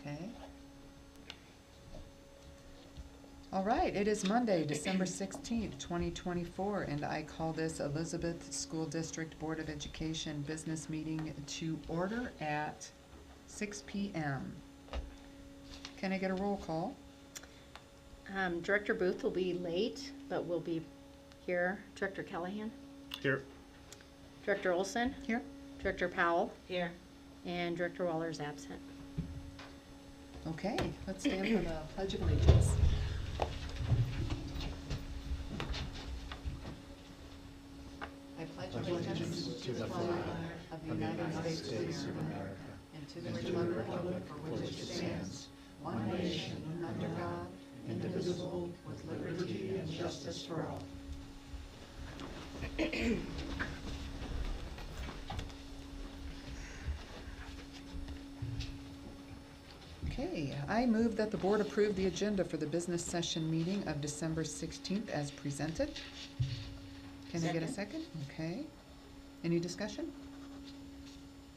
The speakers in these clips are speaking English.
Okay. All right, it is Monday, December 16th, 2024, and I call this Elizabeth School District Board of Education business meeting to order at 6 p.m. Can I get a roll call? Director Booth will be late, but will be here. Director Callahan? Here. Director Olson? Here. Director Powell? Here. And Director Waller is absent. Okay, let's stand for the Pledge of Allegiance. I pledge allegiance to the flag of the United States of America and to the republic for which it stands, one nation under God, indivisible, with liberty and justice for all. Okay, I move that the board approve the agenda for the business session meeting of December 16th as presented. Can I get a second? Okay. Any discussion?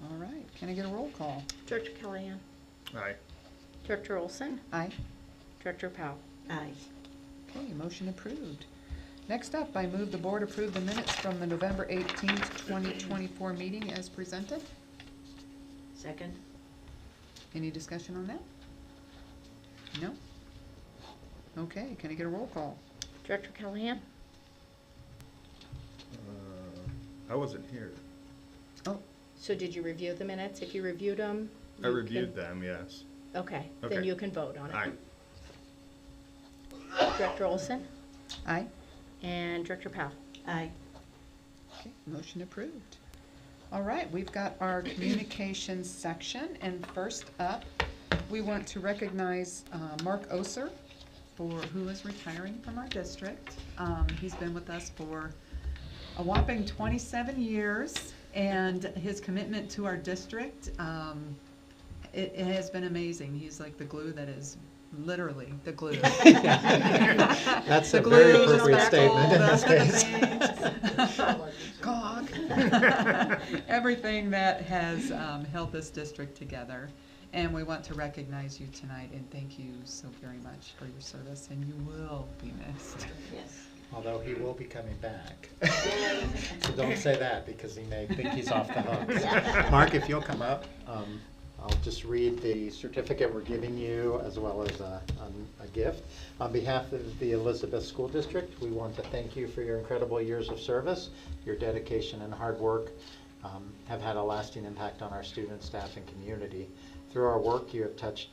All right. Can I get a roll call? Director Callahan? Aye. Director Olson? Aye. Director Powell? Aye. Okay, motion approved. Next up, I move the board approve the minutes from the November 18th, 2024 meeting as presented. Second. Any discussion on that? No? Okay, can I get a roll call? Director Callahan? I wasn't here. Oh, So did you review the minutes? If you reviewed them? I reviewed them, yes. Okay, then Okay. you can vote on it. Aye. Director Olson? aye. And Director Powell? Aye. Okay, motion approved. All right, we've got our communications section, and first up, we want to recognize Mark Oser, who is retiring from our district. He's been with us for a whopping 27 years, and his commitment to our district, it has been amazing. He's like the glue that is literally the glue. That's The a very glue, the appropriate spackle, statement in this the case. Cog. Everything that has held this district together. And we want to recognize you tonight and thank you so very much for your service, and you will be missed. Yes. Although he will be coming back. So don't say that, because he may think he's off the hook. Mark, if you'll come up, I'll just read the certificate we're giving you, as well as a gift. On behalf of the Elizabeth School District, we want to thank you for your incredible years of service. Your dedication and hard work have had a lasting impact on our students, staff, and community. Through our work, you have touched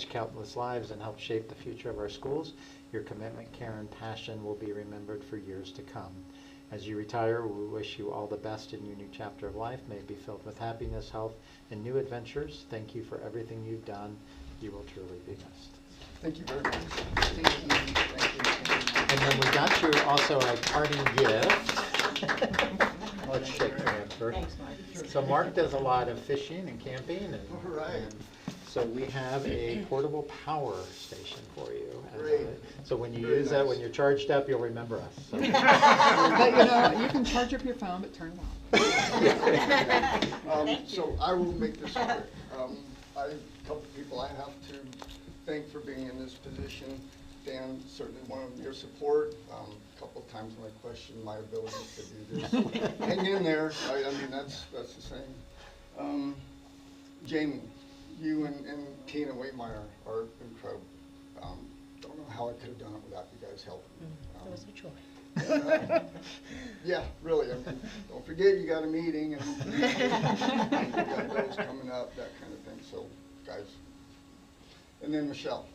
countless lives and helped shape the future of our schools. Your commitment, care, and passion will be remembered for years to come. As you retire, we wish you all the best in your new chapter of life. May it be filled with happiness, health, and new adventures. Thank you for everything you've done. You will truly be missed. Thank you very much. Thank you. Thank you. And then we got you also a parting gift. Let's shake hands first. Thanks, Mark. So Mark does a lot of fishing and camping, and, All right. and so we have a portable power station for you. Great. So when you Very use that, nice. when you're charged up, you'll remember us. So. But you know, you can charge up your phone, but turn it off. So I will make this quick. A couple people I have to thank for being in this position. Dan, certainly one of your support. A couple of times when I questioned my ability to do this. Hang in there. I mean, that's the same. Jamie, you and Tina Waymire are incredible. Don't know how I could have done it without you guys helping me. It was a joy. Yeah, really. I mean, don't forget you got a meeting and you got those coming up, that kind of thing. So, guys. And then Michelle,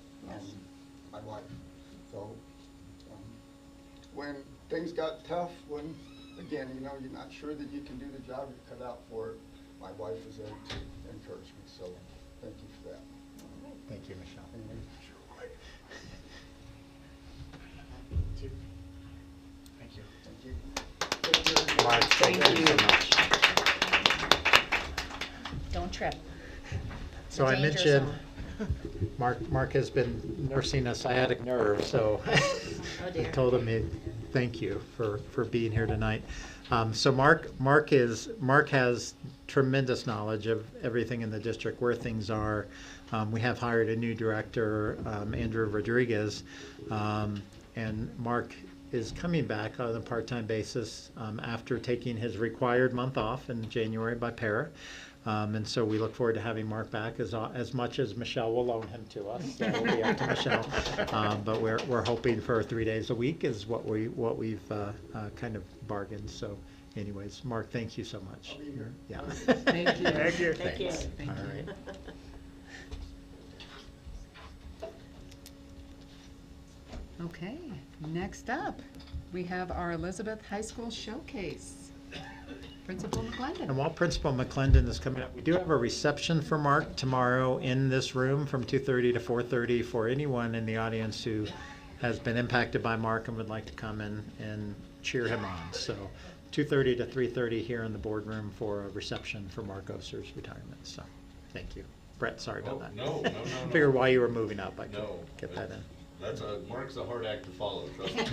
my wife. So, when things got tough, when, again, you know, you're not sure that you can do the job you're cut out for it, my wife is there to encourage me. So, thank you for that. Thank you, Michelle. Thank you. Thank you. Mark, thank you so much. Don't trip. So I Danger mentioned zone. Mark has been nursing a sciatic nerve, so Oh, dear. I told him thank you for being here tonight. So Mark has tremendous knowledge of everything in the district, where things are. We have hired a new director, Andrew Rodriguez, and Mark is coming back on a part-time basis after taking his required month off in January by para. And so we look forward to having Mark back as much as Michelle will loan him to us. So it'll be up to Michelle. But we're hoping for 3 days a week is what we've kind of bargained. So anyways, Mark, thank you so much. I'll be here. Yeah. Thank you. Thank you. Thank you. Thanks. Thank All you. right. Okay, next up, we have our Elizabeth High School Showcase. Principal And McClendon. while Principal McClendon is coming up, we do have a reception for Mark tomorrow in this room from 2:30 to 4:30 for anyone in the audience who has been impacted by Mark and would like to come in and cheer him on. So 2:30 to 3:30 here in the boardroom for a reception for Mark Oser's retirement. So thank you. Brett, sorry about that. No, no, no, no. Figure while you were moving up, I could No. get that in. Mark's a hard act to follow, trust me.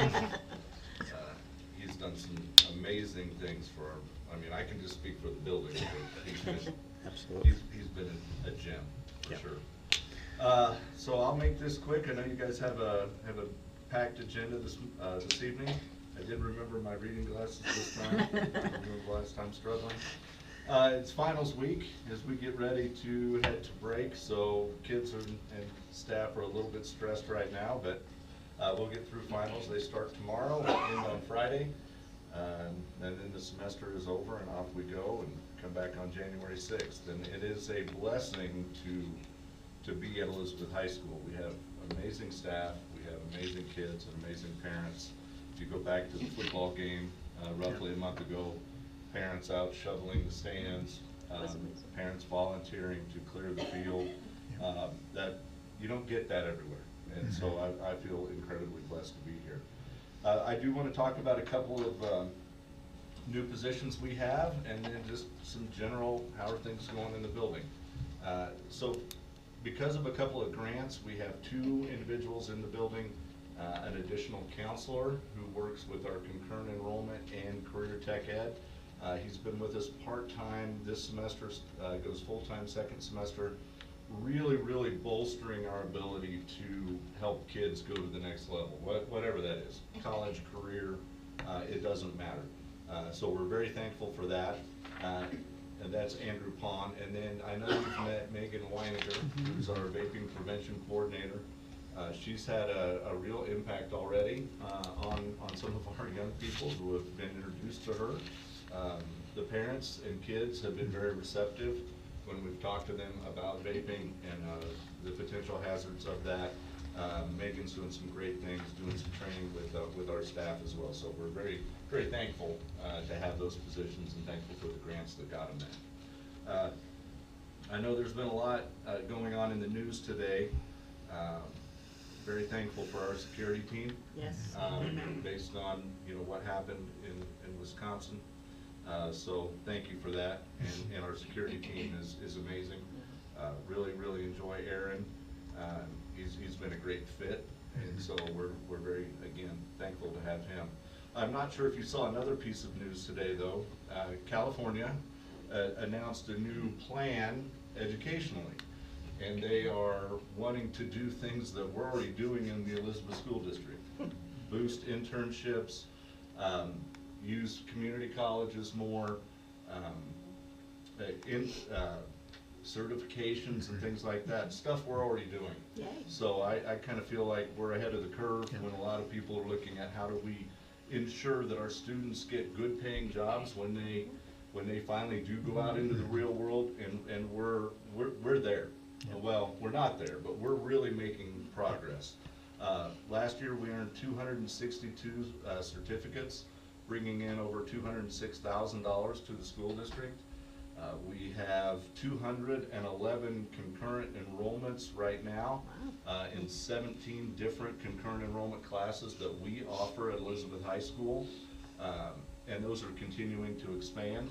He's done some amazing things for our, I mean, I can just speak for the building. Absolutely. He's been a gem, for Yeah. sure. So I'll make this quick. I know you guys have a packed agenda this evening. I did remember my reading glasses this time. I remember last time struggling. It's finals week as we get ready to head to break, so kids and staff are a little bit stressed right now, but we'll get through finals. They start tomorrow, end on Friday, and then the semester is over and off we go and come back on January 6th. And it is a blessing to be at Elizabeth High School. We have amazing staff, we have amazing kids and amazing parents. If you go back to the football game roughly a month ago, parents out shoveling the stands, parents volunteering to clear the field. That you don't get that everywhere, and so I feel incredibly blessed to be here. I do want to talk about a couple of new positions we have, and then just some general how are things going in the building. So because of a couple of grants, we have 2 individuals in the building, an additional counselor who works with our concurrent enrollment and career tech ed. He's been with us part-time this semester, goes full-time second semester, really bolstering our ability to help kids go to the next level, whatever that is, college, career, it doesn't matter. So we're very thankful for that, and that's Andrew Pond. And then I know you've met Megan Weiniger, who's our vaping prevention coordinator. She's had a real impact already on some of our young people who have been introduced to her. The parents and kids have been very receptive when we've talked to them about vaping and the potential hazards of that. Megan's doing some great things, doing some training with our staff as well. So we're very thankful to have those positions and thankful for the grants that got them that. I know there's been a lot going on in the news today. Very thankful for our security team. Yes. Based on what happened in Wisconsin. So thank you for that, and our security team is amazing. Really enjoy Aaron. He's been a great fit, and so we're very, again, thankful to have him. I'm not sure if you saw another piece of news today though. California announced a new plan educationally, and they are wanting to do things that we're already doing in the Elizabeth School District. Boost internships, use community colleges more, certifications and things like that, stuff we're already doing. Yay. So I kind of feel like we're ahead of the curve when a lot of people are looking at how do we ensure that our students get good paying jobs when they finally do go out into the real world, and we're there. Well, we're not there, but we're really making progress. Last year we earned 262 certificates, bringing in over $206,000 to the school district. We have 211 concurrent enrollments right now in 17 different concurrent enrollment classes that we offer at Elizabeth High School, and those are continuing to expand.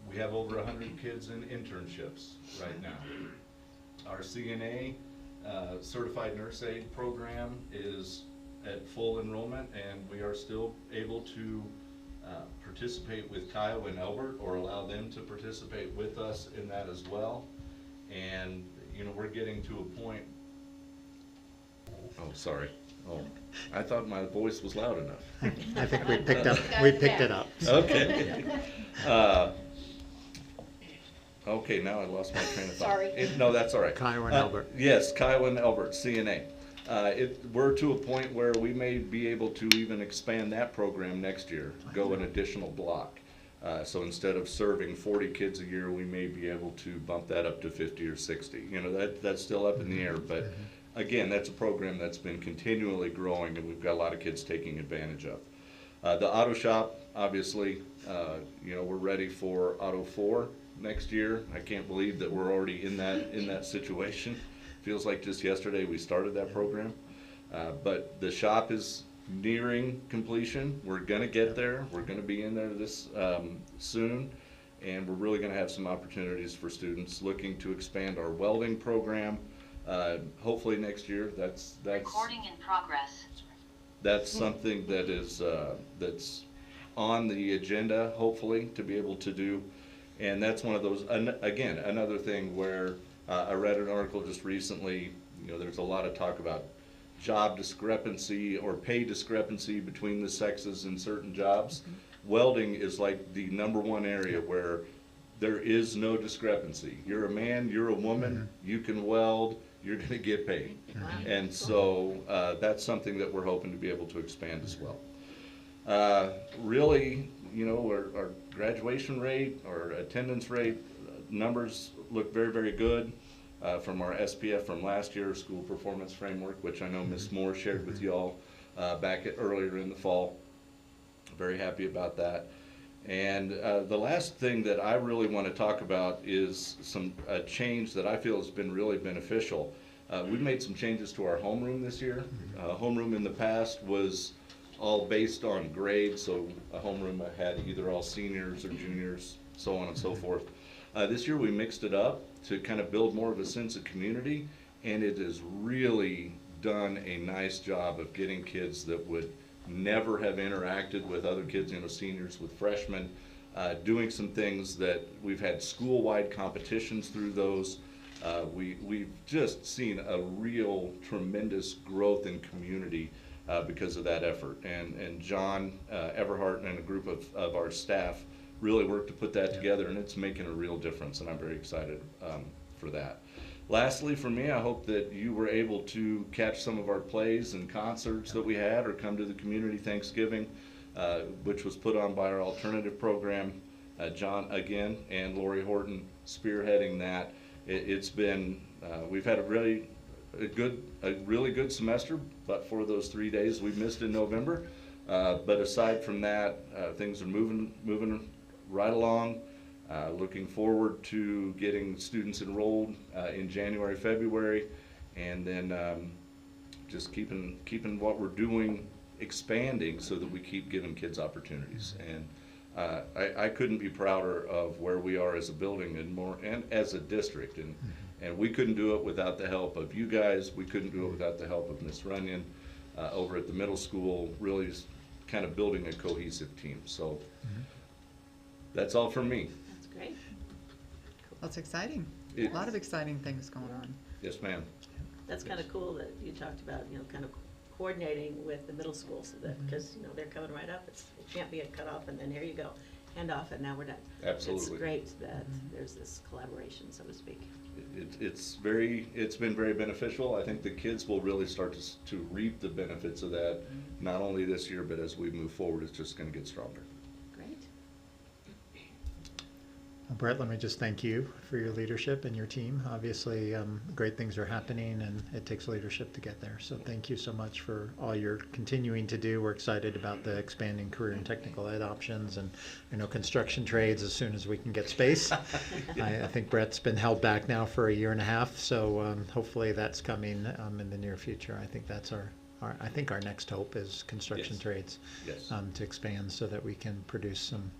We have over 100 kids in internships right now. Our CNA, Certified Nurse Aide program, is at full enrollment, and we are still able to participate with Kyle and Albert, or allow them to participate with us in that as well. And, you know, we're getting to a point. Oh, sorry. Oh, I thought my voice was loud enough. I think we picked it up. Okay. Okay, now I lost my train of thought. Sorry. No, that's all right. Kyle and Albert. Yes, Kyle and Albert, CNA. We're to a point where we may be able to even expand that program next year, go an additional block. So instead of serving 40 kids a year, we may be able to bump that up to 50 or 60. You know, that's still up in the air, but again, that's a program that's been continually growing, and we've got a lot of kids taking advantage of. The auto shop, obviously, you know, we're ready for Auto 4 next year. I can't believe that we're already in that situation. Feels like just yesterday we started that program. But the shop is nearing completion. We're gonna get there. We're gonna be in there this soon, and we're really gonna have some opportunities for students looking to expand our welding program. Hopefully next year. That's Recording in progress. That's something that is that's on the agenda, hopefully, to be able to do. And that's one of those, again, another thing where I read an article just recently. You know, there's a lot of talk about job discrepancy or pay discrepancy between the sexes in certain jobs. Welding is like the #1 area where there is no discrepancy. You're a man, you're a woman, you can weld, you're gonna get paid. And so that's something that we're hoping to be able to expand as well. Really, you know, our graduation rate, our attendance rate numbers look very, very good from our SPF from last year, School Performance Framework, which I know Ms. Moore shared with y'all earlier in the fall. Very happy about that. And the last thing that I really want to talk about is a change that I feel has been really beneficial. We've made some changes to our homeroom this year. Homeroom in the past was all based on grades, so a homeroom had either all seniors or juniors, so on and so forth. This year we mixed it up to kind of build more of a sense of community, and it has really done a nice job of getting kids that would never have interacted with other kids, you know, seniors with freshmen, doing some things that we've had school-wide competitions through those. We've just seen a real tremendous growth in community because of that effort. And John Everhart and a group of our staff really worked to put that together, and it's making a real difference, and I'm very excited for that. Lastly, for me, I hope that you were able to catch some of our plays and concerts that we had, or come to the community Thanksgiving, which was put on by our alternative program. John, again, and Lori Horton spearheading that. It's been, we've had a really good semester, but for those 3 days we missed in November. But aside from that, things are moving right along. Looking forward to getting students enrolled in January, February, and then just keeping what we're doing expanding so that we keep giving kids opportunities. And I couldn't be prouder of where we are as a building and as a district. And we couldn't do it without the help of you guys. We couldn't do it without the help of Ms. Runyon over at the middle school, really kind of building a cohesive team. So that's all from me. That's great. That's exciting. It- A lot of exciting things going on. Yes, ma'am. That's kind of cool that you talked about, you know, kind of coordinating with the middle school so that, because, you know, they're coming right up. It can't be a cutoff and then here you go, hand off and now we're done. Absolutely. It's great that there's this collaboration, so to speak. It's been very beneficial. I think the kids will really start to reap the benefits of that, not only this year, but as we move forward, it's just gonna get stronger. Great. Well, Brett, let me just thank you for your leadership and your team. Obviously, great things are happening, and it takes leadership to get there. So thank you so much for all you're continuing to do. We're excited about the expanding career and technical ed options, and you know, construction trades as soon as we can get space. I think Brett's been held back now for 1.5 years, so hopefully that's coming in the near future. I think that's I think our next hope is construction Yes. trades Yes. to expand so that we can produce some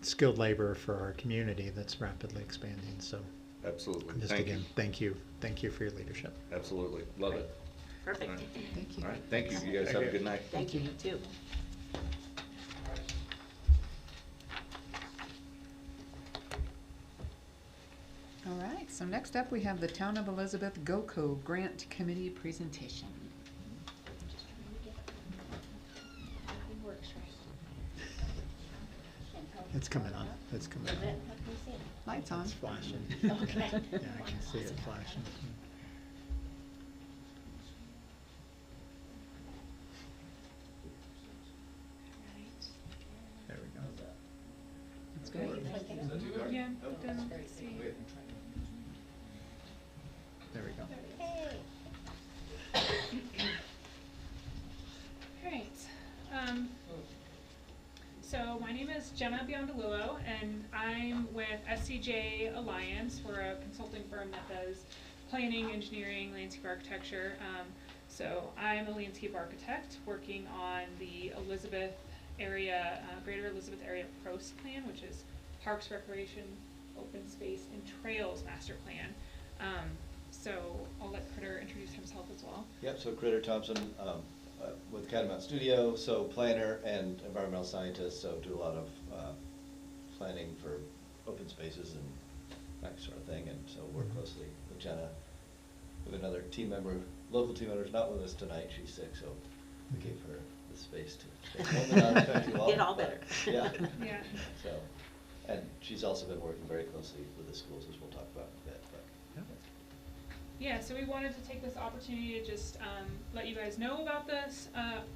skilled labor for our community that's rapidly expanding. So Absolutely. just Thank again, you. thank you for your leadership. Absolutely. Love it. Perfect. Thank you. All right, thank you. You guys have a good night. Thank you, you too. All right, so next up, we have the Town of Elizabeth GOCO Grant Committee presentation. It's coming on, it's coming on. Lights on. It's flashing. Okay. Yeah, I can see it flashing. There we go. That's good. Yeah, let's see. There we go. Alright, so my name is Jenna Biondelillo, and I'm with SCJ Alliance. We're a consulting firm that does planning, engineering, landscape architecture. So I'm a landscape architect working on the Elizabeth area, Greater Elizabeth Area PROS plan, which is Parks, Recreation, Open Space, and Trails Master Plan. So I'll let Critter introduce himself as well. Yep, so Critter Thompson with Catamount Studio, so planner and environmental scientist, so do a lot of planning for open spaces and that sort of thing, and so work closely with Jenna. We have another team member, local team member, is not with us tonight, she's sick, so we gave her the space to stay home and not affect you all. Get all better. Yeah. Yeah. So, and she's also been working very closely with the schools, as we'll talk about in a bit, but. Yeah, so we wanted to take this opportunity to just let you guys know about this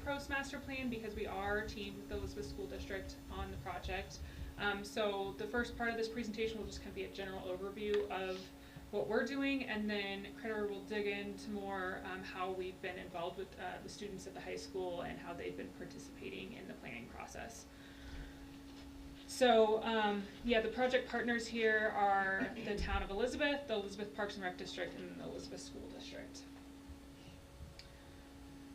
PROS master plan, because we are teamed with the Elizabeth School District on the project. So the first part of this presentation will just kind of be a general overview of what we're doing, and then Critter will dig into more how we've been involved with the students at the high school and how they've been participating in the planning process. So, yeah, the project partners here are the Town of Elizabeth, the Elizabeth Parks and Rec District, and the Elizabeth School District.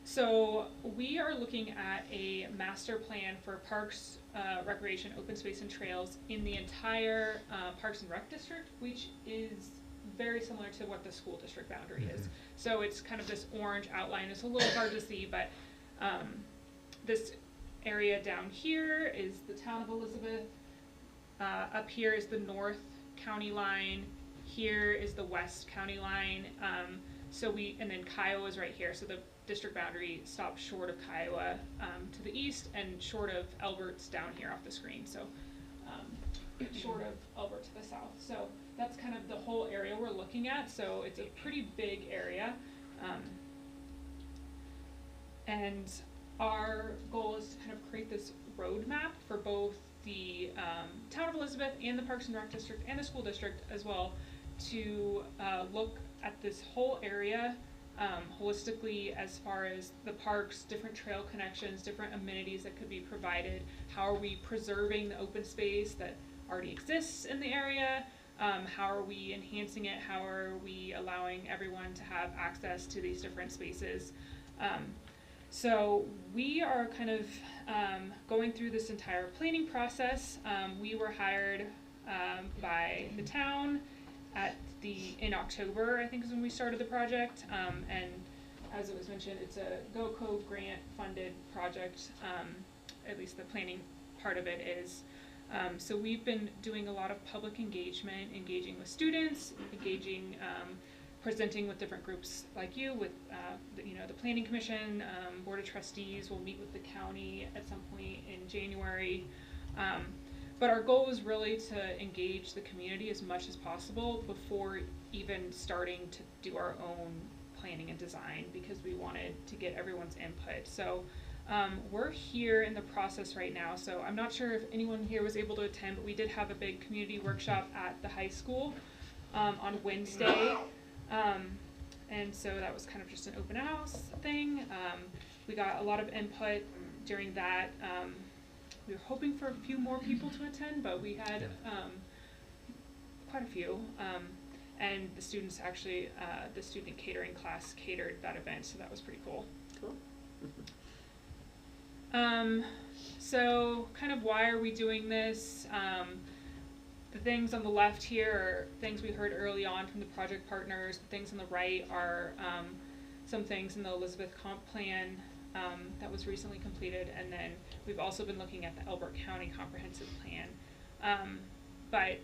So we are looking at a master plan for parks, recreation, open space, and trails in the entire Parks and Rec District, which is very similar to what the school district boundary is. So it's kind of this orange outline. It's a little hard to see, but this area down here is the Town of Elizabeth. Up here is the North County line. Here is the West County line. And then Kiowa is right here. So the district boundary stops short of Kiowa to the east, and short of Elbert's down here off the screen. So short of Elbert to the south. So that's kind of the whole area we're looking at. So it's a pretty big area. And our goal is to kind of create this roadmap for both the Town of Elizabeth and the Parks and Rec District and the school district as well, to look at this whole area holistically, as far as the parks, different trail connections, different amenities that could be provided. How are we preserving the open space that already exists in the area? How are we enhancing it? How are we allowing everyone to have access to these different spaces? So we are kind of going through this entire planning process. We were hired by the town in October, I think is when we started the project. And as it was mentioned, it's a GOCO grant funded project. At least the planning part of it is. So we've been doing a lot of public engagement, engaging with students, presenting with different groups like you, with the Planning Commission, Board of Trustees. We'll meet with the county at some point in January. But our goal was really to engage the community as much as possible before even starting to do our own planning and design, because we wanted to get everyone's input. So we're here in the process right now. So I'm not sure if anyone here was able to attend, but we did have a big community workshop at the high school on Wednesday. And so that was kind of just an open house thing. We got a lot of input during that. We were hoping for a few more people to attend, but we had quite a few. And the students actually, the student catering class catered that event, so that was pretty cool. Cool. So kind of why are we doing this? The things on the left here are things we heard early on from the project partners. The things on the right are some things in the Elizabeth comp plan that was recently completed, and then we've also been looking at the Elbert County comprehensive plan. But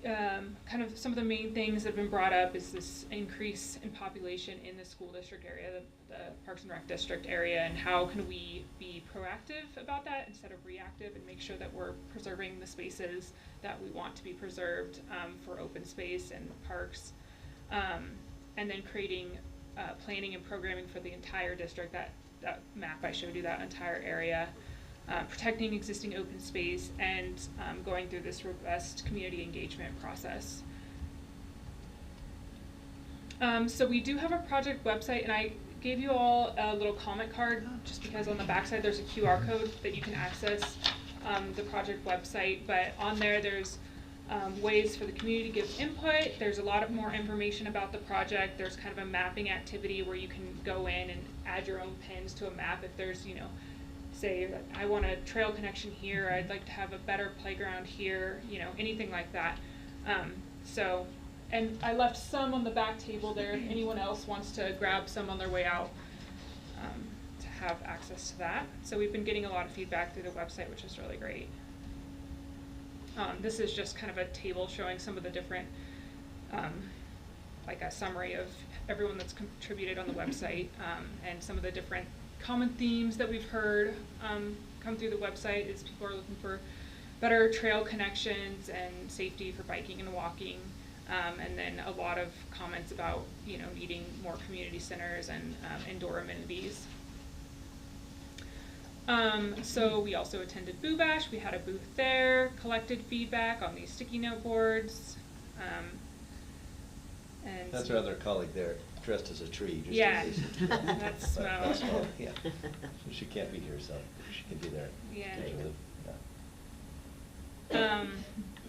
kind of some of the main things that have been brought up is this increase in population in the school district area, the Parks and Rec district area, and how can we be proactive about that instead of reactive, and make sure that we're preserving the spaces that we want to be preserved for open space and parks, and then creating planning and programming for the entire district, that map I showed you, that entire area. Protecting existing open space, and going through this robust community engagement process. So we do have a project website, and I gave you all a little comment card just because on the backside there's a QR code that you can access the project website, but on there's ways for the community to give input. There's a lot more information about the project. There's kind of a mapping activity where you can go in and add your own pins to a map if there's, say I want a trail connection here, I'd like to have a better playground here, anything like that. And I left some on the back table there if anyone else wants to grab some on their way out to have access to that. So we've been getting a lot of feedback through the website, which is really great. This is just kind of a table showing some of the different, like a summary of everyone that's contributed on the website, and some of the different common themes that we've heard come through the website is people are looking for better trail connections and safety for biking and walking, and then a lot of comments about needing more community centers and indoor amenities. So we also attended Boo Bash. We had a booth there, collected feedback on these sticky note boards. And That's our other colleague there, dressed as a tree. Just yeah, in case. that's That's all, yeah. So she can't be here, so she can be there. Yeah. Visually,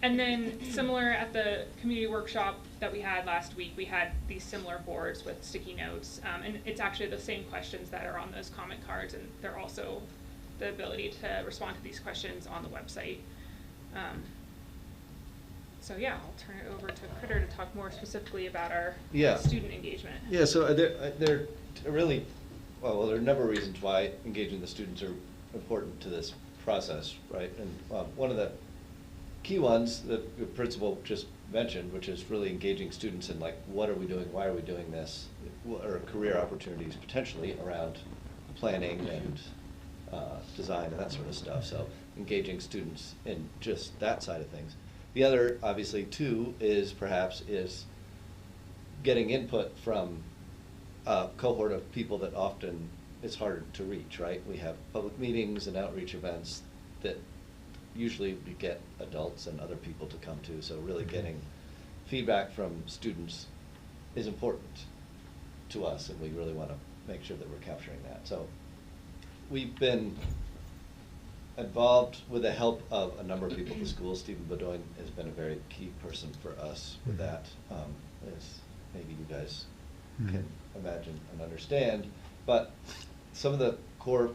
And then similar at the community workshop that we had last week, we had these similar boards with sticky notes, and it's actually the same questions that are on those comment cards, and they're also the ability to respond to these questions on the website. So yeah, I'll turn it over to Critter to talk more specifically about our student engagement. Yeah, so there are really, well, there are a number of reasons why engaging the students are important to this process, right? And one of the key ones that the principal just mentioned, which is really engaging students in like, what are we doing, why are we doing this, what are career opportunities potentially around planning and design and that sort of stuff. So engaging students in just that side of things. The other, obviously, too, is getting input from a cohort of people that often it's harder to reach, right? We have public meetings and outreach events that usually we get adults and other people to come to, so really getting feedback from students is important to us, and we really want to make sure that we're capturing that. So we've been involved with the help of a number of people at the school. Stephen Bedoin has been a very key person for us with that, as maybe you guys can imagine and understand. But some of the core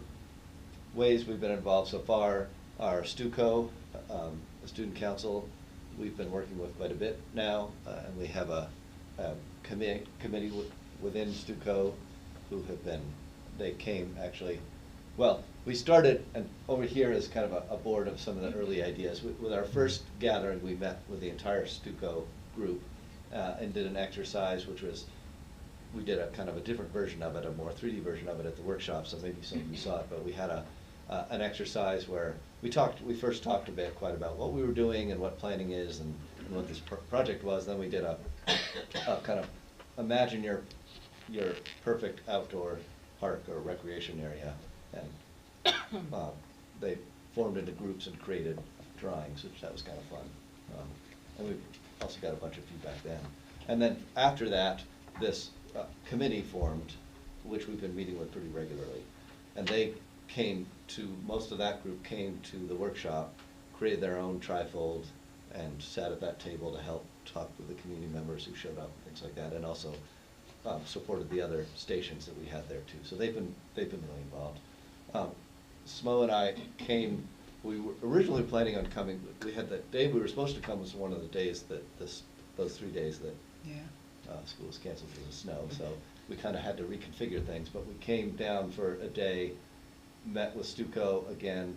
ways we've been involved so far are STUCO, the Student Council, we've been working with quite a bit now, and we have a committee within STUCO who have been, they came actually, well, we started, and over here is kind of a board of some of the early ideas. With our first gathering, we met with the entire STUCO group and did an exercise, which was, we did a kind of a different version of it, a more 3D version of it at the workshop, so maybe some of you saw it, but we had an exercise where we first talked quite about what we were doing and what planning is and what this project was. Then we did a kind of imagine your perfect outdoor park or recreation area, and they formed into groups and created drawings, which that was kind of fun. And we also got a bunch of feedback then. And then after that, this committee formed, which we've been meeting with pretty regularly. And they most of that group came to the workshop, created their own trifold, and sat at that table to help talk with the community members who showed up, things like that, and also supported the other stations that we had there too. So they've been really involved. Smo and I came, we were originally planning on coming, we had that day we were supposed to come was one of the days that those 3 days that School was canceled because of snow, so we kind of had to reconfigure things, but we came down for a day, met with Stuco again,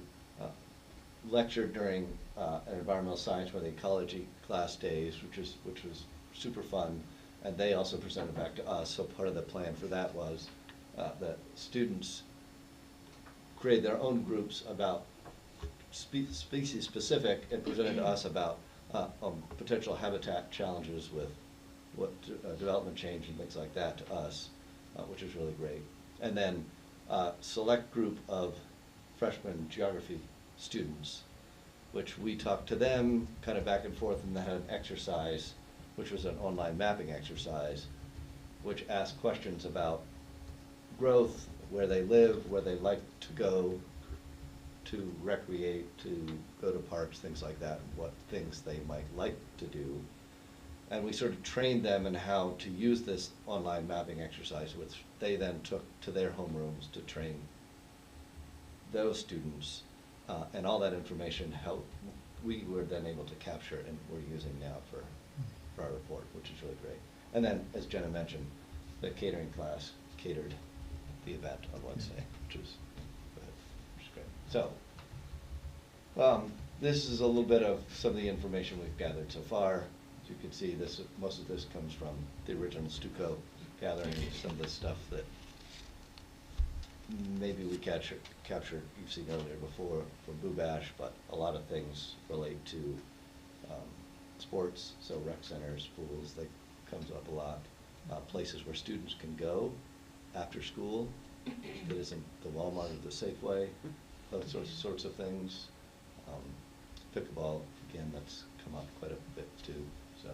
lectured during an environmental science, one of the ecology class days, which was super fun, and they also presented back to us. So part of the plan for that was that students create their own groups about species specific and presented to us about potential habitat challenges with what development change and things like that to us, which is really great. And then select group of freshman geography students, which we talked to them kind of back and forth, and then had an exercise, which was an online mapping exercise, which asked questions about growth, where they live, where they like to go to recreate, to go to parks, things like that, and what things they might like to do. And we sort of trained them in how to use this online mapping exercise, which they then took to their homerooms to train those students. And all that information we were then able to capture and we're using now for our report, which is really great. And then, as Jenna mentioned, the catering class catered the event on Wednesday, which is great. So, this is a little bit of some of the information we've gathered so far. As you can see, most of this comes from the original Stuco gathering, some of the stuff that maybe we captured you've seen earlier before from Boo Bash, but a lot of things relate to sports, so rec centers, pools, that comes up a lot. Places where students can go after school that isn't the Walmart or the Safeway, those sorts of things. Pickleball, again, that's come up quite a bit too. So,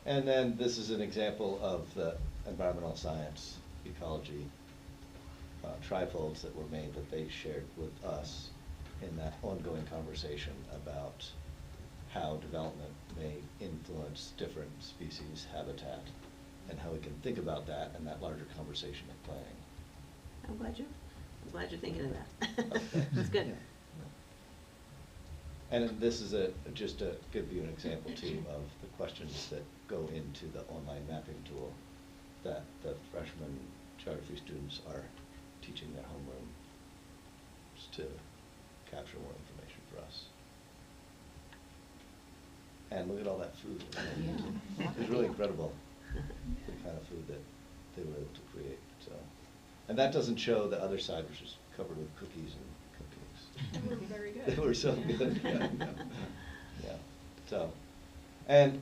and then this is an example of the environmental science, ecology trifolds that were made that they shared with us in that ongoing conversation about how development may influence different species habitat and how we can think about that in that larger conversation of planning. I'm glad you're thinking of that. That's good. And this is just to give you an example too of the questions that go into the online mapping tool that the freshman geography students are teaching their homeroom to capture more information for us. And look at all that food. Yeah. It was really incredible, the kind of food that they were able to create. So, and that doesn't show the other side, which is covered with cookies and cupcakes. They were very good. They were so good. Yeah. So, and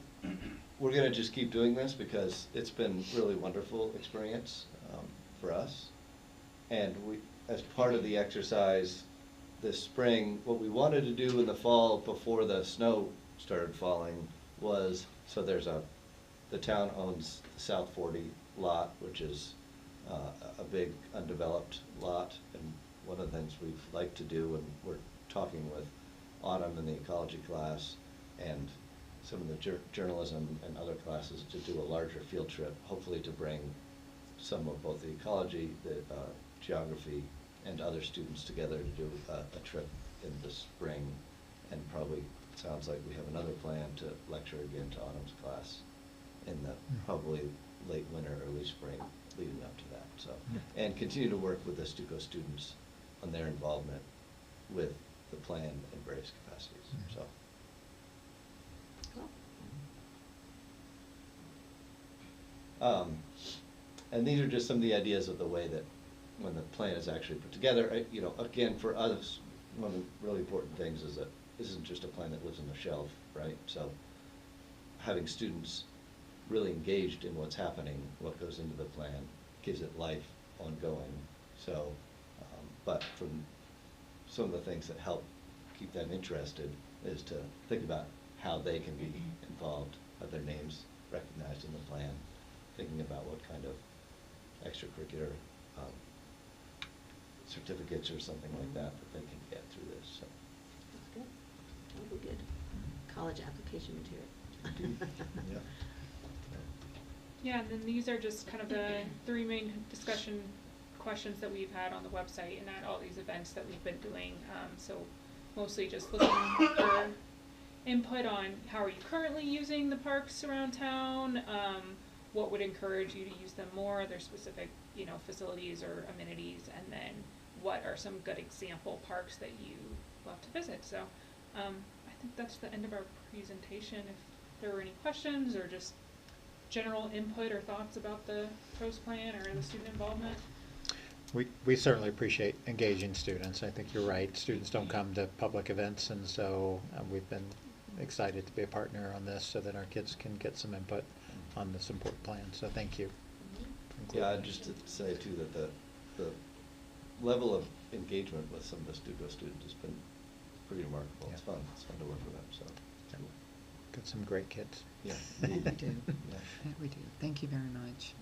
we're gonna just keep doing this because it's been really wonderful experience for us. And we, as part of the exercise this spring, what we wanted to do in the fall before the snow started falling was, so the town owns the South 40 lot, which is a big undeveloped lot, and one of the things we'd like to do, and we're talking with Autumn in the ecology class and some of the journalism and other classes to do a larger field trip, hopefully to bring some of both the ecology, the geography, and other students together to do a trip in the spring. And probably, it sounds like we have another plan to lecture again to Autumn's class in the probably late winter, early spring leading up to that. So, and continue to work with the Stuco students on their involvement with the plan in various capacities. So. And these are just some of the ideas of the way that when the plan is actually put together, you know, again, for us, one of the really important things is that this isn't just a plan that lives on the shelf, right? So having students really engaged in what's happening, what goes into the plan, gives it life ongoing. So, but from some of the things that help keep them interested is to think about how they can be involved, have their names recognized in the plan, thinking about what kind of extracurricular certificates or something like that they can get through this. So. That's good. That'll be good. College application material. Yeah. Yeah, and then these are just kind of the three main discussion questions that we've had on the website and at all these events that we've been doing. So mostly just looking for input on how are you currently using the parks around town, what would encourage you to use them more, their specific, facilities or amenities, and then what are some good example parks that you love to visit. So I think that's the end of our presentation. If there were any questions or just general input or thoughts about the PROS plan or the student involvement. We certainly appreciate engaging students. I think you're right. Students don't come to public events, and so we've been excited to be a partner on this so that our kids can get some input on this important plan. So thank you. Yeah, just to say too that the level of engagement with some of the Stuco students has been pretty remarkable. Yeah. It's fun to work with them, so. Yeah. Got some great kids. Yeah. We do. Yeah. Yeah, we do. Thank you very much.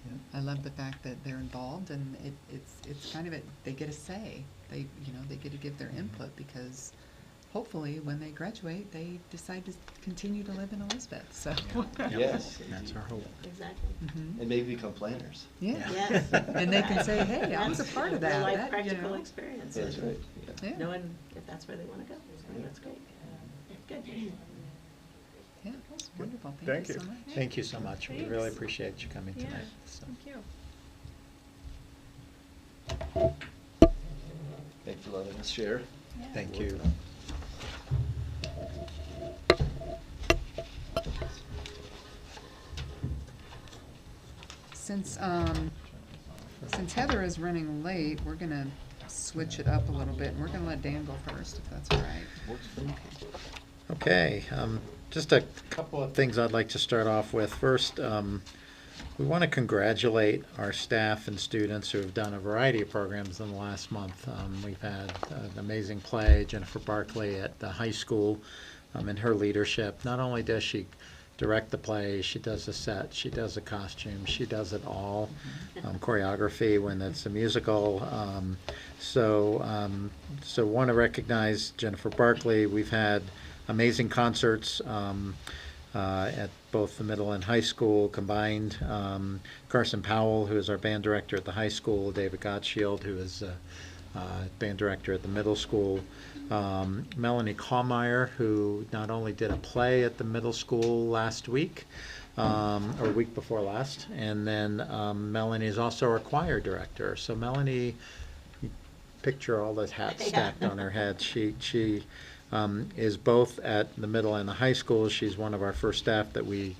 Yeah. I love the fact that they're involved, and it's kind of they get a say. They get to give their input, because hopefully when they graduate they decide to continue to live in Elizabeth. So Yeah. Yes. That's our hope. Exactly. Mhm. And maybe become planners. Yeah. Yes. And they can say, hey, I was a part of that. Real life That, practical experience. That's right, yeah. Yeah. Knowing if that's where they want to go. So that's great. Good. Yeah, that's wonderful. Thank Thank you so you. much. Thank you so much. We really Thanks. appreciate you coming Yeah, tonight. So. thank you. Thanks for letting us share. Yeah. Thank you. Since Heather is running late, we're gonna switch it up a little bit, and we're gonna let Dan go first, if that's all right. Okay, just a couple of things I'd like to start off with. First, we want to congratulate our staff and students who have done a variety of programs in the last month. We've had an amazing play, Jennifer Barkley at the high school, in her leadership. Not only does she direct the play, she does the set, she does the costume, she does it all, choreography when it's a musical. So want to recognize Jennifer Barkley. We've had amazing concerts at both the middle and high school combined. Carson Powell, who is our band director at the high school, David Gottschild, who is band director at the middle school, Melanie Kallmeyer, who not only did a play at the middle school last week, or week before last, and then Melanie is also our choir director. So Melanie, you picture all those hats stacked on her head. She is both at the middle and the high school. She's one of our first staff that we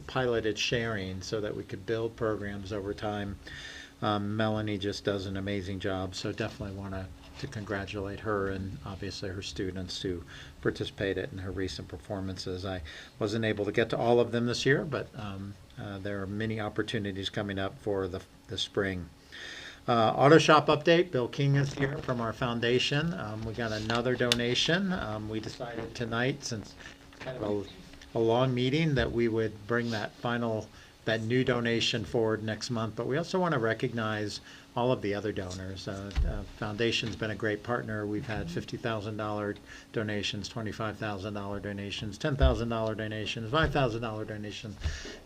piloted sharing so that we could build programs over time. Melanie just does an amazing job, so definitely want to congratulate her and obviously her students who participated in her recent performances. I wasn't able to get to all of them this year, but there are many opportunities coming up for the spring. Auto shop update. Bill King is here from our foundation. We got another donation. We decided tonight, since it's kind of a long meeting, that we would bring that new donation forward next month. But we also want to recognize all of the other donors. Foundation's been a great partner. We've had $50,000 donations, $25,000 donations, $10,000 donations, $5,000 donations.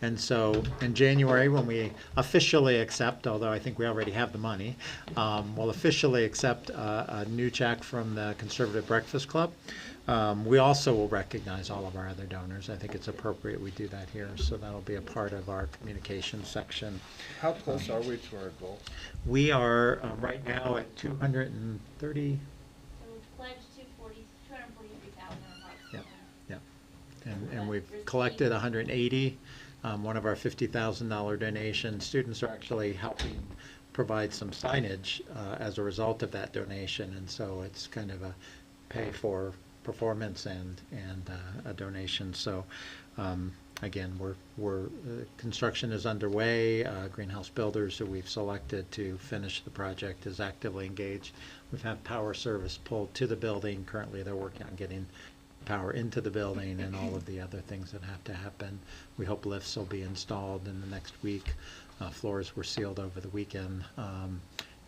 And so in January, when we officially accept, although I think we already have the money, we'll officially accept a new check from the Conservative Breakfast Club. We also will recognize all of our other donors. I think it's appropriate we do that here, so that'll be a part of our communication section. How close are we to our goal? We are right now at 230. So we've pledged 243,000 Yeah, yeah. And we've collected 180. One of our $50,000 donations. Students are actually helping provide some signage as a result of that donation, and so it's kind of a pay for performance and a donation. So again, construction is underway. Greenhouse Builders, who we've selected to finish the project, is actively engaged. We've had power service pulled to the building. Currently, they're working on getting power into the building and all of the other things that have to happen. We hope lifts will be installed in the next week. Floors were sealed over the weekend.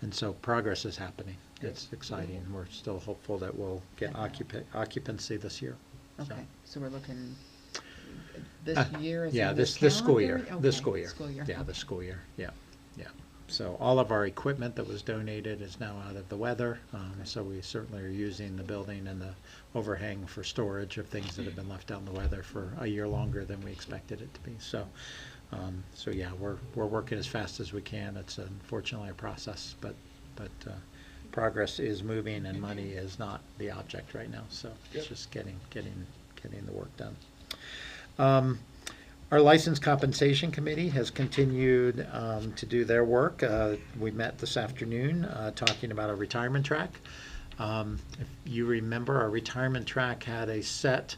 And so progress is happening. It's exciting. We're still hopeful that we'll get occupancy this year. Okay, so we're looking this year? As Yeah, in this school year. calendar? This Okay, school year. School year. Yeah, okay. this school year. Yeah, yeah. So all of our equipment that was donated is now out of the weather. So we certainly are using the building and the overhang for storage of things that have been left out in the weather for a year longer than we expected it to be. So, so yeah, we're working as fast as we can. It's unfortunately a process, but progress is moving and money is not the object right now. So it's just getting the work done. Our License Compensation Committee has continued to do their work. We met this afternoon talking about our retirement track. If you remember, our retirement track had a set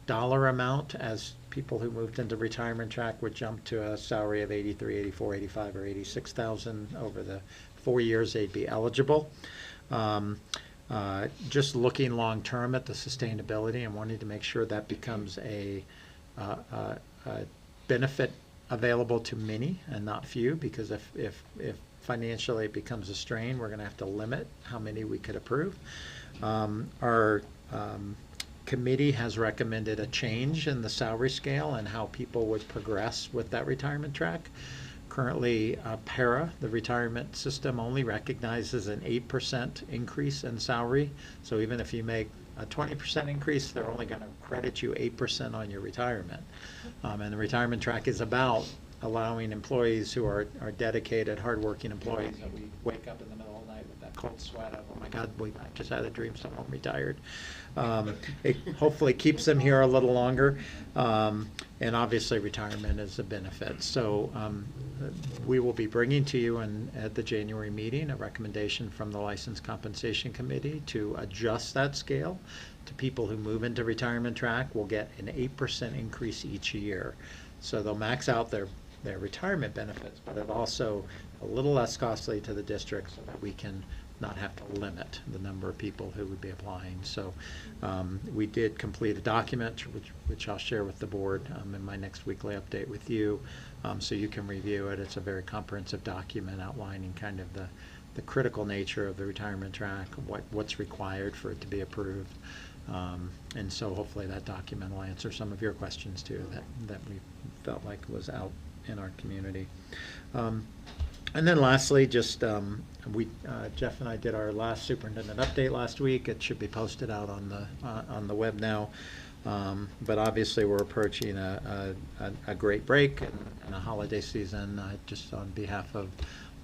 dollar amount as people who moved into retirement track would jump to a salary of 83, 84, 85, or 86,000 over the 4 years they'd be eligible. Just looking long term at the sustainability and wanting to make sure that becomes a benefit available to many and not few, because if financially it becomes a strain, we're going to have to limit how many we could approve. Our committee has recommended a change in the salary scale and how people would progress with that retirement track. Currently, PARA, the retirement system, only recognizes an 8% increase in salary. So even if you make a 20% increase, they're only going to credit you 8% on your retirement. And the retirement track is about allowing employees who are dedicated, hardworking employees that we wake up in the middle of the night with that cold sweat of, oh my God, I just had a dream someone retired. It hopefully keeps them here a little longer. And obviously retirement is a benefit. So we will be bringing to you at the January meeting a recommendation from the License Compensation Committee to adjust that scale to people who move into retirement track will get an 8% increase each year. So they'll max out their retirement benefits, but it also a little less costly to the district so that we can not have to limit the number of people who would be applying. So we did complete a document, which I'll share with the board in my next weekly update with you, so you can review it. It's a very comprehensive document outlining kind of the critical nature of the retirement track, what's required for it to be approved. And so hopefully that document will answer some of your questions too that we felt like was out in our community. And then lastly, just Jeff and I did our last superintendent update last week. It should be posted out on the web now. But obviously we're approaching a great break and a holiday season. Just on behalf of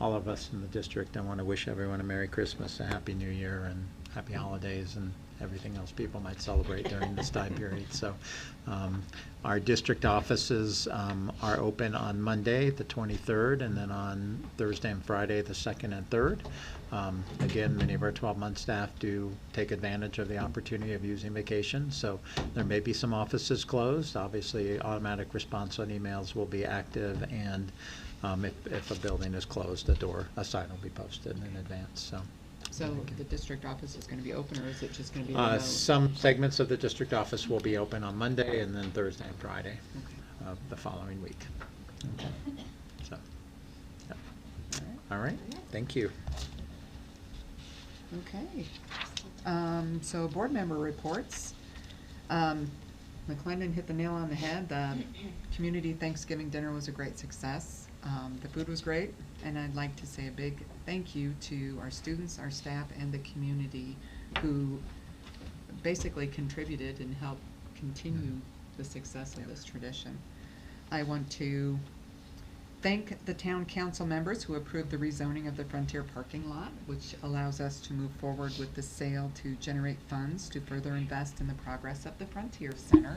all of us in the district, I want to wish everyone a Merry Christmas, a Happy New Year, and Happy Holidays, and everything else people might celebrate during this time period. So our district offices are open on Monday, the 23rd, and then on Thursday and Friday, the 2nd and 3rd. Again, many of our 12-month staff do take advantage of the opportunity of using vacation, so there may be some offices closed. Obviously, automatic response on emails will be active, and if a building is closed, a sign will be posted in advance. So the district office is going to be open, or is it just going to be remote? Some segments of the district office will be open on Monday, and then Thursday and Friday of the following week. Okay. So, yeah. All right. Thank you. Okay. So board member reports. McClendon hit the nail on the head. The community Thanksgiving dinner was a great success. The food was great, and I'd like to say a big thank you to our students, our staff, and the community who basically contributed and helped continue the success of this tradition. I want to thank the town council members who approved the rezoning of the Frontier parking lot, which allows us to move forward with the sale to generate funds to further invest in the progress of the Frontier Center.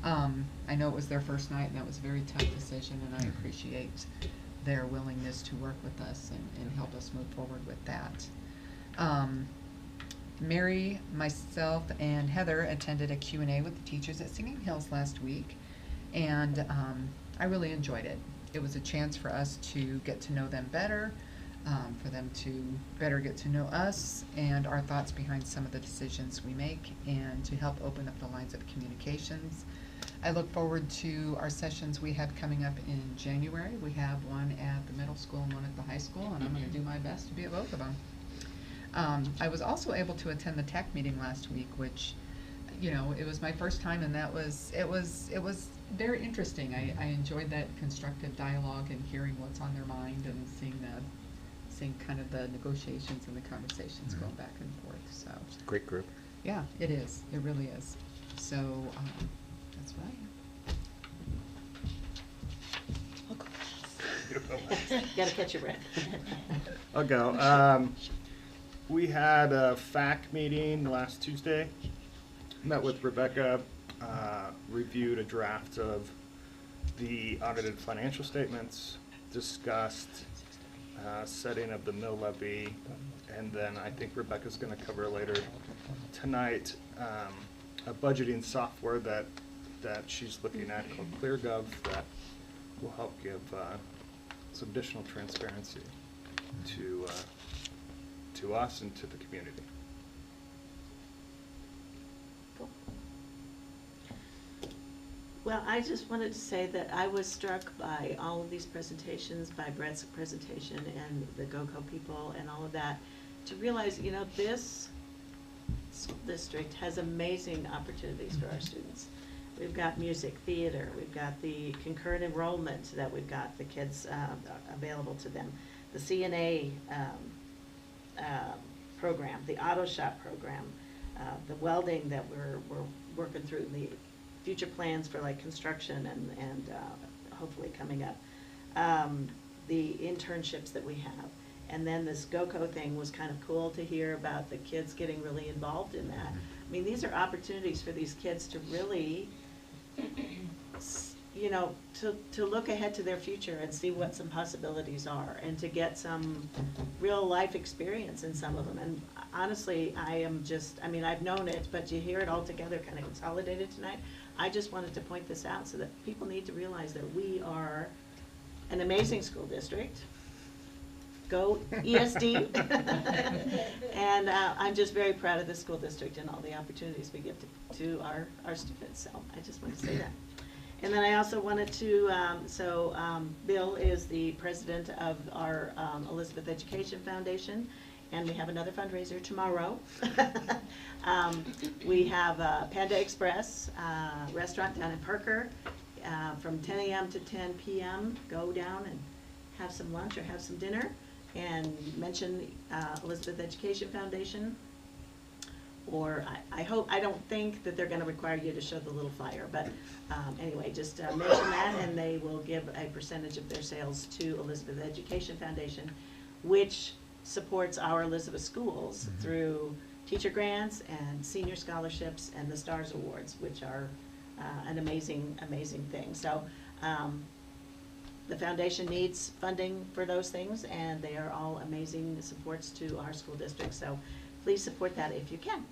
I know it was their first night, and that was a very tough decision, and I appreciate their willingness to work with us and help us move forward with that. Mary, myself, and Heather attended a Q&A with the teachers at Singing Hills last week, and I really enjoyed it. It was a chance for us to get to know them better, for them to better get to know us and our thoughts behind some of the decisions we make, and to help open up the lines of communications. I look forward to our sessions we have coming up in January. We have one at the middle school and one at the high school, and I'm going to do my best to be at both of them. I was also able to attend the TAC meeting last week, which, you know, it was my first time, and it was very interesting. I enjoyed that constructive dialogue and hearing what's on their mind and seeing witnessing kind of the negotiations and the conversations going back and forth, so. Great group. Yeah, it is, it really is. So, that's right. Gotta catch your breath. I'll go. We had a FAC meeting last Tuesday. Met with Rebecca, reviewed a draft of the audited financial statements, discussed setting of the mill levy, and then I think Rebecca's going to cover later tonight a budgeting software that she's looking at called ClearGov that will help give some additional transparency to us and to the community. Cool. Well, I just wanted to say that I was struck by all of these presentations, by Brett's presentation and the GOCO people and all of that, to realize, you know, this school district has amazing opportunities for our students. We've got music, theater, we've got the concurrent enrollment that we've got the kids available to them, the CNA program, the auto shop program, the welding that we're working through, the future plans for like construction and hopefully coming up, the internships that we have. And then this GOCO thing was kind of cool to hear about the kids getting really involved in that. I mean, these are opportunities for these kids to really, you know, to look ahead to their future and see what some possibilities are and to get some real life experience in some of them. And honestly, I've known it, but you hear it all together kind of consolidated tonight. I just wanted to point this out so that people need to realize that we are an amazing school district. Go ESD. And I'm just very proud of the school district and all the opportunities we give to our students. So I just want to say that. And then I also wanted to, Bill is the president of our Elizabeth Education Foundation, and we have another fundraiser tomorrow. We have Panda Express restaurant down in Parker from 10 a.m. to 10 p.m. Go down and have some lunch or have some dinner and mention Elizabeth Education Foundation. Or I don't think that they're going to require you to show the little flyer, but anyway, just mention that and they will give a percentage of their sales to Elizabeth Education Foundation, which supports our Elizabeth schools through teacher grants and senior scholarships and the STARS Awards, which are an amazing, amazing thing. So the foundation needs funding for those things, and they are all amazing supports to our school district. So please support that if you can.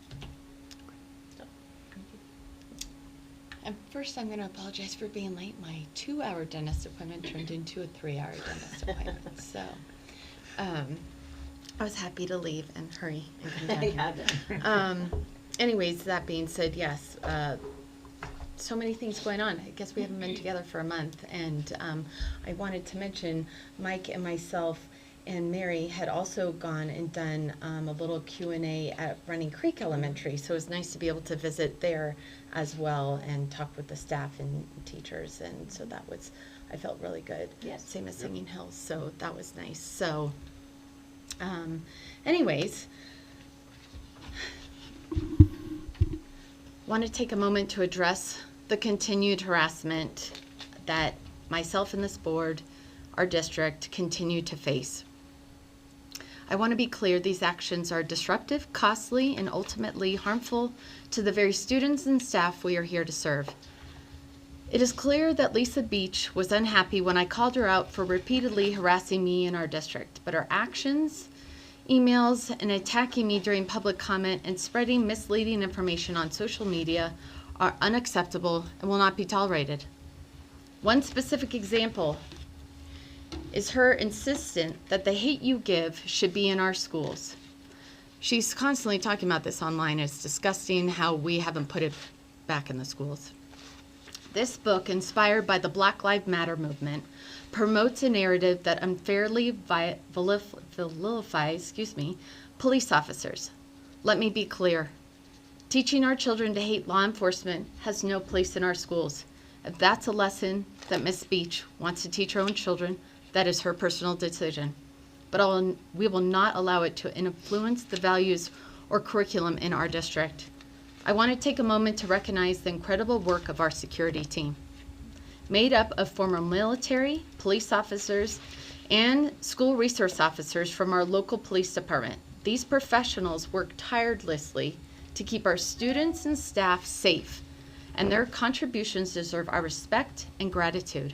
And first, I'm going to apologize for being late. My 2-hour dentist appointment turned into a 3-hour dentist appointment. So I was happy to leave and hurry and come down here. Anyways, that being said, yes, so many things going on. I guess we haven't been together for a month. And I wanted to mention Mike and myself and Mary had also gone and done a little Q&A at Running Creek Elementary. So it was nice to be able to visit there as well and talk with the staff and teachers. And so that was, I felt really good. Yes. Same as Singing Hills. So that was nice. So anyways, want to take a moment to address the continued harassment that myself and this board, our district, continue to face. I want to be clear, these actions are disruptive, costly, and ultimately harmful to the very students and staff we are here to serve. It is clear that Lisa Beach was unhappy when I called her out for repeatedly harassing me in our district, but her actions, emails, and attacking me during public comment and spreading misleading information on social media are unacceptable and will not be tolerated. One specific example is her insistence that the hate you give should be in our schools. She's constantly talking about this online. It's disgusting how we haven't put it back in the schools. This book, inspired by the Black Lives Matter movement, promotes a narrative that unfairly vilifies police officers. Let me be clear. Teaching our children to hate law enforcement has no place in our schools. If that's a lesson that Miss Beach wants to teach her own children, that is her personal decision. but we will not allow it to influence the values or curriculum in our district. I want to take a moment to recognize the incredible work of our security team. Made up of former military, police officers, and school resource officers from our local police department. These professionals work tirelessly to keep our students and staff safe, and their contributions deserve our respect and gratitude.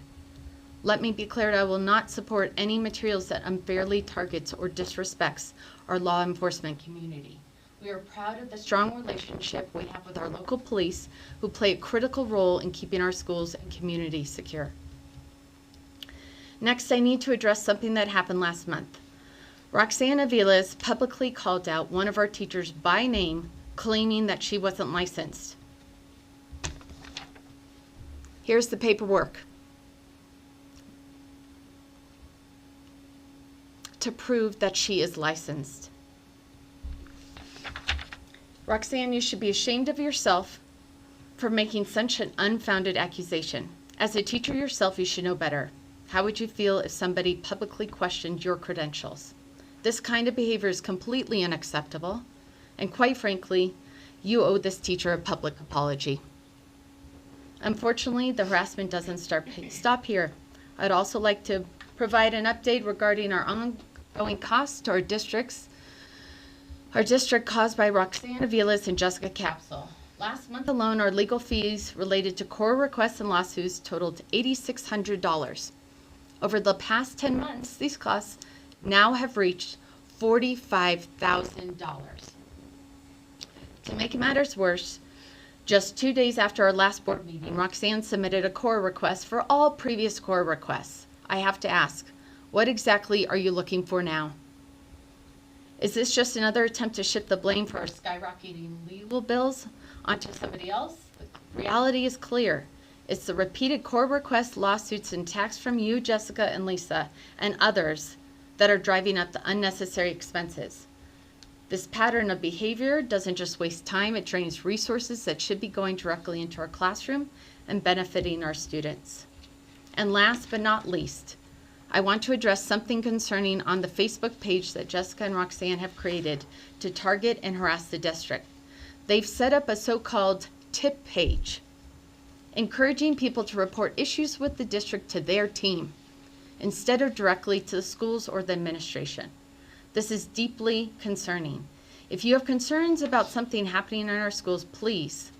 Let me be clear, I will not support any materials that unfairly targets or disrespects our law enforcement community. We are proud of the strong relationship we have with our local police, who play a critical role in keeping our schools and communities secure. Next, I need to address something that happened last month. Roxanne Aviles publicly called out one of our teachers by name, claiming that she wasn't licensed. Here's the paperwork to prove that she is licensed. Roxanne, you should be ashamed of yourself for making such an unfounded accusation. As a teacher yourself, you should know better. How would you feel if somebody publicly questioned your credentials? This kind of behavior is completely unacceptable, and quite frankly, you owe this teacher a public apology. Unfortunately, the harassment doesn't stop here. I'd also like to provide an update regarding our ongoing costs to our district caused by Roxanne Aviles and Jessica Capsule. Last month alone, our legal fees related to core requests and lawsuits totaled $8,600. Over the past 10 months, these costs now have reached $45,000. To make matters worse, just 2 days after our last board meeting, Roxanne submitted a core request for all previous core requests. I have to ask, what exactly are you looking for now? Is this just another attempt to shift the blame for our skyrocketing legal bills onto somebody else? The reality is clear. It's the repeated core requests, lawsuits, and attacks from you, Jessica and Lisa, and others that are driving up the unnecessary expenses. This pattern of behavior doesn't just waste time, it drains resources that should be going directly into our classroom and benefiting our students. And last but not least, I want to address something concerning on the Facebook page that Jessica and Roxanne have created to target and harass the district. They've set up a so-called tip page, encouraging people to report issues with the district to their team instead of directly to the schools or the administration. This is deeply concerning. If you have concerns about something happening in our schools, please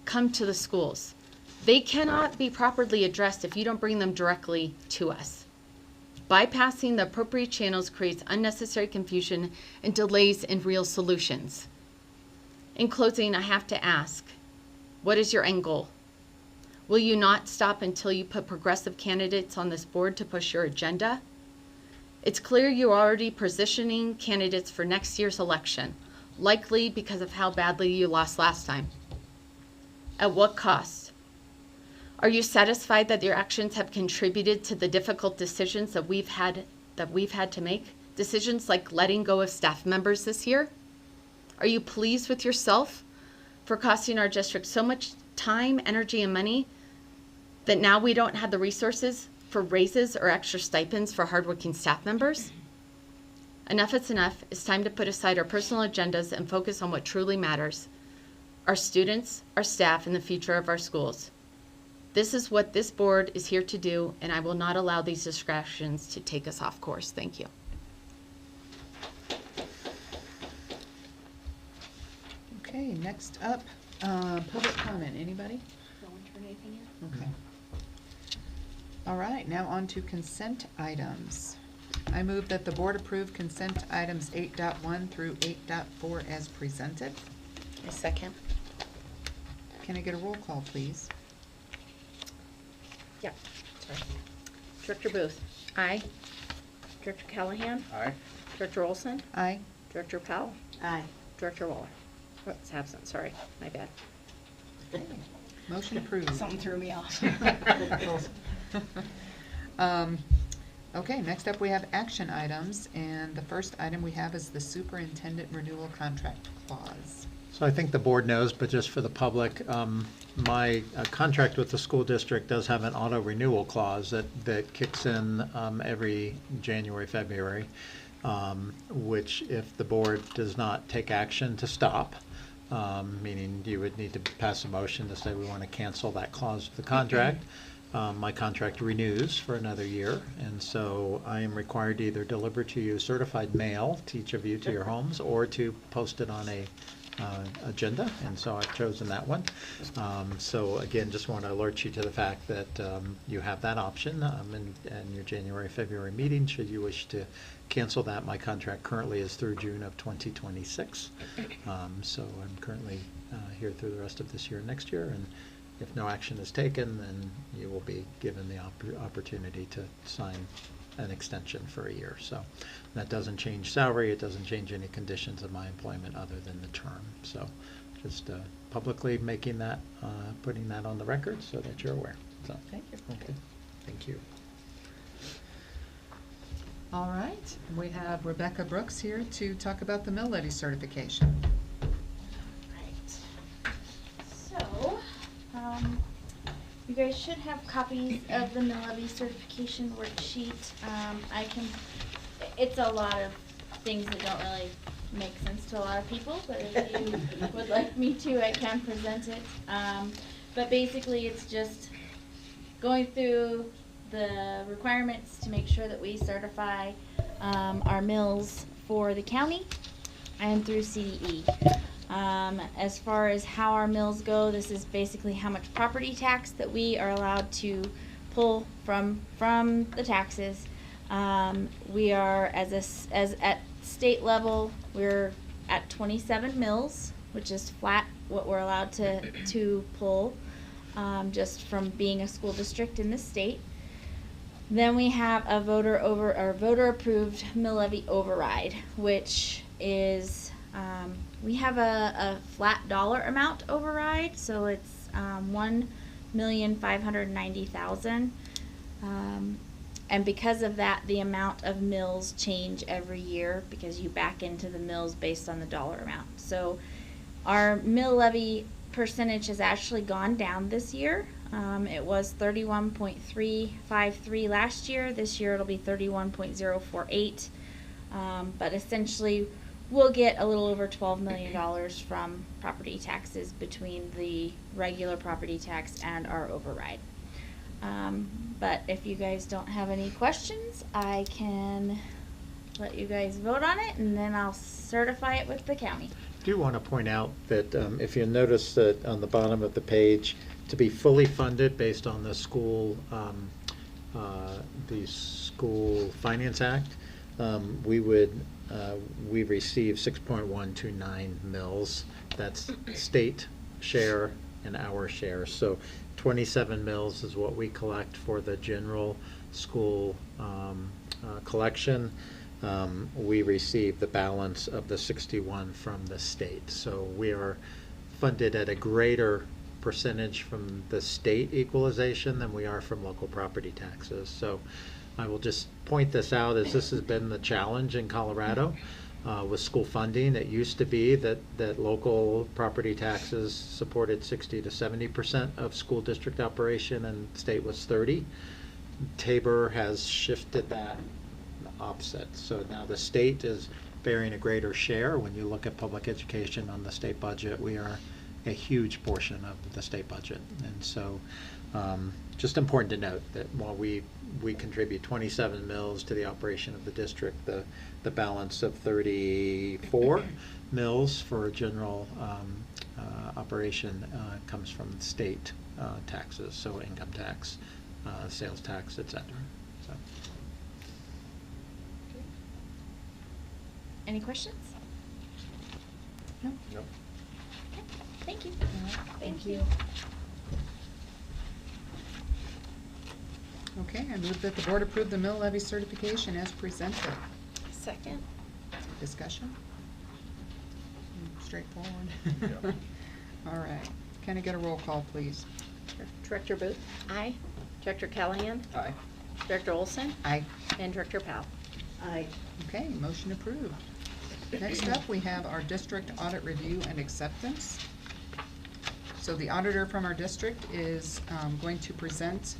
come to the schools. They cannot be properly addressed if you don't bring them directly to us. Bypassing the appropriate channels creates unnecessary confusion and delays in real solutions. In closing, I have to ask, what is your end goal? Will you not stop until you put progressive candidates on this board to push your agenda? It's clear you're already positioning candidates for next year's election, likely because of how badly you lost last time. At what cost? Are you satisfied that your actions have contributed to the difficult decisions that we've had to make? Decisions like letting go of staff members this year? Are you pleased with yourself for costing our district so much time, energy, and money that now we don't have the resources for raises or extra stipends for hardworking staff members? Enough is enough. It's time to put aside our personal agendas and focus on what truly matters: our students, our staff, and the future of our schools. This is what this board is here to do, and I will not allow these distractions to take us off course. Thank you. Okay, next up, public comment. Anybody? No one turn anything in? Okay. All right, now on to consent items. I move that the board approve consent items 8.1 through 8.4 as presented. A second. Can I get a roll call, please? Yeah, sorry. Director Booth. Aye. Director Callahan. Aye. Director Olson. Aye. Director Powell. Aye. Director Waller. Oh, it's absent, sorry, my bad. Motion approved. Something threw me off. Okay, next up we have action items, and the first item we have is the superintendent renewal contract clause. So I think the board knows, but just for the public, my contract with the school district does have an auto renewal clause that kicks in every January, February, which if the board does not take action to stop, meaning you would need to pass a motion to say we want to cancel that clause of the contract, my contract renews for another year, and so I am required to either deliver to you certified mail to each of you to your homes, or to post it on a agenda, and so I've chosen that one. So again, just want to alert you to the fact that you have that option in your January, February meeting, should you wish to cancel that. My contract currently is through June of 2026. So I'm currently here through the rest of this year and next year, and if no action is taken, then you will be given the opportunity to sign an extension for a year. So that doesn't change salary, it doesn't change any conditions of my employment other than the term. So just publicly making that, putting that on the record so that you're aware. So, Thank you. okay, thank you. All right, we have Rebecca Brooks here to talk about the mill levy certification. Right. So, you guys should have copies of the mill levy certification worksheet. It's a lot of things that don't really make sense to a lot of people, but if you would like me to, I can present it. But basically, it's just going through the requirements to make sure that we certify our mills for the county and through CDE. As far as how our mills go, this is basically how much property tax that we are allowed to pull from the taxes. We are at state level, we're at 27 mills, which is flat what we're allowed to pull, just from being a school district in the state. Then we have a voter approved mill levy override, which is we have a flat dollar amount override, so it's $1,590,000, and because of that, the amount of mills change every year because you back into the mills based on the dollar amount. So our mill levy percentage has actually gone down this year. It was 31.353 last year. This year it'll be 31.048, but essentially we'll get a little over $12 million from property taxes between the regular property tax and our override. But if you guys don't have any questions, I can let you guys vote on it, and then I'll certify it with the county. I do want to point out that if you notice that on the bottom of the page, to be fully funded based on the School Finance Act, we receive 6.129 mils. That's state share and our share. So 27 mils is what we collect for the general school collection. We receive the balance of the 61 from the state. So we are funded at a greater percentage from the state equalization than we are from local property taxes. So I will just point this out, as this has been the challenge in Colorado with school funding. It used to be that local property taxes supported 60 to 70% of school district operation, and state was 30. Tabor has shifted that opposite. So now the state is bearing a greater share. When you look at public education on the state budget, we are a huge portion of the state budget. And so just important to note that while we contribute 27 mils to the operation of the district, the balance of 34 mils for general operation comes from state taxes, so income tax, sales tax, etc. So. Any questions? No. No. Thank you. Thank you. Okay, I move that the board approve the mill levy certification as presented. Second. Discussion? Straightforward. Yeah. All right. Can I get a roll call, please? Director Booth, Aye. Director Callahan, Aye. Director Olson, Aye. and Director Powell. Aye. Okay, motion approved. Next up, we have our district audit review and acceptance. So the auditor from our district is going to present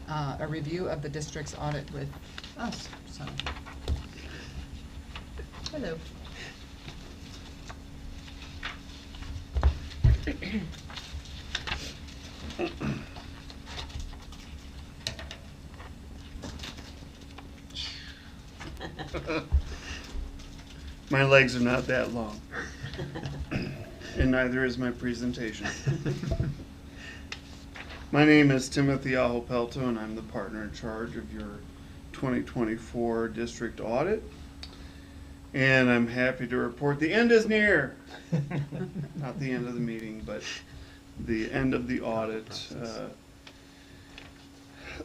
a review of the district's audit with us, so. Hello. My legs are not that long, and neither is my presentation. My name is Timothy Ahopelto, and I'm the partner in charge of your 2024 district audit. And I'm happy to report the end is near. Not the end of the meeting, but the end of the audit.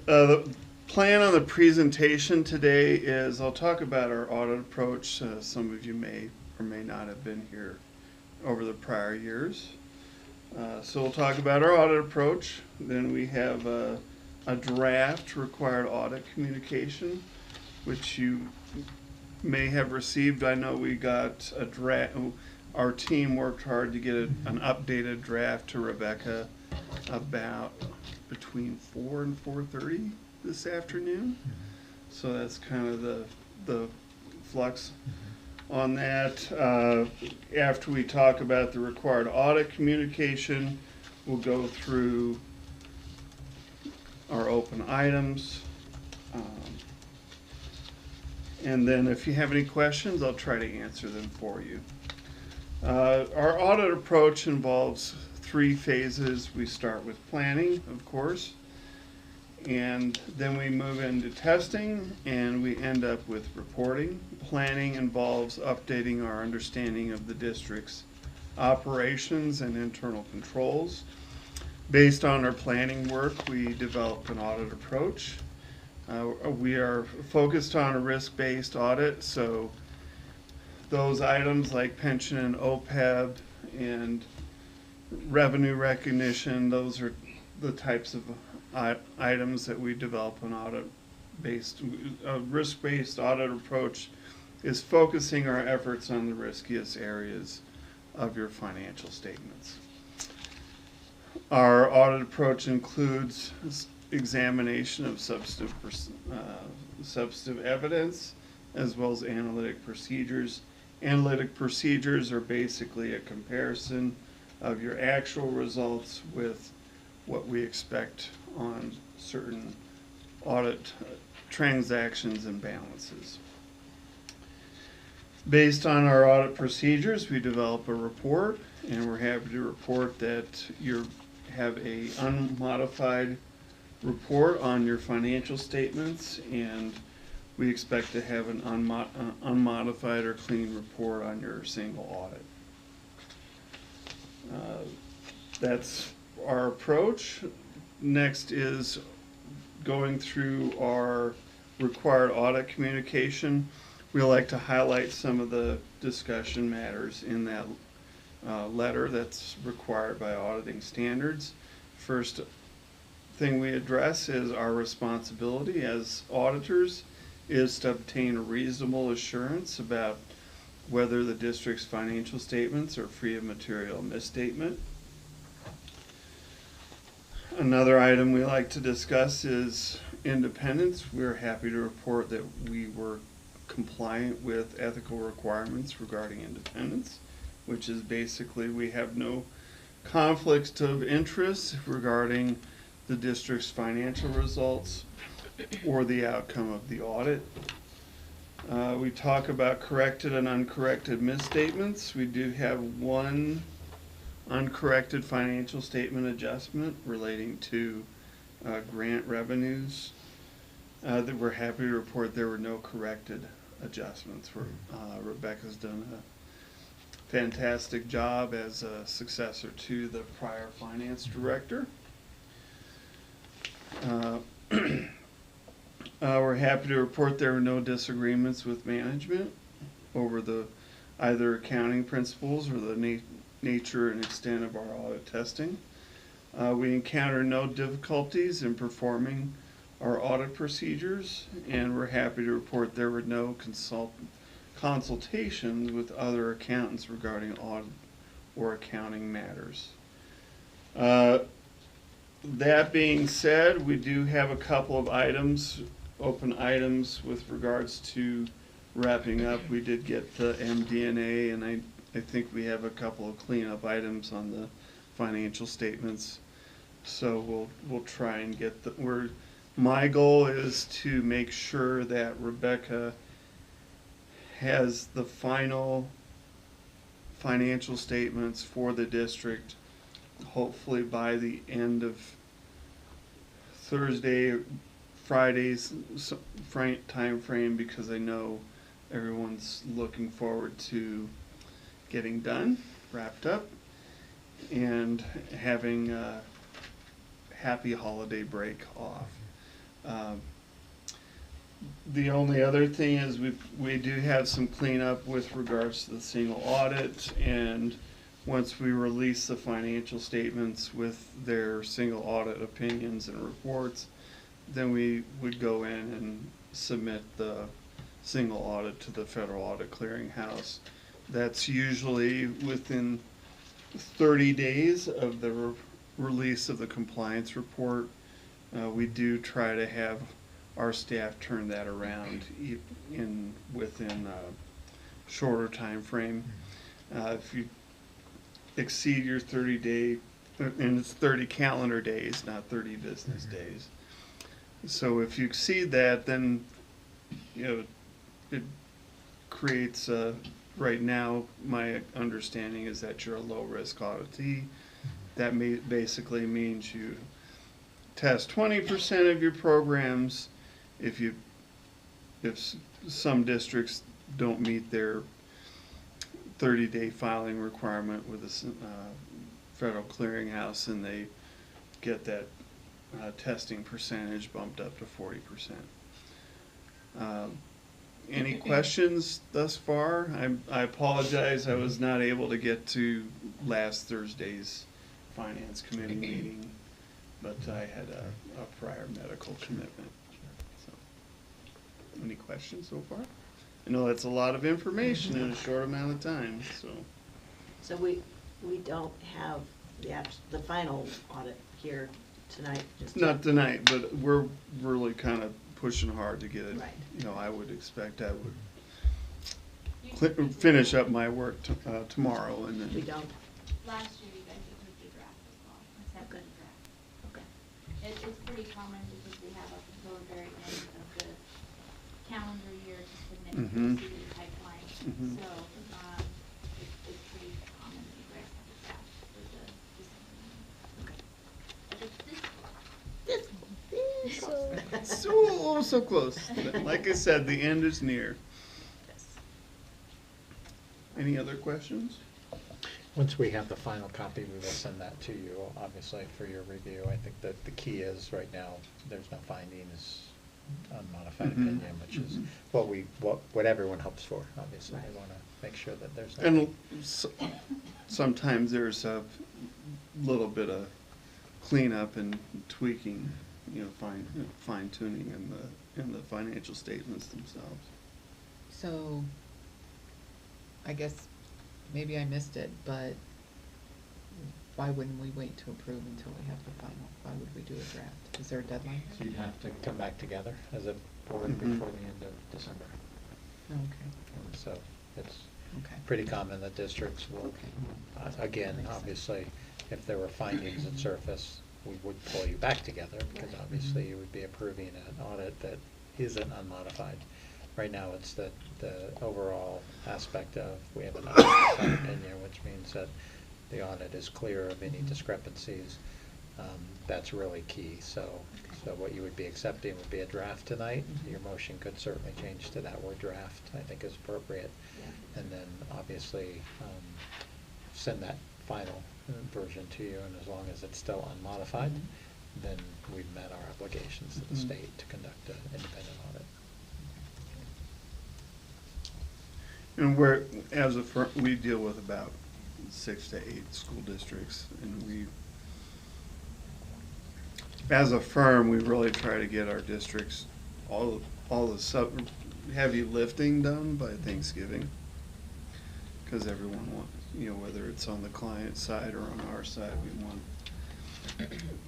The plan on the presentation today is I'll talk about our audit approach. Some of you may or may not have been here over the prior years. So we'll talk about our audit approach. Then we have a draft required audit communication, which you may have received. I know we got a draft. Our team worked hard to get an updated draft to Rebecca about between 4 and 4:30 this afternoon. So that's kind of the flux on that. After we talk about the required audit communication, we'll go through our open items. And then if you have any questions, I'll try to answer them for you. Our audit approach involves 3 phases. We start with planning, of course, and then we move into testing, and we end up with reporting. Planning involves updating our understanding of the district's operations and internal controls. Based on our planning work, we develop an audit approach. We are focused on a risk-based audit, so those items like pension and OPEB and revenue recognition, those are the types of items that we develop an audit-based, a risk-based audit approach is focusing our efforts on the riskiest areas of your financial statements. Our audit approach includes examination of substantive evidence as well as analytic procedures. Analytic procedures are basically a comparison of your actual results with what we expect on certain audit transactions and balances. Based on our audit procedures, we develop a report, and we're happy to report that you have a unmodified report on your financial statements, and we expect to have an unmodified or clean report on your single audit. That's our approach. Next is going through our required audit communication. We like to highlight some of the discussion matters in that letter that's required by auditing standards. First thing we address is our responsibility as auditors is to obtain a reasonable assurance about whether the district's financial statements are free of material misstatement. Another item we like to discuss is independence. We're happy to report that we were compliant with ethical requirements regarding independence, which is basically we have no conflicts of interest regarding the district's financial results or the outcome of the audit. We talk about corrected and uncorrected misstatements. We do have one uncorrected financial statement adjustment relating to grant revenues that we're happy to report there were no corrected adjustments. Rebecca's done a fantastic job as a successor to the prior finance director. We're happy to report there were no disagreements with management over the either accounting principles or the nature and extent of our audit testing. We encountered no difficulties in performing our audit procedures, and we're happy to report there were no consultations with other accountants regarding audit or accounting matters. That being said, we do have a couple of items, open items with regards to wrapping up. We did get the MD&A, and I think we have a couple of cleanup items on the financial statements. So we'll try and get my goal is to make sure that Rebecca has the final financial statements for the district, hopefully by the end of Thursday, Friday's time frame, because I know everyone's looking forward to getting done, wrapped up, and having a happy holiday break off. The only other thing is we do have some cleanup with regards to the single audit, and once we release the financial statements with their single audit opinions and reports, then we would go in and submit the single audit to the Federal Audit Clearinghouse. That's usually within 30 days of the release of the compliance report. We do try to have our staff turn that around within a shorter time frame. If you exceed your 30-day, and it's 30 calendar days, not 30 business days. So if you exceed that, then it creates right now, my understanding is that you're a low-risk auditee. That basically means you test 20% of your programs. If some districts don't meet their 30-day filing requirement with the Federal Clearinghouse, and they get that testing percentage bumped up to 40%. Any questions thus far? I apologize, I was not able to get to last Thursday's Finance Committee meeting, but I had a prior medical commitment. So, any questions so far? I know that's a lot of information in a short amount of time, so. So we don't have the final audit here tonight? Not tonight, but we're really kind of pushing hard to get it. Right. I would expect I would finish up my work tomorrow, and then. We don't? Last year, you guys approved the draft as well, a separate draft. Okay. It's pretty common because we have up until the very end of the calendar year to submit to the CD pipeline. Mhm. So, it's pretty common that you guys have a draft for the December meeting. Okay. This. So close. Like I said, the end is near. Yes. Any other questions? Once we have the final copy, we will send that to you, obviously, for your review. I think that the key is, right now, there's no findings, unmodified opinion, which is what everyone hopes for, obviously. They want to make sure that there's no. And sometimes there's a little bit of cleanup and tweaking, fine tuning in the financial statements themselves. So, I guess maybe I missed it, but why wouldn't we wait to approve until we have the final? Why would we do a draft? Is there a deadline? So you'd have to come back together as a board before the end of December. Okay. And so it's Okay. pretty common that districts will, again, obviously, if there were findings that surface, we would pull you back together, because obviously you would be approving an audit that isn't unmodified. Right now, it's the overall aspect of, we have an unmodified opinion, which means that the audit is clear of any discrepancies. That's really key. So what you would be accepting would be a draft tonight. Your motion could certainly change to that word draft, I think is appropriate. Yeah. And then obviously send that final version to you, and as long as it's still unmodified, then we've met our obligations to the state to conduct an independent audit. And we're, as a firm, we deal with about 6 to 8 school districts, and as a firm, we really try to get our districts, all the heavy lifting done by Thanksgiving. Because everyone wants, whether it's on the client side or on our side, we want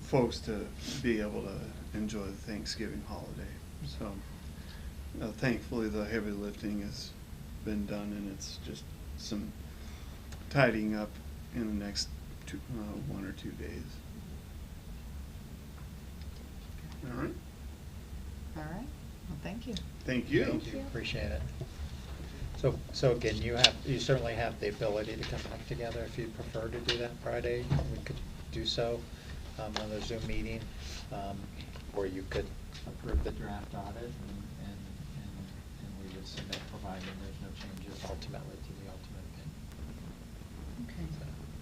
folks to be able to enjoy the Thanksgiving holiday. So thankfully the heavy lifting has been done, and it's just some tidying up in the next 1 or 2 days. All right. All right, well, thank you. Thank you. Thank you, appreciate it. So again, you certainly have the ability to come back together if you prefer to do that Friday. We could do so on the Zoom meeting, or you could approve the draft audit and we would submit, providing there's no changes ultimately to the ultimate opinion. Okay.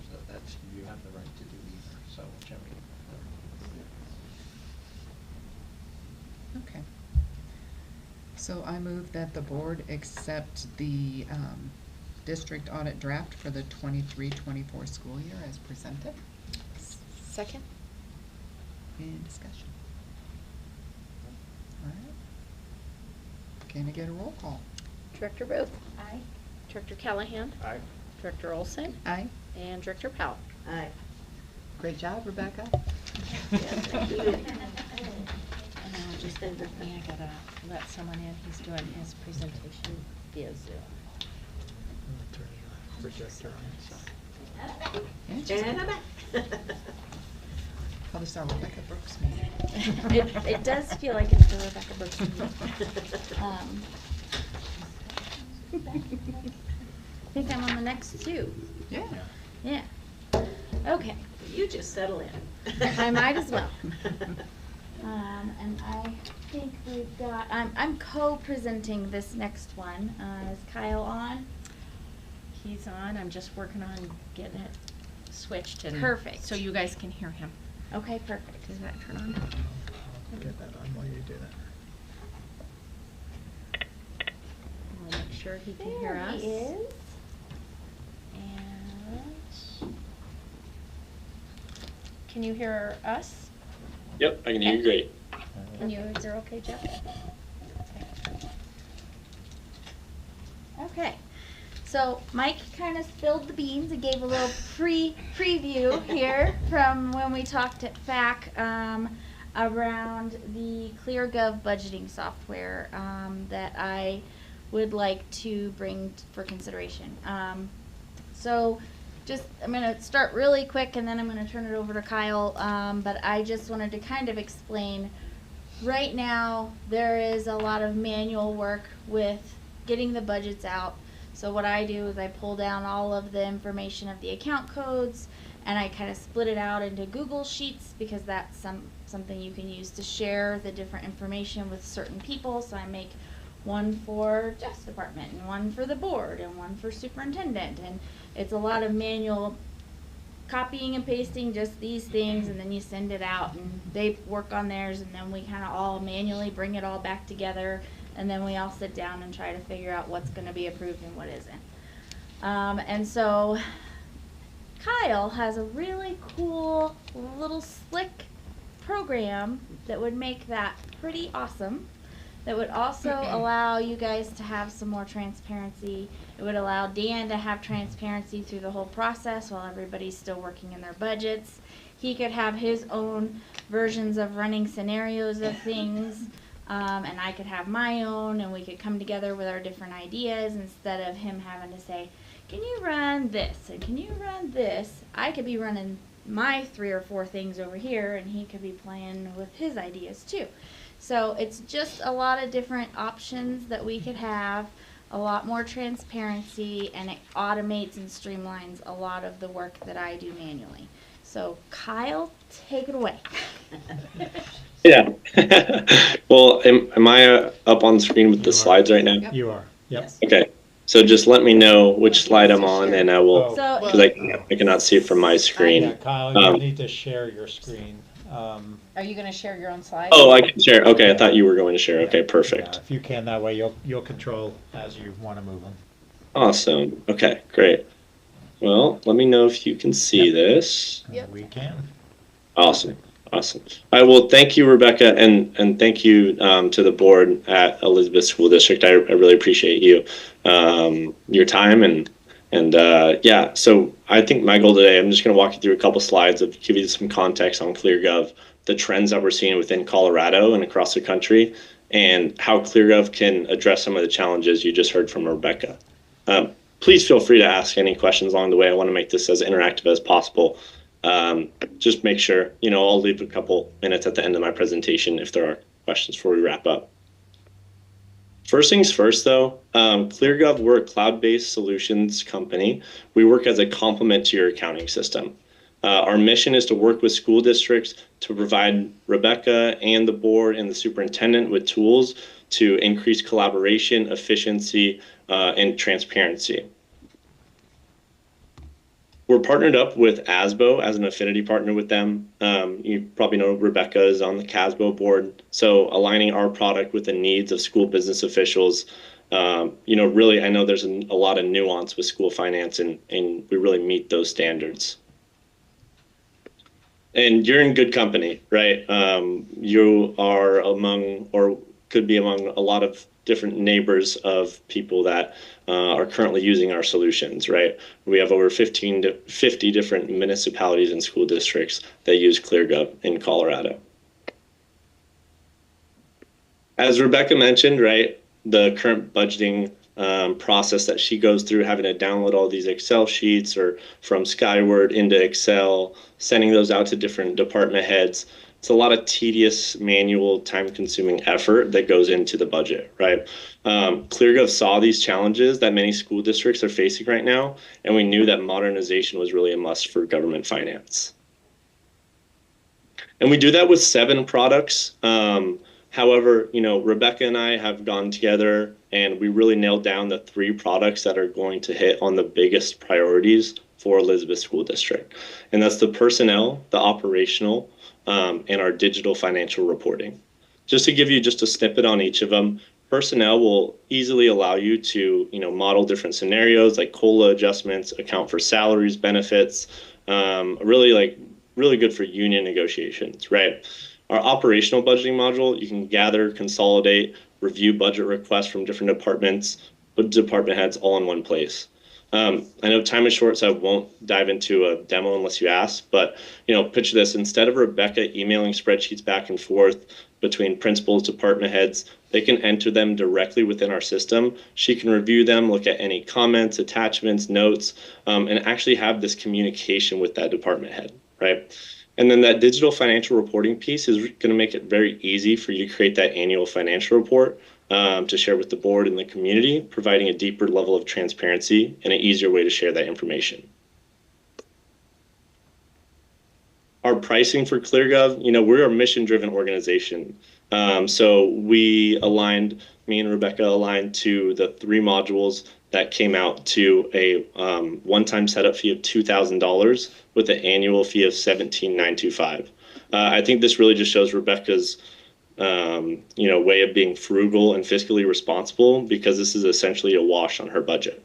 So that's, you have the right to do either, so whichever you prefer. Okay. So I move that the board accept the district audit draft for the 23-24 school year as presented. Second? Any discussion? All right. Can I get a roll call? Director Booth. Aye. Director Callahan. Aye. Director Olson. Aye. And Director Powell. Aye. Great job, Rebecca. Thank you. And now just bear with me, I gotta let someone in, he's doing his presentation via Zoom. Projector on. Interesting. And Probably saw Rebecca Brooks meeting. It does feel like it's the Rebecca Brooks meeting. I think I'm on the next two. Yeah. Yeah. Okay. You just settle in. I might as well. And I think we've got, I'm co-presenting this next one. Is Kyle on? He's on, I'm just working on getting it switched and. Perfect. So you guys can hear him. Okay, perfect. Does that turn on? I'll get that on while you do that. We'll make sure he can hear There us. he is. And Can you hear us? Yep, I can hear you great. Can you, is there okay, Jeff? okay. So Mike kind of spilled the beans and gave a little preview here from when we talked at FAC around the ClearGov budgeting software that I would like to bring for consideration. So I'm going to start really quick and then I'm going to turn it over to Kyle. But I just wanted to kind of explain, right now there is a lot of manual work with getting the budgets out. So what I do is I pull down all of the information of the account codes and I kind of split it out into Google Sheets because that's something you can use to share the different information with certain people. So I make one for Jeff's department and one for the board and one for superintendent, and it's a lot of manual copying and pasting just these things, and then you send it out and they work on theirs, and then we kind of all manually bring it all back together, and then we all sit down and try to figure out what's going to be approved and what isn't. And so Kyle has a really cool little slick program that would make that pretty awesome, that would also allow you guys to have some more transparency. It would allow Dan to have transparency through the whole process while everybody's still working in their budgets. He could have his own versions of running scenarios of things, and I could have my own, and we could come together with our different ideas instead of him having to say, can you run this, and can you run this? I could be running my 3 or 4 things over here, and he could be playing with his ideas too. So it's just a lot of different options that we could have, a lot more transparency, and it automates and streamlines a lot of the work that I do manually. So Kyle, take it away. Yeah. Well, am I up on screen with the slides right now? Yep. You are, yep. Yes. Okay. So just let me know which slide I'm on, and I will, So because I cannot see it from my Yeah, screen. Kyle, you need to share your screen. Are you gonna share your own slides? Oh, I can share. Okay, I thought you were going to share. Okay, perfect. If you can, that way you'll control as you want to move them. Awesome. Okay, great. Well, let me know if you can see this. Yep. We can. Awesome. Awesome. All right, well, thank you, Rebecca, and thank you to the board at Elizabeth School District. I really appreciate you, your time, and yeah, so I think my goal today, I'm just going to walk you through a couple slides of give you some context on ClearGov, the trends that we're seeing within Colorado and across the country, and how ClearGov can address some of the challenges you just heard from Rebecca. Please feel free to ask any questions along the way. I want to make this as interactive as possible. Just make sure, I'll leave a couple minutes at the end of my presentation if there are questions before we wrap up. First things first, though, ClearGov, we're a cloud-based solutions company. We work as a complement to your accounting system. Our mission is to work with school districts to provide Rebecca and the board and the superintendent with tools to increase collaboration, efficiency, and transparency. We're partnered up with ASBO as an affinity partner with them. You probably know Rebecca is on the CASBO board. So aligning our product with the needs of school business officials, really, I know there's a lot of nuance with school finance, and we really meet those standards. And you're in good company, right? You are among, or could be among, a lot of different neighbors of people that are currently using our solutions, right? We have over 15 to 50 different municipalities and school districts that use ClearGov in Colorado. As Rebecca mentioned, right, the current budgeting process that she goes through, having to download all these Excel sheets or from Skyward into Excel, sending those out to different department heads. It's a lot of tedious, manual, time-consuming effort that goes into the budget, right? ClearGov saw these challenges that many school districts are facing right now, and we knew that modernization was really a must for government finance. And we do that with 7 products. However, Rebecca and I have gone together and we really nailed down the 3 products that are going to hit on the biggest priorities for Elizabeth School District. And that's the personnel, the operational, and our digital financial reporting. Just to give you just a snippet on each of them, personnel will easily allow you to, model different scenarios like COLA adjustments, account for salaries, benefits, really good for union negotiations, right? Our operational budgeting module, you can gather, consolidate, review budget requests from different departments, but department heads all in one place. I know time is short, so I won't dive into a demo unless you ask, but, picture this. Instead of Rebecca emailing spreadsheets back and forth between principals, department heads, they can enter them directly within our system. She can review them, look at any comments, attachments, notes, and actually have this communication with that department head, right? And then that digital financial reporting piece is going to make it very easy for you to create that annual financial report to share with the board and the community, providing a deeper level of transparency and an easier way to share that information. Our pricing for ClearGov, we're a mission-driven organization. So me and Rebecca aligned to the 3 modules that came out to a one-time setup fee of $2,000 with an annual fee of $17,925. I think this really just shows Rebecca's way of being frugal and fiscally responsible, because this is essentially a wash on her budget.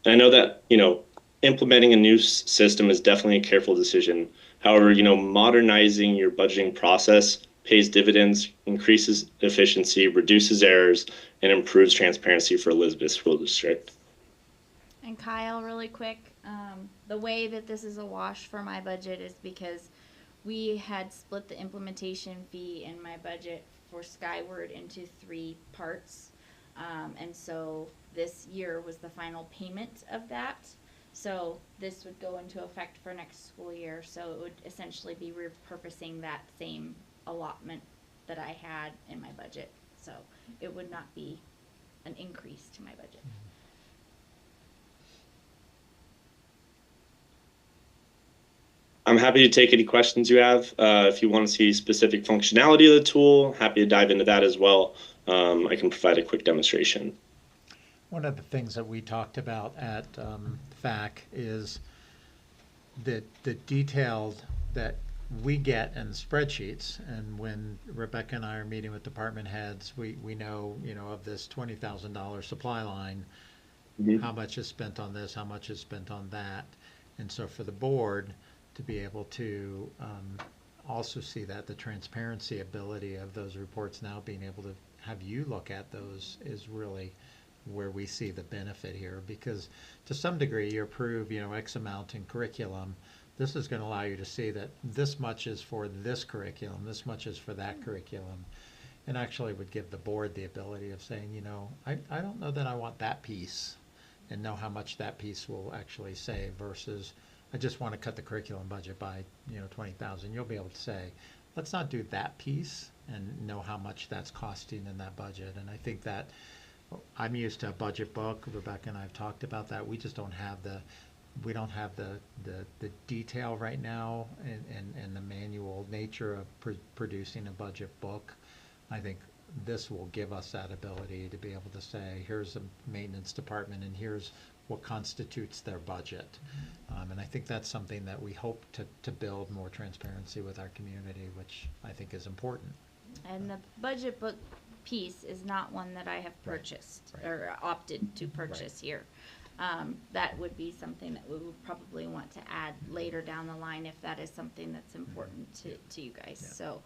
And I know that, implementing a new system is definitely a careful decision. However, modernizing your budgeting process pays dividends, increases efficiency, reduces errors, and improves transparency for Elizabeth School District. And Kyle, really quick, the way that this is a wash for my budget is because we had split the implementation fee in my budget for Skyward into 3 parts. And so this year was the final payment of that. So this would go into effect for next school year. So it would essentially be repurposing that same allotment that I had in my budget. So it would not be an increase to my budget. I'm happy to take any questions you have. If you want to see specific functionality of the tool, happy to dive into that as well. I can provide a quick demonstration. One of the things that we talked about at FAC is the detailed that we get in spreadsheets, and when Rebecca and I are meeting with department heads, we know, of this $20,000 supply line, how much is spent on this, how much is spent on that. And so for the board to be able to also see that the transparency ability of those reports now, being able to have you look at those, is really where we see the benefit here, because to some degree you approve, X amount in curriculum. This is going to allow you to see that this much is for this curriculum, this much is for that curriculum, and actually would give the board the ability of saying, I don't know that I want that piece, and know how much that piece will actually save, versus I just want to cut the curriculum budget by 20,000. You'll be able to say, let's not do that piece, and know how much that's costing in that budget. And I think that I'm used to a budget book. Rebecca and I have talked about that. We just don't have the detail right now, and the manual nature of producing a budget book. I think this will give us that ability to be able to say, here's a maintenance department, and here's what constitutes their budget. And I think that's something that we hope to build more transparency with our community, which I think is important. And the budget book piece is not one that I have purchased or opted to purchase here. That would be something that we would probably want to add later down the line if that is something that's important to you guys. Yeah. So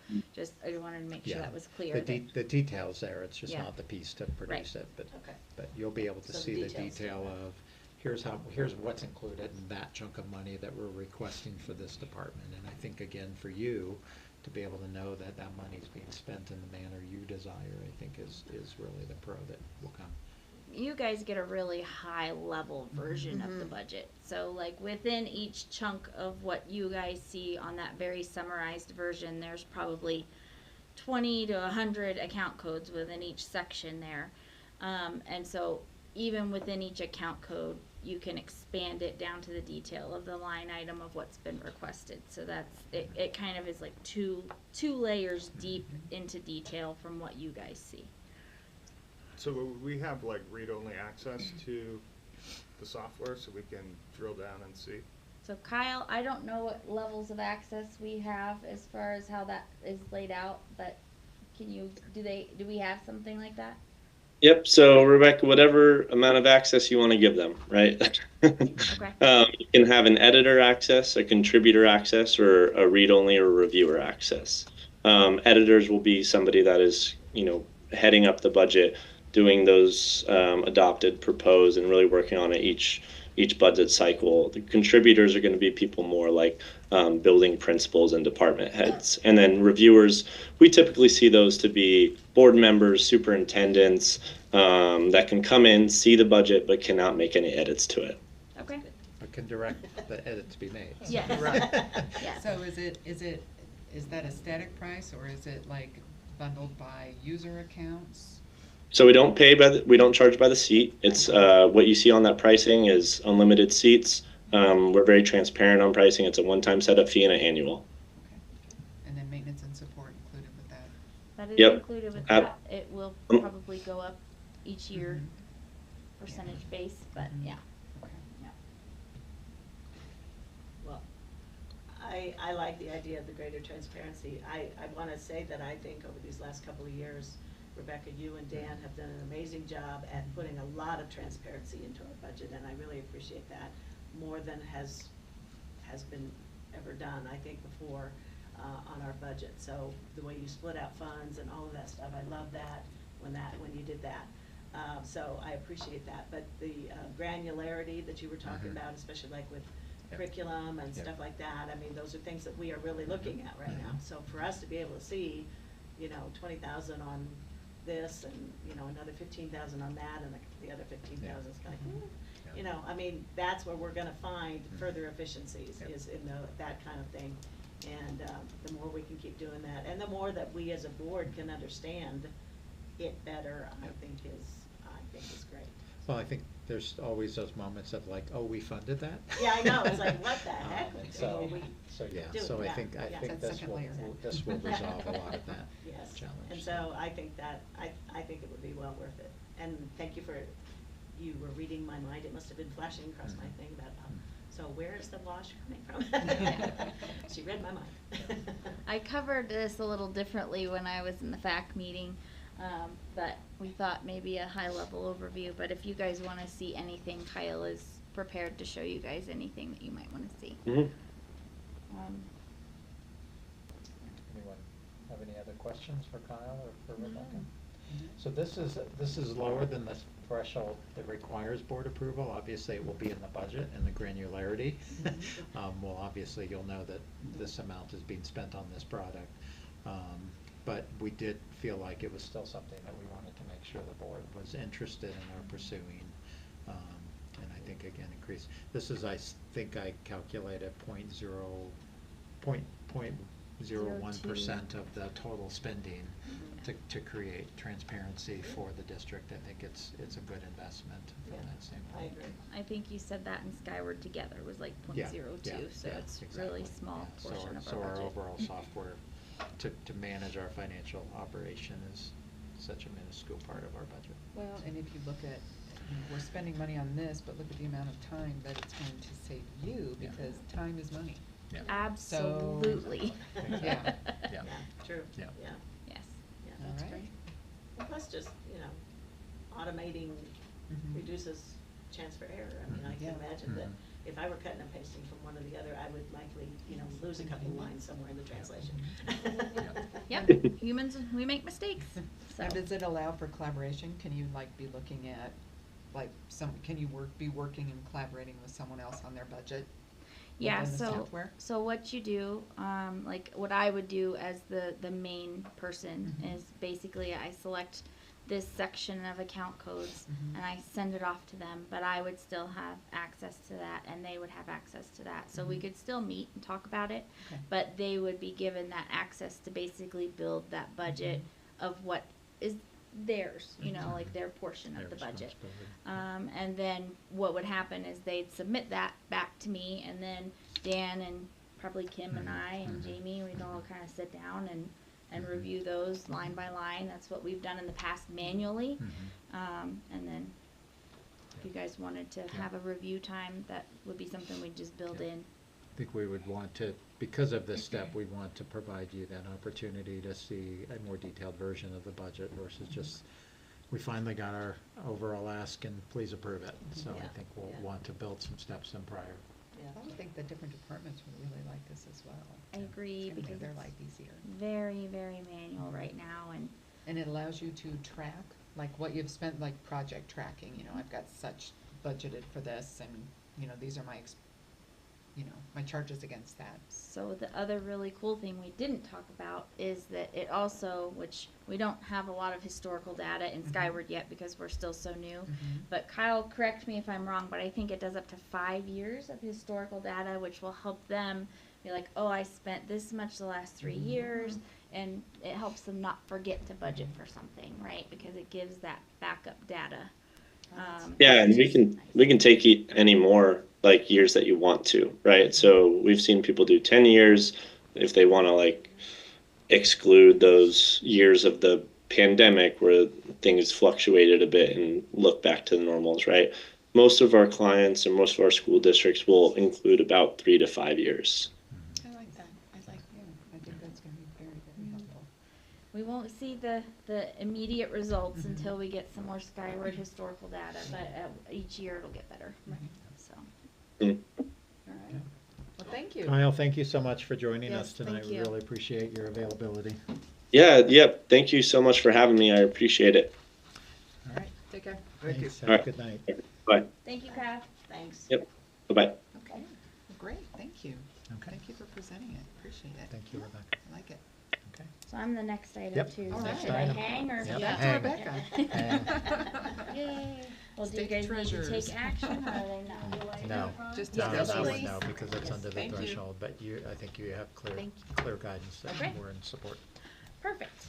I wanted to make sure that was clear. The detail's there. It's just Yeah. not the piece to produce it, but Okay. but you'll be able to So see the the details. detail of here's what's included in that chunk of money that we're requesting for this department. And I think, again, for you to be able to know that that money's being spent in the manner you desire, I think is really the pro that will come. You guys get a really high level version of the budget. So like within each chunk of what you guys see on that very summarized version, there's probably 20 to 100 account codes within each section there. And so even within each account code, you can expand it down to the detail of the line item of what's been requested. So that's, it kind of is like two layers deep into detail from what you guys see. So we have like read-only access to the software, so we can drill down and see. So Kyle, I don't know what levels of access we have as far as how that is laid out, but do we have something like that? Yep. So Rebecca, whatever amount of access you want to give them, right? Okay. You can have an editor access, a contributor access, or a read-only or reviewer access. Editors will be somebody that is, heading up the budget, doing those adopted, proposed, and really working on it each budget cycle. The contributors are going to be people more like building principals and department heads. And then reviewers, we typically see those to be board members, superintendents, that can come in, see the budget, but cannot make any edits to it. Okay. But can direct the edits be made. Yes. Yeah. So is that a static price, or is it like bundled by user accounts? So we don't we don't charge by the seat. It's what you see on that pricing is unlimited seats. We're very transparent on pricing. It's a one-time setup fee and an annual. Okay. And then maintenance and support included with that? That is Yep. included with that. It will probably go up each year, percentage base, but yeah. Okay. Well, I like the idea of the greater transparency. I want to say that I think over these last couple of years, Rebecca, you and Dan have done an amazing job at putting a lot of transparency into our budget, and I really appreciate that more than has been ever done, I think, before on our budget. So the way you split out funds and all of that stuff, I love that when you did that. So I appreciate that. But the granularity that you were talking about, especially like with curriculum and stuff like that, I mean, those are things that we are really looking at right now. So for us to be able to see, 20,000 on this and, another 15,000 on that, and the other 15,000 is kind of, I mean, that's where we're gonna find further efficiencies, is in that kind of thing. And the more we can keep doing that, and the more that we as a board can understand it better, I think is great. Well, I think there's always those moments of like, oh, we funded that? Yeah, I know, it's like, what the heck? So we yeah, do? so I Yeah, think yeah. That this second will layer. this will resolve a lot of that Yes, challenge. and so I think that, I think it would be well worth it. And thank you you were reading my mind, it must have been flashing across my thing about, so where is the wash coming from? She read my mind. I covered this a little differently when I was in the FAC meeting, but we thought maybe a high-level overview. But if you guys want to see anything, Kyle is prepared to show you guys anything that you might want to see. have any other questions for Kyle or for Rebecca? So this is lower than the threshold that requires board approval. Obviously, it will be in the budget and the granularity. Well, obviously, you'll know that this amount is being spent on this product. But we did feel like it was still something that we wanted to make sure the board was interested in our pursuing. And I think, again, increase. This is, I think I calculated 0.01% of the total spending to create transparency for the district. I think it's a good investment from that standpoint. I agree. I think you said that in Skyward together was like 0.02, so it's really small portion of so our our budget. overall software to manage our financial operation is such a minuscule part of our budget. Well, and if you look at, we're spending money on this, but look at the amount of time that it's going to save you, Yeah. because time is money. Yeah. Absolutely. Yeah. Yeah. True. Yeah. Yeah, Yes. yeah, All that's right. great. Well, plus just, automating Mhm. reduces chance for error. I mean, I Yeah. can imagine that Mhm. if I were cutting and pasting from one to the other, I would likely, lose a couple lines somewhere in the translation. Yep, humans, we make mistakes, so. Now, does it allow for collaboration? Can you be looking at, can you be working and collaborating with someone else on their budget? Yeah, within the so, software? so what you do, what I would do as the main person Mhm. is basically I select this section of account codes Mhm. and I send it off to them, but I would still have access to that and they would have access to that. So we Mhm. could still meet and talk about it, Okay. but they would be given that access to basically build that budget of what is theirs, like their portion of Their the budget. responsibility. And then what would happen is they'd submit that back to me, and then Dan and probably Kim and I and Jamie, we'd all kind of sit down and review those line by line. That's what we've done in the past manually. And then if you guys wanted to have a review time, that would be something we'd just build in. I think we would want to, because of this step, we'd want to provide you that opportunity to see a more detailed version of the budget versus just, we finally got our overall ask and please approve it. So I Yeah, think we'll yeah. want to build some steps in prior. I would think the different departments would really like this as well. I agree, It's gonna make because their it's life easier. very, very manual right now, and And it allows you to track, what you've spent, project tracking, I've got such budgeted for this, and, these are my my charges against that. so the other really cool thing we didn't talk about is that it also, which we don't have a lot of historical data in Mhm. Skyward yet because we're still so new, Mhm. but Kyle, correct me if I'm wrong, but I think it does up to 5 years of historical data, which will help them be like, oh, I spent this much the last 3 Mhm. years, and it helps them not forget to budget for something, right? Because it gives that backup data. Yeah, and which we is can nice. take any more years that you want to, right? So we've seen people do 10 years if they want to exclude those years of the pandemic where things fluctuated a bit and look back to the normals, right? Most of our clients and most of our school districts will include about 3 to 5 years. I like that. I think that's gonna be very, very helpful. We won't see the immediate results until we get some more Skyward historical data, but each year it'll get better, so. All right. Well, thank you. Kyle, thank you so much for joining Yes, us tonight. thank We you. really appreciate your availability. Yeah, yep. Thank you so much for having me. I appreciate it. All right, take care. Thanks. Have All a right. good night. Bye. Thank you, Kyle. Thanks. Yep. Bye-bye. Okay, well, great, thank you. Okay. Thank you for presenting it, appreciate it. Thank you, Rebecca. I like it. Okay. So I'm the next item Yep. too. All So right. should I hang or? Yep. Back to Hang. Rebecca. Yay. Well, do you State guys need to treasurers. take action or are they not? No. Just No, discuss, that one, please. no, because it's Yes, under the thank you. threshold, but I think you have Thank clear guidance that Okay. we're in support. Perfect.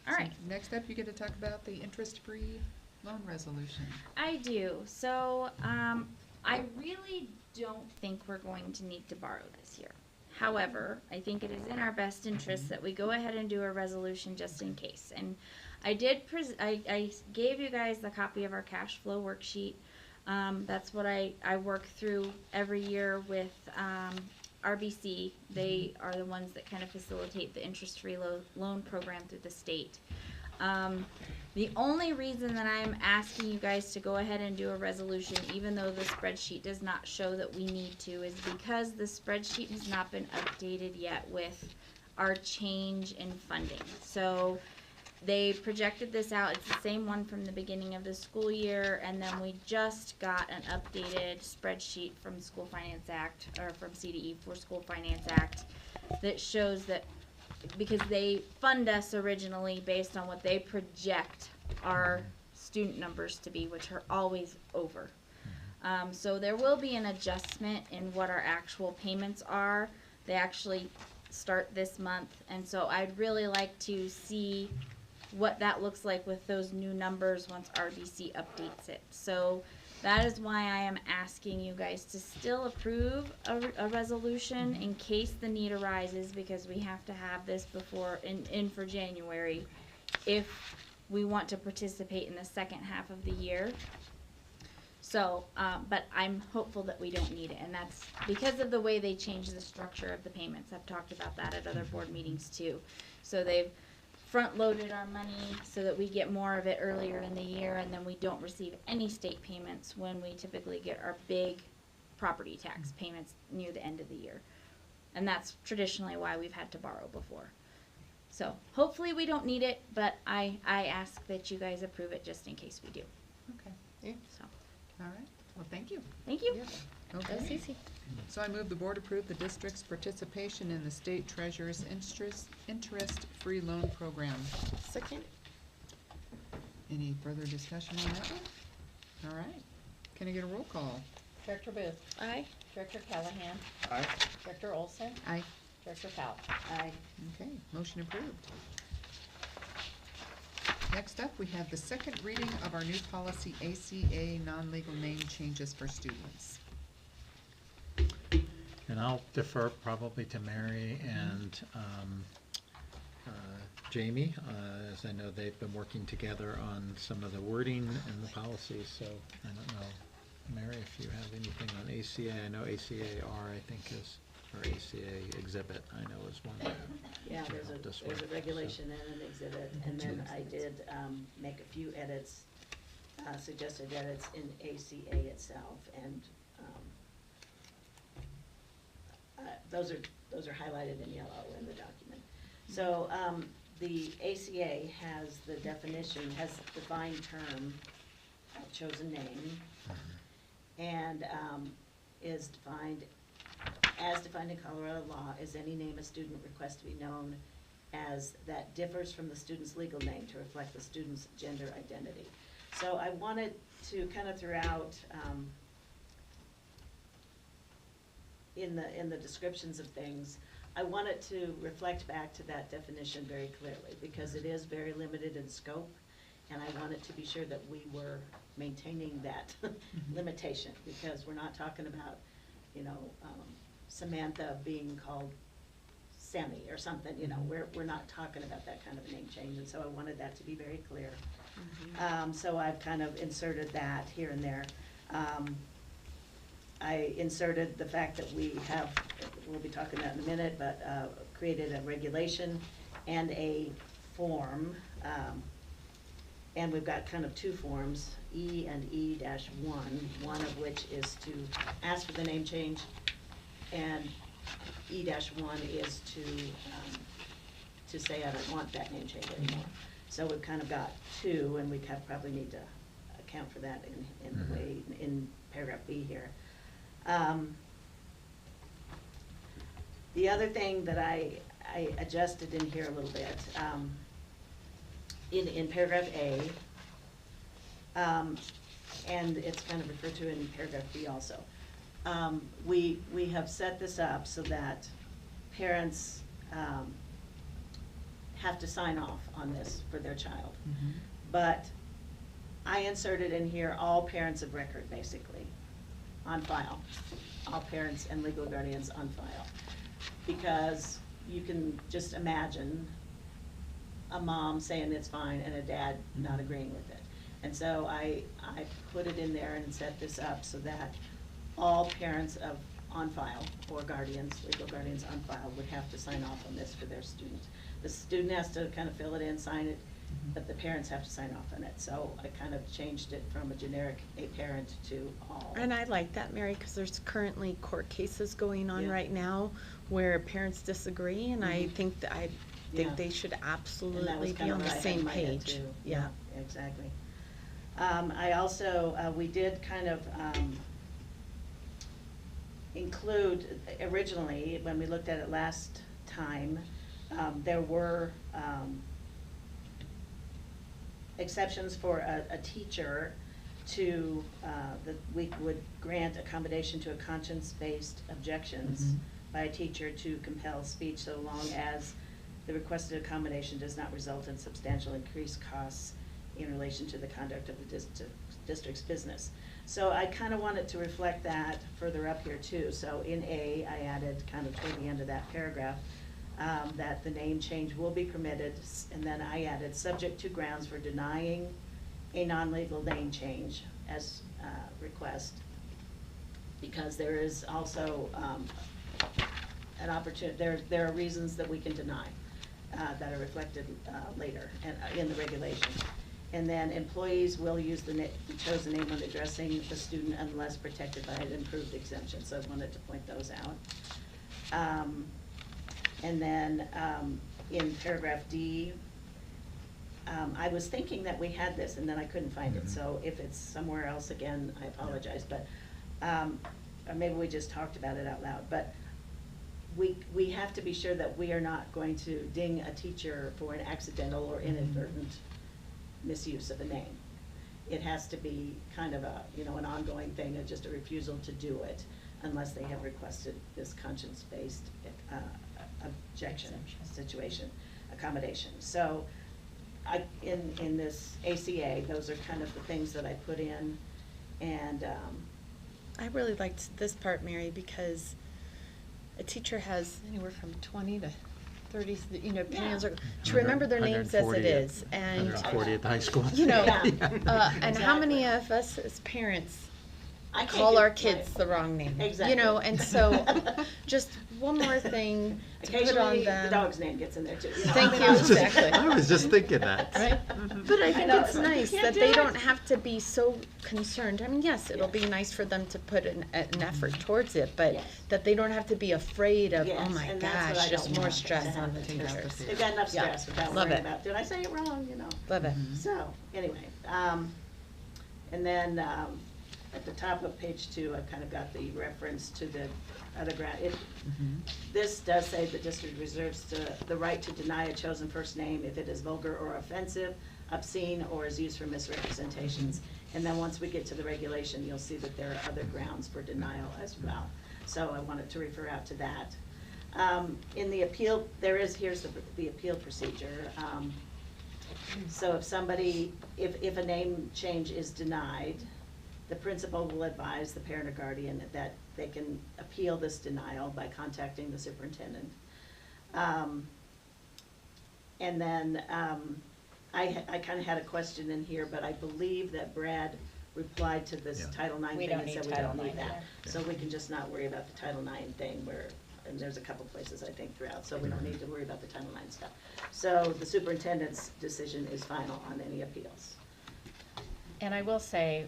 All So right. Next up, you get to talk about the interest-free loan resolution. I do. So, I really don't think we're going to need to borrow this year. However, I think it is in our best interest that we go ahead and do a resolution just in case. And I did, I gave you guys the copy of our cash flow worksheet. That's what I work through every year with, RBC. They are the ones that kind of facilitate the interest-free loan program through the state. The only reason that I'm asking you guys to go ahead and do a resolution, even though the spreadsheet does not show that we need to, is because the spreadsheet has not been updated yet with our change in funding. So they projected this out. It's the same one from the beginning of the school year, and then we just got an updated spreadsheet from School Finance Act, or from CDE for School Finance Act, that shows that because they fund us originally based on what they project our student numbers to be, which are always over. So there will be an adjustment in what our actual payments are. They actually start this month, and so I'd really like to see what that looks like with those new numbers once RBC updates it. So that is why I am asking you guys to still approve a resolution in case the need arises, because we have to have this before in for January if we want to participate in the second half of the year. So, but I'm hopeful that we don't need it, and that's because of the way they changed the structure of the payments. I've talked about that at other board meetings too. So they've front-loaded our money so that we get more of it earlier in the year, and then we don't receive any state payments when we typically get our big property tax payments near the end of the year. And that's traditionally why we've had to borrow before. So hopefully we don't need it, but I ask that you guys approve it just in case we do. Okay, So, all right, well, thank you. thank you. Okay. That was easy. So I move the board approve the district's participation in the state treasurer's interest-free loan program. Second. Any further discussion on that one? All right, can I get a roll call? Director Booth. Aye. Director Callahan. Aye. Director Olson. Aye. Director Powell. Aye. Okay, motion approved. Next up, we have the second reading of our new policy, ACA, non-legal name changes for students. And I'll defer probably to Mary and Jamie, as I know they've been working together on some of the wording in the policy, so I don't know, Mary, if you have anything on ACA. I know ACAR, I think is, or ACA exhibit, I know is one that Yeah, you there's helped us a with, regulation so. and an exhibit, and then I did, make a few edits, suggested edits in ACA itself, and, those are highlighted in yellow in the document. So, the ACA has the definition, has defined term of chosen name, and, is defined, as defined in Colorado law, is any name a student requests to be known as that differs from the student's legal name to reflect the student's gender identity. So I wanted to kind of throughout, in the descriptions of things, I wanted to reflect back to that definition very clearly, because it is very limited in scope, and I wanted to be sure that we were maintaining that limitation, because we're not talking about, you know, Samantha being called Sammy or something, you know, we're not talking about that kind of a name change, and so I wanted that to be very clear. So I've kind of inserted that here and there. I inserted the fact that we have, we'll be talking about in a minute, but created a regulation and a form, and we've got kind of two forms, E and E-1, one of which is to ask for the name change, and E-1 is to say I don't want that name change anymore. So we've kind of got two, and we probably need to account for that in the way, in paragraph B here. The other thing that I adjusted in here a little bit, in paragraph A, and it's kind of referred to in paragraph B also. We have set this up so that parents have to sign off on this for their child. But I inserted in here all parents of record, basically, on file. All parents and legal guardians on file. Because you can just imagine a mom saying it's fine and a dad not agreeing with it. And so I put it in there and set this up so that all parents on file, or guardians, legal guardians on file, would have to sign off on this for their student. The student has to kind of fill it in, sign it, but the parents have to sign off on it. So I kind of changed it from a generic a parent to all. And I like that, Mary, because there's currently court cases going on Yeah. right now where parents disagree, and I think Yeah. they should And that was absolutely be kind of on the what I had same in my head, page. too. Yeah. Exactly. I also, we did kind of, include, originally, when we looked at it last time, there were, exceptions for a teacher to, that we would grant accommodation to a conscience-based objections by a teacher to compel speech so long as the requested accommodation does not result in substantial increased costs in relation to the conduct of the district's business. So I kind of wanted to reflect that further up here too. So in A, I added kind of toward the end of that paragraph, that the name change will be permitted, and then I added, subject to grounds for denying a non-legal name change as request, because there is also an opportunity, there are reasons that we can deny that are reflected later and in the regulation. And then employees will use the chosen name when addressing the student unless protected by an improved exemption, so I wanted to point those out. And then in paragraph D, I was thinking that we had this and then I couldn't find it, so if it's somewhere else again, I apologize, but, or maybe we just talked about it out loud, but we have to be sure that we are not going to ding a teacher for an accidental or inadvertent misuse of a name. It has to be kind of a, an ongoing thing, just a refusal to do it unless they have requested this conscience-based objection situation, accommodation. So in this ACA, those are kind of the things that I put in, and I really liked this part, Mary, because a teacher has anywhere from 20 to 30, depending on to remember their names as it is, and 140 at the high school. And how many of us as parents I can't call get our kids the wrong name? Exactly. And so just one more thing to put on occasionally them. the dog's name gets in there too. Thank you. Exactly. I was just thinking that. Right? But I think know, it's it's like, nice you that can't they do don't it. have to be so concerned. I mean, yes, it'll be nice for them to put an effort towards it, but Yes. that they don't have to be afraid of, Yes, oh my and that's what gosh, I just don't more want stress to on the happen. teachers. They've got enough Yeah. stress without Love worrying it. about, did I say it wrong, Love it. So, anyway, and then, at the top of page 2, I've kind of got the reference to the other grant. This does say the district reserves the right to deny a chosen first name if it is vulgar or offensive, obscene, or is used for misrepresentations. And then once we get to the regulation, you'll see that there are other grounds for denial as well. So I wanted to refer out to that. In the appeal, here's the appeal procedure. So if somebody, if a name change is denied, the principal will advise the parent or guardian that they can appeal this denial by contacting the superintendent. And then I kind of had a question in here, but I believe that Brad replied to this Title IX We thing don't and need said we Title don't need IX that. there. So we can just not worry about the Title IX thing and there's a couple places I think throughout, so we don't need to worry about the Title IX stuff. So the superintendent's decision is final on any appeals. And I will say,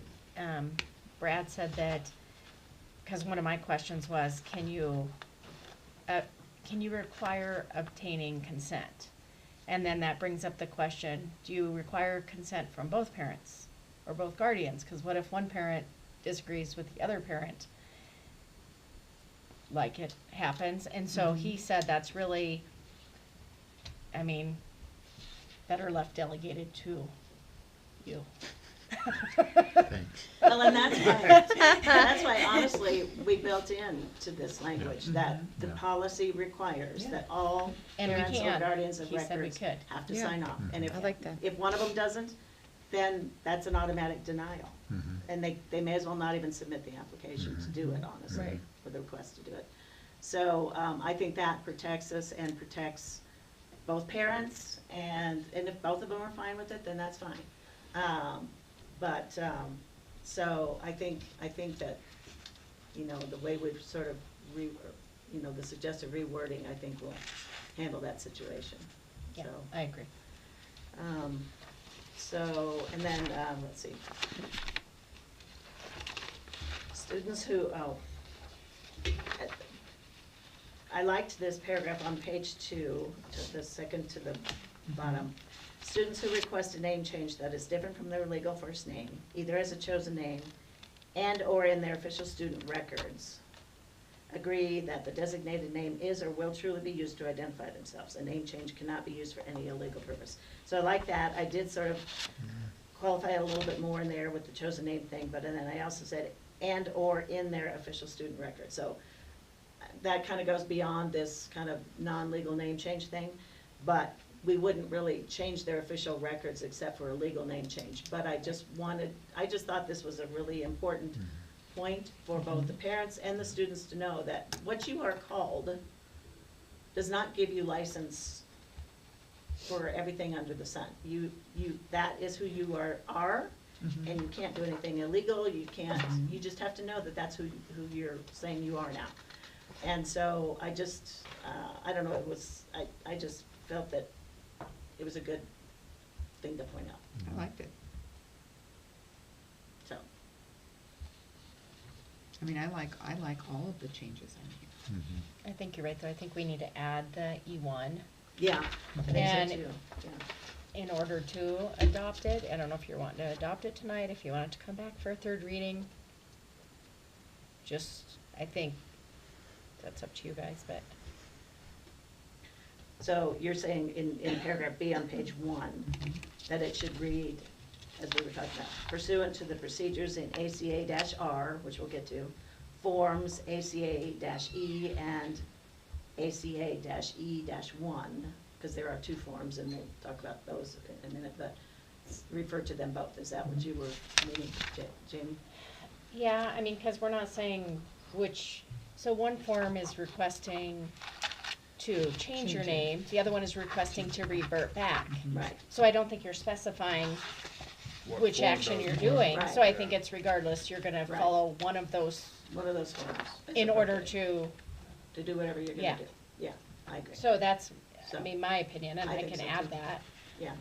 Brad said that, because one of my questions was, can you require obtaining consent? And then that brings up the question, do you require consent from both parents or both guardians? Because what if one parent disagrees with the other parent? Like it happens, and so he said that's really, better left delegated to you. Well, and that's why honestly, we built in to this language, that the policy requires that all And we parents or can. guardians of He said we records could. have to Yeah. sign off. And I like that. if one of them doesn't, then that's an automatic denial. And they may as well not even submit the application to do it, honestly, Right. for the request to do it. So, I think that protects us and protects both parents, and if both of them are fine with it, then that's fine. So I think that, the way we've sort of the suggested rewording, I think will handle that situation. Yeah, So, I agree. and then, let's see. Students who, I liked this paragraph on page 2, to the second to the bottom. Students who request a name change that is different from their legal first name, either as a chosen name and/or in their official student records, agree that the designated name is or will truly be used to identify themselves. A name change cannot be used for any illegal purpose. So I like that. I did sort of qualify a little bit more in there with the chosen name thing, but then I also said and/or in their official student record. So that kind of goes beyond this kind of non-legal name change thing, but we wouldn't really change their official records except for a legal name change. But I just thought this was a really important point for both the parents and the students to know that what you are called does not give you license for everything under the sun. That is who you are, and you can't do anything illegal. You can't. You just have to know that that's who you're saying you are now. And so I just, I don't know. I just felt that it was a good thing to point out. I liked it. So. I mean, I like all of the changes in here. I think you're right, though. I think we need to add the E1. Yeah. And too. Yeah. in order to adopt it, I don't know if you're wanting to adopt it tonight, if you want it to come back for a third reading. Just, I think that's up to you guys, but. So you're saying in paragraph B on page 1, that it should read, as we were talking about, pursuant to the procedures in ACA-R, which we'll get to, forms ACA-E and ACA-E-1, because there are 2 forms, and we'll talk about those in a minute, but refer to them both. Is that what you were meaning, Jamie? Yeah, I mean, because we're not saying which, so one form is requesting to change your name, the other one is requesting to revert back. Right. So I don't think you're specifying which action you're doing, so I think it's regardless, you're gonna follow one of those forms. in order to do whatever you're gonna do. Yeah, I agree. So that's, I mean, my opinion, and I think can so, add too. that. Yeah,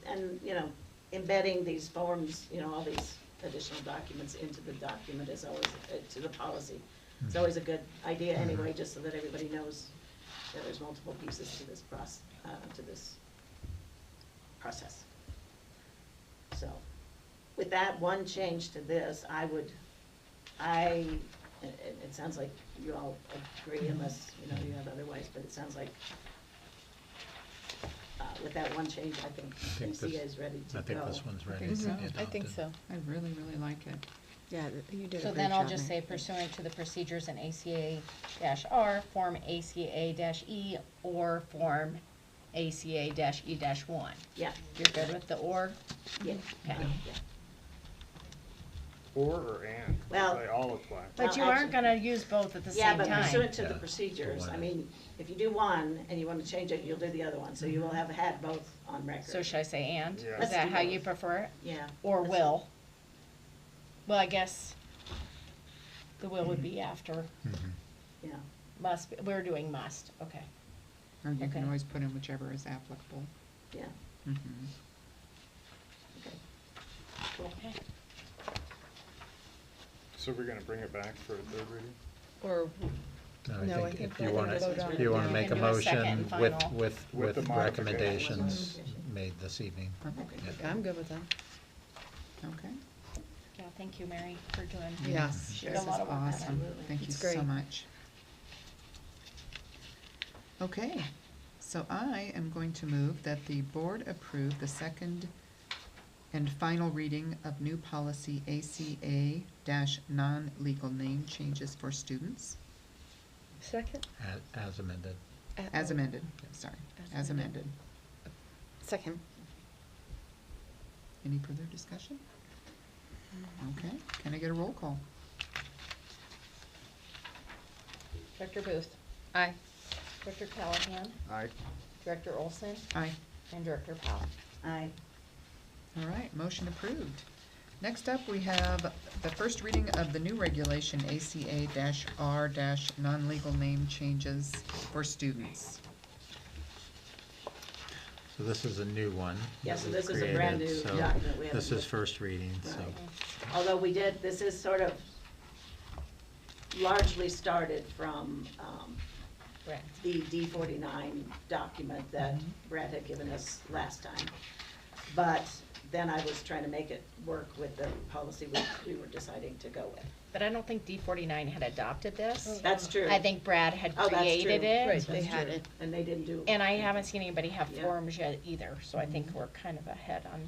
and you know, embedding these forms, you know, all these additional documents into the document is always, to the policy. It's always a good idea anyway, just so that everybody knows that there's multiple pieces to this process. So, with that one change to this, it sounds like you all agree, unless, you know, you have otherwise, but it sounds like with that one change, I think ACA is ready to go. I think this one's ready I think to so. be adopted. I think so. I really, really like it. Yeah, you did a So great then I'll job, just say Mary. pursuant to the procedures in ACA-R, Form ACA-E, or Form ACA-E-1. Yeah. You're good with the or? Yeah. Okay. Yeah. Or and. Well- They all apply. But you aren't gonna use both at the Yeah, same but time. pursuant to the Yeah. procedures, One I is- mean, if you do one and you want to change it, you'll do the other one, so you will have had both on record. So should I say and? Yeah. Is Let's that do how both. you prefer it? Yeah. Or let's- will? Well, I guess the will would be after Yeah, must, we're doing must, okay. Or you Okay. can always put in whichever is applicable. yeah, Mhm. okay. Cool. Okay. So we're gonna bring it back for a third reading? Or, No, No, I I think think if we're you gonna want vote to, on if you it. want to Yeah. make a We can do a second motion and with, final. With the recommendations modifications. made this evening. Yeah. I'm good with that. Okay. Yeah, thank you, Mary, for doing. Yes. She did This a is lot of work on it. awesome. Absolutely. Thank you It's so great. much. Okay, so I am going to move that the board approve the second and final reading of new policy ACA-non-legal name changes for students, Second? As amended. as amended, sorry, as amended. Second. Any further discussion? Okay, can I get a roll call? Director Booth, Aye. Director Callahan, Aye. Director Olson, Aye. and Director Powell. Aye. All right, motion approved. Next up, we have the first reading of the new regulation, ACA-R- non-legal name changes for students. So this is a new one. Yeah, that so we've this is a brand created, new so document we This haven't is first reading, so. Right. Although this is sort of largely started from Brad. the D49 document that Brad had given us last time. But then I was trying to make it work with the policy we were deciding to go with. But I don't think D49 had adopted this. That's true. I think Brad had Oh, that's created true. it. Right, they That's had true. it. And they didn't do. And I haven't seen anybody have Yeah. forms yet either, so I think we're kind of ahead on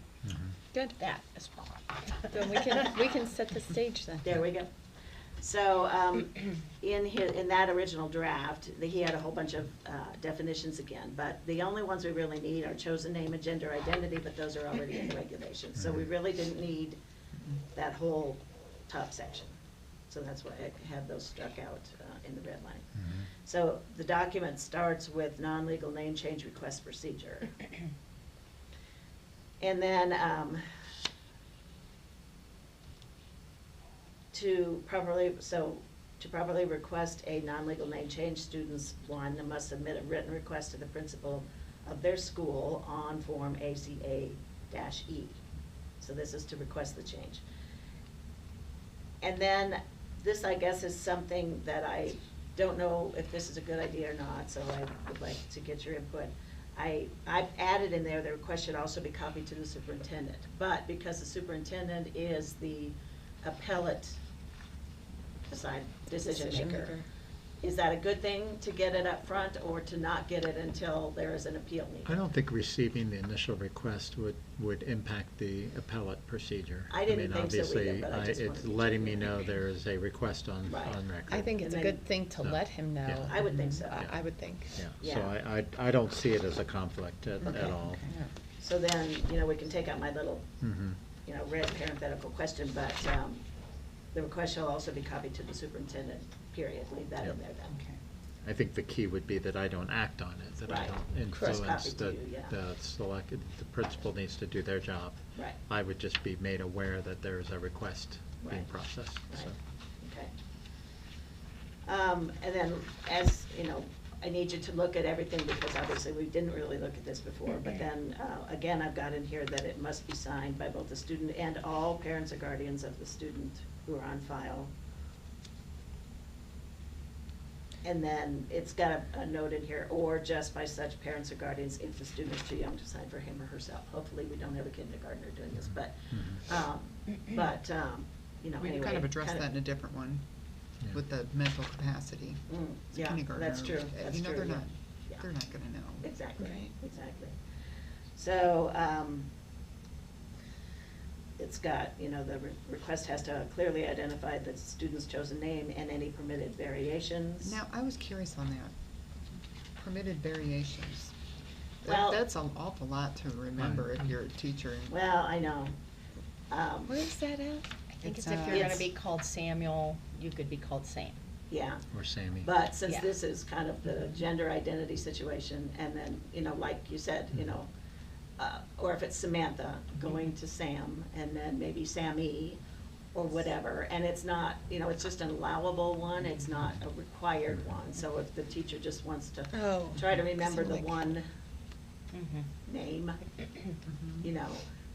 Good. that as well. Then we can set the stage then. There we go. So, in that original draft, he had a whole bunch of definitions again, but the only ones we really need are chosen name and gender identity, but those are already in the regulations. So we really didn't need that whole top section. So that's why I have those struck out in the red line. So the document starts with non-legal name change request procedure. And then, to properly request a non-legal name change, students, one, must submit a written request to the principal of their school on Form ACA-E. So this is to request the change. And then, this, I guess, is something that I don't know if this is a good idea or not, so I would like to get your input. I've added in there, the request should also be copied to the superintendent, but because the superintendent is the appellate decision maker, is that a good thing to get it up front or to not get it until there is an appeal needed? I don't think receiving the initial request would impact the appellate procedure. I didn't think so either, obviously, but I just wanted it's to letting check. me know there is a request on record. I think it's a And good then- thing to No. let him know. Yeah. I would think so. I would think. Yeah, so I don't see it as a conflict at Okay. all. So then, we can take out my little, Mhm. red parenthetical question, but, the request shall also be copied to the superintendent, period, leave that in Yep. there then. Okay. I think the key would be that I don't act on it, that I Right. don't Correct. influence Copy to you, yeah. the principal needs to do their job. Right. I would just be made aware that there is a request being Right. processed, so. Right. Okay. And then, as, I need you to look at everything, because obviously we didn't really look at this before, but then, again, I've got in here that it must be signed by both the student and all parents or guardians of the student who are on file. And then it's got a note in here, or just by such parents or guardians if the student is too young to sign for him or herself. Hopefully, we don't have a kindergartner doing this, but, We anyway. kind of addressed kind that in a different one Yeah. with the mental capacity. It's a Yeah, kindergartner. that's true, that's true, They're yeah. not, Yeah. they're not gonna know. Exactly, Right. exactly. So, it's got, the request has to clearly identify the student's chosen name and any permitted variations. Now, I was curious on that. Permitted variations. Well- That's an awful lot to remember if you're a teacher. and- Well, I know. Where is that at? I think It's, it's if you're Yes. gonna be called Samuel, you could be called Sam. Yeah, Or Sammy. but since Yeah. this is kind of the gender identity situation, and then, like you said, or if it's Samantha going to Sam, and then maybe Sammy, or whatever, and it's not, it's just an allowable one, it's not a required one, so if the teacher just wants to Oh. try to remember the like- one Mm-hmm. name,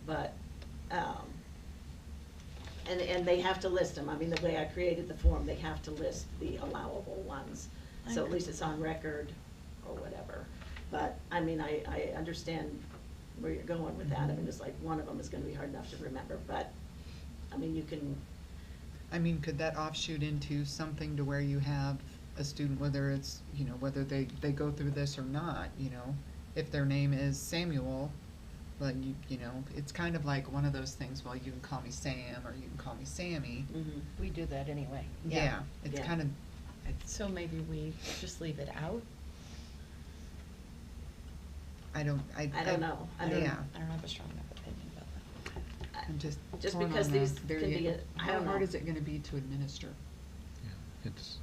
but, and they have to list them, I mean, the way I created the form, they have to list the allowable ones, so at least it's on record, or whatever. But, I mean, I understand where you're going with that, I mean, it's like, one of them is gonna be hard enough to remember, but, I mean, you can, I mean, could that offshoot into something to where you have a student, whether it's, whether they go through this or not, if their name is Samuel, but it's kind of like one of those things, well, you can call me Sam, or you can call me Sammy. We do that anyway. Yeah, it's Yeah. kind of, So maybe we just leave it out? I don't know. I mean, Yeah, I don't have a strong enough opinion about that. I'm just Just torn because on the these can be I how don't hard know. is it gonna be to administer? Yeah, it's,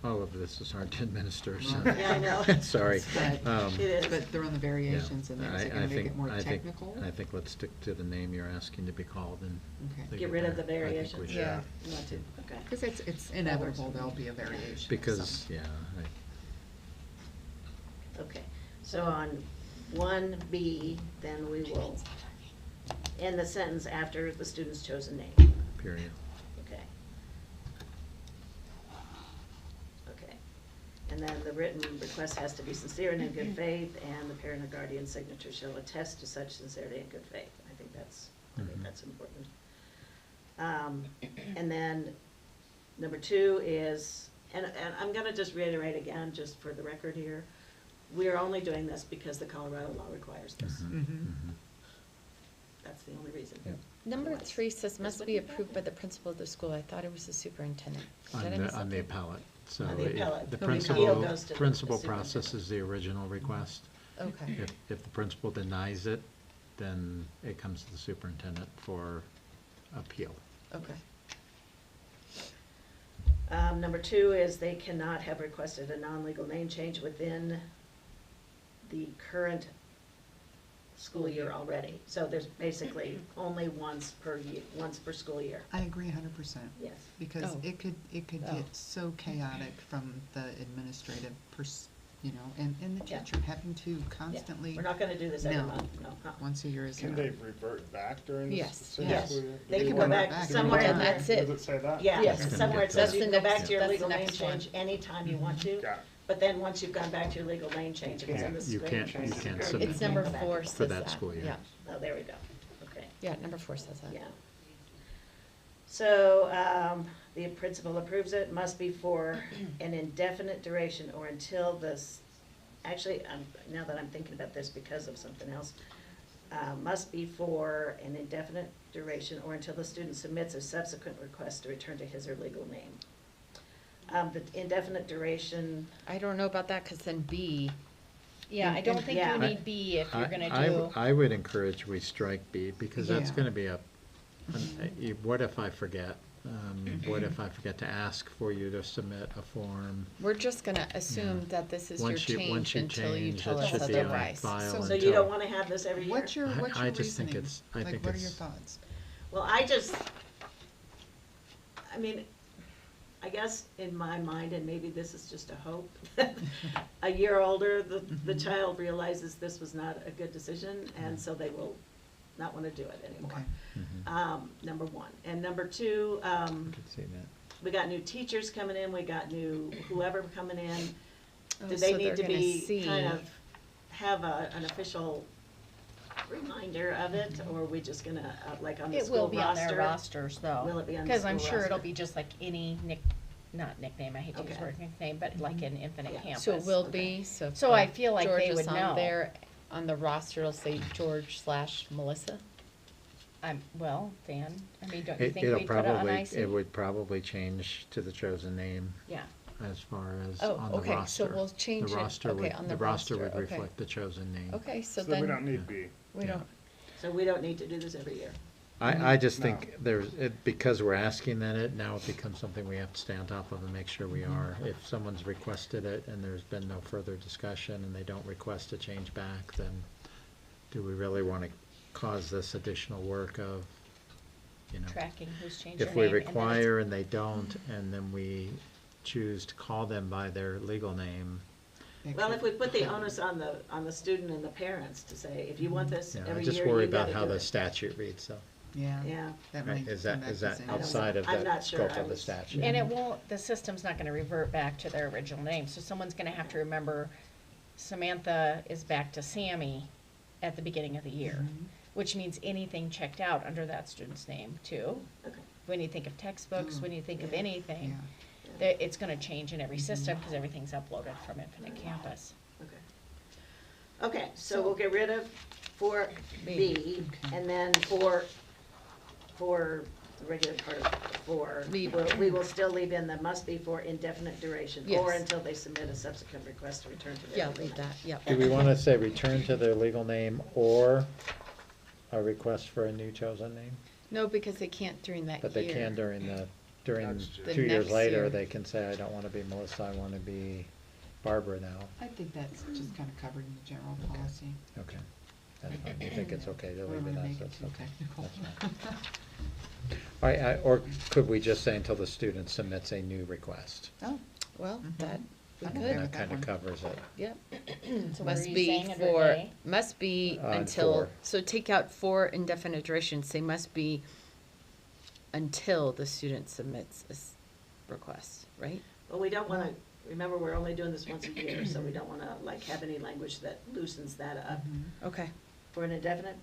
all of this is hard to administer, so. Yeah, I know. Sorry. But- Um, It is. But they're on the variations, and then is it I gonna make think- it more I think- technical? I think let's stick to the name you're asking to be called and. Okay. leave Get it rid of there. the I think we variations? should. Yeah. You want to, okay. Cause it's inevitable, there'll be a variation. of Because, some- yeah, Okay, so on 1B, then we will end the sentence after the student's chosen name. period. Okay. Okay. And then the written request has to be sincere and in good faith, and the parent or guardian signature shall attest to such sincerity and good faith. I think that's important. And then number 2 is, and I'm gonna just reiterate again, just for the record here, we are only doing this because the Colorado law requires this. That's the only reason. Number Otherwise, 3 says this must would be be approved by better. the principal of the school. I thought it was the superintendent. On Did I the, miss on the something? appellate. So On the if appellate. the The principal, appeal goes to the principal superintendent. processes the original request. Okay. If the principal denies it, then it comes to the superintendent for appeal. Okay. Number 2 is they cannot have requested a non-legal name change within the current school year already. So there's basically only once per school year. I agree 100%. Yes. Because Oh. it could Oh. get so chaotic from the administrative and the Yeah. teacher having to Yeah. constantly. We're not gonna do this every No. month, no. Once a year is Can enough. they revert back during the Yes. same Yes. school year? They Do can you go want- back back somewhere and in that's there. it. Does it say that? Yeah, Yes. somewhere it That's says you the can go back next- to your that's legal the name next one. change anytime you want to. Got it. But then once you've gone back to your legal name change, if it's in the You school. can't submit It's number Go back. 4 says for that school year. Yeah. Oh, there we go, okay. Yeah, number 4 says that. Yeah. So, the principal approves it, must be for an indefinite duration or until this, actually, now that I'm thinking about this because of something else, must be for an indefinite duration or until the student submits a subsequent request to return to his or legal name. The indefinite duration, I don't know about that, because then B, Yeah, I don't think Yeah. you need B if you're gonna I do. I would encourage we strike B, because that's Yeah. gonna be what if I forget? What if I forget to ask for you to submit a form? we're just gonna assume that this is your Once you change until you change, tell it us should be on otherwise. file So so until. you don't wanna have this every year? What's your I just think reasoning? it's- I Like, think what are your it's- thoughts? Well, I mean, I guess in my mind, and maybe this is just a hope, a year older, the child realizes this was not a good decision, and so they will not wanna do it anymore. Okay. Number 1. And number 2, I could see that. we got new teachers coming in, we got new whoever coming in. Oh, Do so they they're need to gonna be see. kind of, have an official reminder of it, or are we just gonna, like on the It school will roster? be on their rosters though. Will it be on the Because I'm school sure it'll roster? be just like any not nickname, I hate to use the Okay. word nickname, but like an Infinite Yeah. Campus. So it will Okay. be, so. if, So I feel like George they is would on know. there, on the roster, it'll say George/Melissa. Well, Dan, I mean, don't you think It'll we'd put it on probably, IC? it would probably change to the chosen name Yeah, as far as Oh, on the okay, so roster. we'll change The it, roster okay, would- on the the roster would roster, okay. reflect the chosen name. Okay, so So we don't then, need B. we don't, So we don't need to do this every year? I just No. think because we're asking that now it becomes something we have to stay on top of and make sure we are. If someone's requested it and there's been no further discussion and they don't request a change back, then do we really want to cause this additional work of, tracking who's changed their if name. we and then it's- require and they don't, and then we choose to call them by their legal name, It Well, could- if we put the onus on the student and the parents to say, if you want this I every just year, worry you about gotta how do the it. statute reads, so. Yeah. Yeah. That Right, might is come that, back is the that same. outside of I'm the not sure. scope I of the was- statute? And it won't, the system's not gonna revert back to their original name, so someone's gonna have to remember Samantha is back to Sammy at the beginning of the year, Mm-hmm. which means anything checked out under that student's name too. Okay. When you think of textbooks, when you think of Yeah. anything, Yeah. it's gonna change in every system, cause everything's uploaded from Infinite Campus. Okay, so we'll get rid of 4B, and then for the regular part of 4, we will still leave in the must be for indefinite duration, or Yes. until they submit a subsequent request to return to their yeah, legal leave name. that, yeah. Do we want to say return to their legal name or a request for a new chosen name? No, because they can't during that year. But they can during Next year. 2 years next later, year. they can say, I don't want to be Melissa, I want to be Barbara now. I think that's just kind of covered in the general policy. Okay. That's fine. You think it's okay to We leave don't it wanna as make it this? too Okay. technical. That's fine. All right, or could we just say until the student submits a new request? Oh, Well, that, we I'm could, okay That with that kind of one. covers it. yep. So what are Must you be saying under for, A? must be On until, 4. so take out for indefinite duration, say must be until the student submits a request, right? Well, we don't wanna remember, we're only doing this once a year, so we don't wanna like have any language that loosens that up. Okay. For an indefinite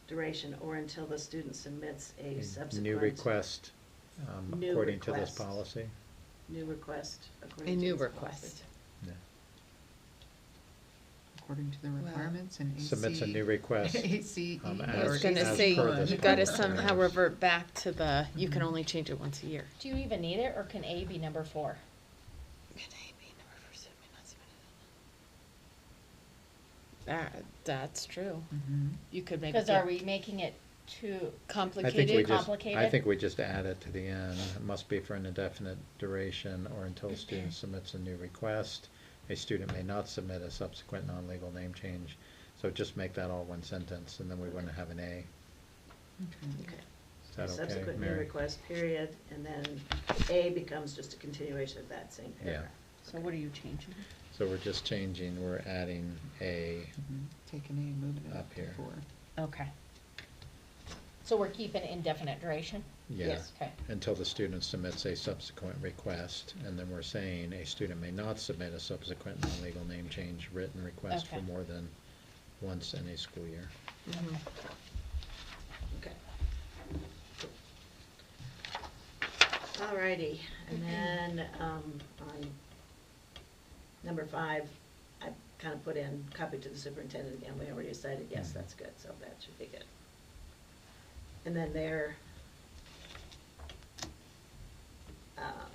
duration or until the student submits a subsequent. New request, New according to this request. policy. New request A according to new this request. policy. Yeah. According to the requirements and AC. Submits a new request. ACE. I I was As- gonna as say, per this you gotta policy. somehow revert back to the, you can only change it once a year. Do you even need it, or can A be number 4? That's true. You could make. Because it are we making it too I think we complicated? just, I Complicated? think we just add it to the end. It must be for an indefinite duration or until a student submits a new request. A student may not submit a subsequent non-legal name change. So just make that all one sentence, and then we wouldn't have an A. Okay. Is that okay, Subsequent new Mary? request, period, and then A becomes just a continuation of that same Yeah. paragraph. So what are you changing? So we're just changing, we're adding A Taking A and moving it up up to here. 4. Okay. So we're keeping indefinite duration? Yeah, Yes. Okay. until the student submits a subsequent request, and then we're saying a student may not submit a subsequent non-legal name change written request for Okay. more than once in a school year. Okay. Alrighty, and then, on number 5, I kind of put in copy to the superintendent again, we already decided, yes, that's good, so that should be good. And then there,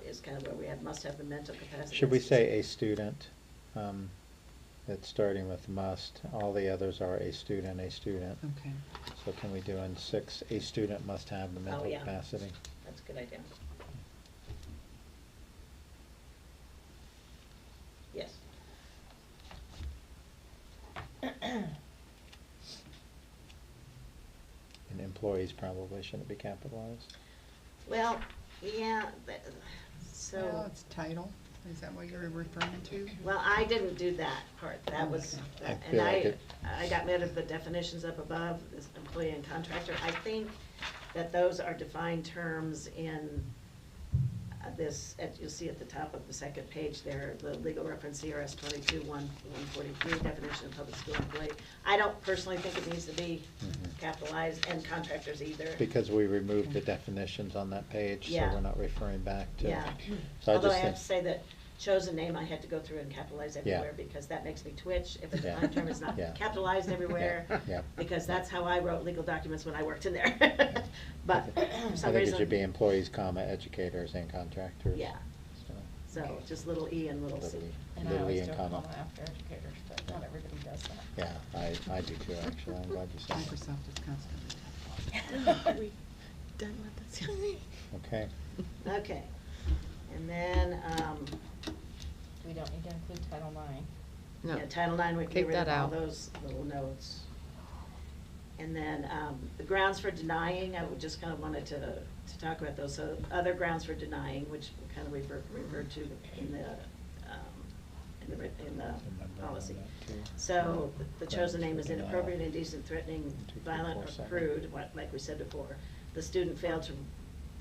is kind of where we have, must have the mental capacity. Should we say a student? It's starting with must, all the others are a student, a student. Okay. So can we do in 6, a student must have the mental yeah. capacity? That's a good idea. Yes. And employees probably shouldn't be capitalized. Well, yeah, so. Well, it's title. Is that what you're referring to? Well, I didn't do that part, that was, Okay. I and feel like I got rid of the definitions up above, this employee and contractor. I think that those are defined terms in this, you'll see at the top of the second page there, the legal reference CRS 22-143, definition of public school employee. I don't personally think it needs to be capitalized, and contractors either. Because we removed the definitions on that page, so Yeah. we're not referring back to. Yeah, So I although I just have think, to say that chosen name, I had to go through and capitalize everywhere, because that makes me twitch if a Yeah. defined term is not Yeah. capitalized everywhere. Yeah. Because that's how I wrote legal documents when I worked in there. But for I some think it should be reason, employees, comma, educators and contractors. yeah, so just little e and little c. Little e. And I Little always e do and a comma. comma after educators, but not everybody does that. Yeah, I do too, actually, I'm glad you said Microsoft is constantly. We done with this? that. Okay, Okay, and then, We don't need to include Title IX. No. yeah, Title IX, we can Take get rid of that all out. those little notes. And then, the grounds for denying, I would just kind of wanted to talk about those. So other grounds for denying, which we kind of referred to in the policy. So the chosen name is inappropriate, indecent, threatening, violent, or crude, like we said before. The student failed to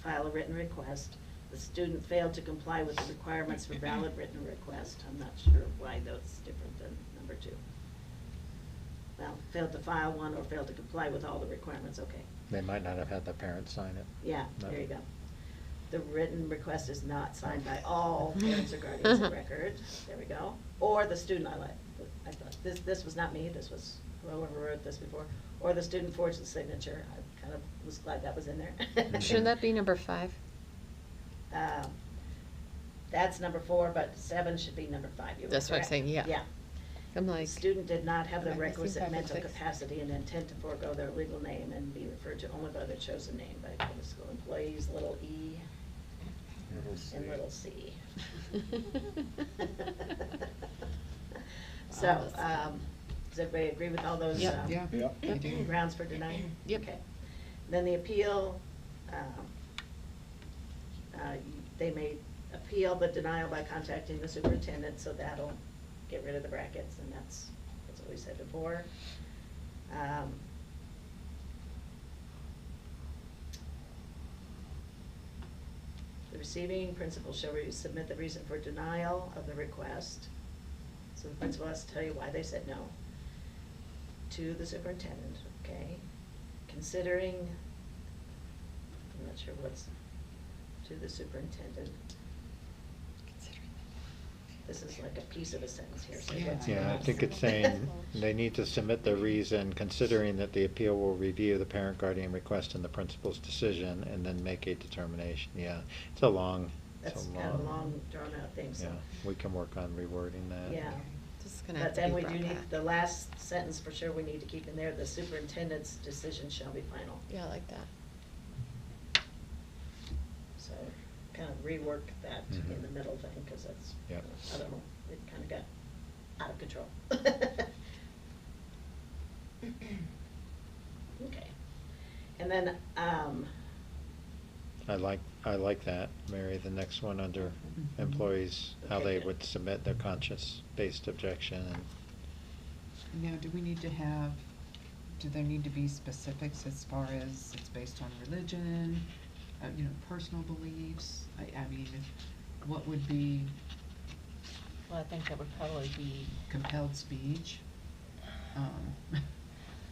file a written request. The student failed to comply with the requirements for valid written request. I'm not sure why that's different than number 2. Well, failed to file one or failed to comply with all the requirements, okay. they might not have had the parents sign it. Yeah, No. there you go. The written request is not signed by all parents or guardians of record, there we go. Or the student, I thought, this was not me, this was whoever wrote this before. Or the student forged the signature, I kind of was glad that was in there. Shouldn't that be number 5? That's number 4, but 7 should be number 5. You were That's what I'm correct. saying, yeah. Yeah. I'm The like, student did not have the Am I missing requisite 5 and mental 6? capacity and intent to forego their legal name and be referred to only by their chosen name by public school employees, little e and little c. So, does everybody agree with all those? Yeah. Yeah. I do. Grounds for denying? Yep. Okay. Then the appeal, they may appeal the denial by contacting the superintendent, so that'll get rid of the brackets, and that's what we said before. The receiving, principal shall submit the reason for denial of the request. So the principal has to tell you why they said no to the superintendent, okay? Considering, I'm not sure what's, to the superintendent. This is like a piece of a sentence here, so what's. Yeah, I think it's saying they need to submit the reason, considering that the appeal will review the parent guardian request and the principal's decision, and then make a determination. Yeah, it's a long, That's kind of a long, drawn out thing, so. Yeah, we can work on rewording that. Yeah. This is gonna have But to then be we brought do need, back. the last sentence for sure we need to keep in there, the superintendent's decision shall be final. Yeah, I like that. So kind of rework that in Mhm. the middle thing, because that's, Yep. I don't know, it kind of got out of control. Okay. And then, I like that, Mary, the next one under Mhm. employees, how Okay, they good. would submit their conscience-based objection. And Now, do we need to have, do there need to be specifics as far as it's based on religion, personal beliefs? I mean, what would be Well, I think that would probably be, compelled speech?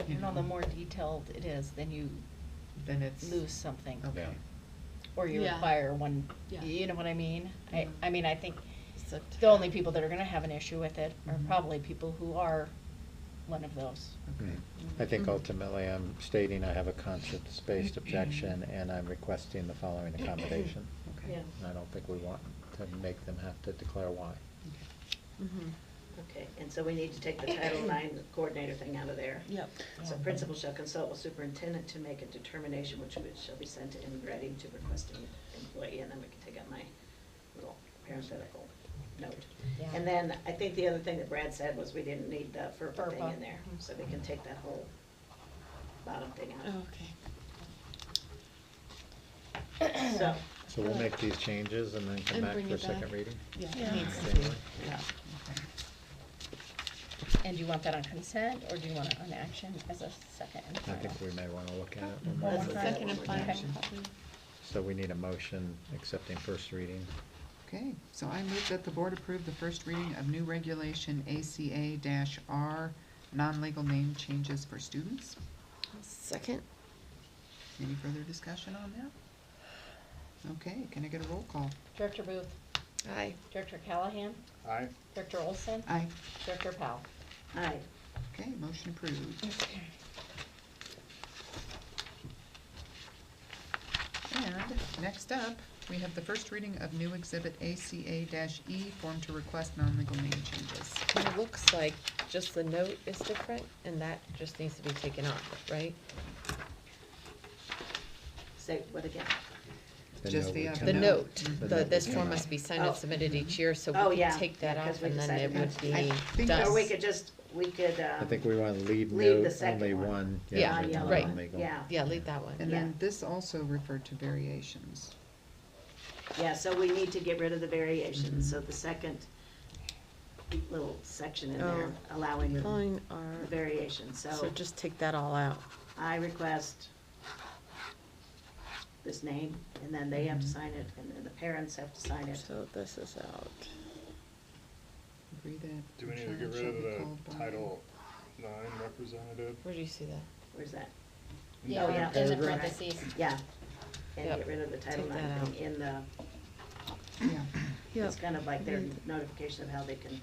you know, the more detailed it is, then you Then it's. lose something. Okay. Yeah. Or you Yeah. require one, Yeah. you know what I mean? Yeah. I mean, I think So the only people that are gonna have an issue with it are Mhm. probably people who are one of those. Okay. I think Mhm. ultimately I'm stating I have a conscience-based objection and I'm requesting the following accommodation. Okay. yeah, And I don't think we want to make them have to declare why. Mm-hmm. okay, and so we need to take the Title IX coordinator thing out of there. Yep. So principal shall consult with superintendent to make a determination which shall be sent in writing to requesting employee, and then we can take out my little parenthetical note. Yeah. And then I think the other thing that Brad said was we didn't need the FERPA thing FERPA. in there, so we can take that whole bottom thing out. Okay. So, So we'll make these changes and then come And back bring for a it back. second reading? Yeah, Yeah. it needs to be, January. yeah. Okay. And do you want that on consent, or do you want it on action as a second and I final? think we may want to look at it. One one That's more the time. Second and final. Okay. probably. So we need a motion accepting first reading. Okay, so I move that the board approve the first reading of new regulation ACA-R, non-legal name changes for students. Second. Any further discussion on that? Okay, can I get a roll call? Director Booth, Aye. Director Callahan, Aye. Director Olson, Aye. Director Powell. aye. Okay, motion approved. And next up, we have the first reading of new exhibit ACA-E, form to request non-legal name changes. And it looks like just the note is different, and that just needs to be taken off, right? Say what again? Just the, would the The come out. note, The the, note this would form come must out. be signed Oh. and submitted each year, so Oh, we yeah, can take that yeah, 'cause off, we and then decided it would not be to. I think done. that's- Or we could just, I think we want to leave leave the note second only one. one. Yeah, it's right. non-legal. yeah. Yeah, leave that one. And Yeah. then this also referred to variations. Yeah, so we need to get rid of the variations, Mhm. so the second little section in there Oh. allowing the Fine, are, variations, so just take that all out. I request this name, and then they have to sign it, and then the parents have to sign it. So this is out. Agree that. Do we a need to get child rid shall of be the called by- Title IX representative? Where do you see that? Where's that? Yeah, Oh, yeah. in the Right. parentheses. Yeah, and Yep. get rid of the Title Take that IX thing out. in the, Yeah, it's kind of like their Mm. notification of how they can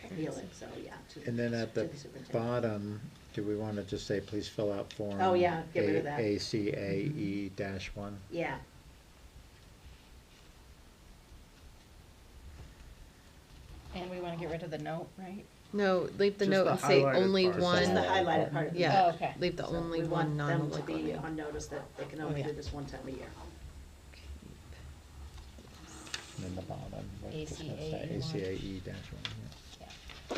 appeal it, so, yeah. to- And then at to the superintendent. bottom, do we want to just say, please fill out form? Oh, yeah, get rid of that. ACAE-1? Yeah, And we wanna get rid of the note, right? No, leave the Just note the and say highlighted only part. one. just the highlighted part of the. Yeah, Oh, okay. leave the So only we one want them to non-legal be name. on notice that they can Oh, only yeah. do this one time a year. And then the bottom, we're just gonna say ACAE-1. ACAE-1, yeah.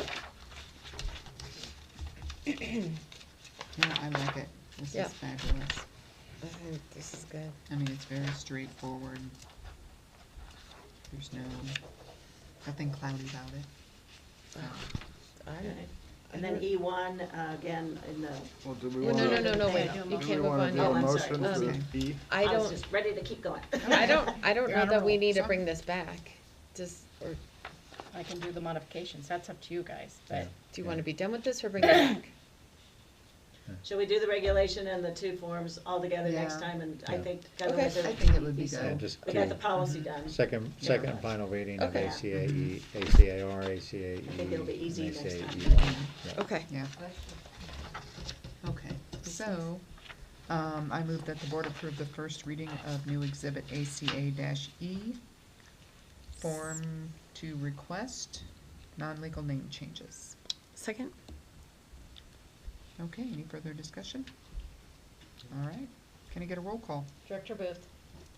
Yeah. yeah, I like it. This Yeah. is fabulous. I think this is good. I mean, it's very straightforward. There's nothing cloudy about it. I, And then E1, again, in the, Well, do we No, wanna? no, wait, Do a you motion. can't move wanna on. do a Oh, I'm sorry. motion Okay. for E? I I was don't, just ready to keep going. I don't You're on know a that we roll. need to Sorry. bring this back. Just, or I can do the modifications, that's up to you guys, but do you want to be done with this or bring it back? Shall we do the regulation and the two forms all together Yeah. next time? And I Yeah. think. Okay. otherwise I think it would be so good. Yeah, just We got do the policy done. second and final reading of Okay. ACAE, ACAR, ACAE. I think it'll be easy and next time. ACAE1. Yeah. Okay. Yeah. Okay, so, I move that the board approve the first reading of new exhibit ACA-E, form to request non-legal name changes. Second? Okay, any further discussion? All right, can I get a roll call? Director Booth,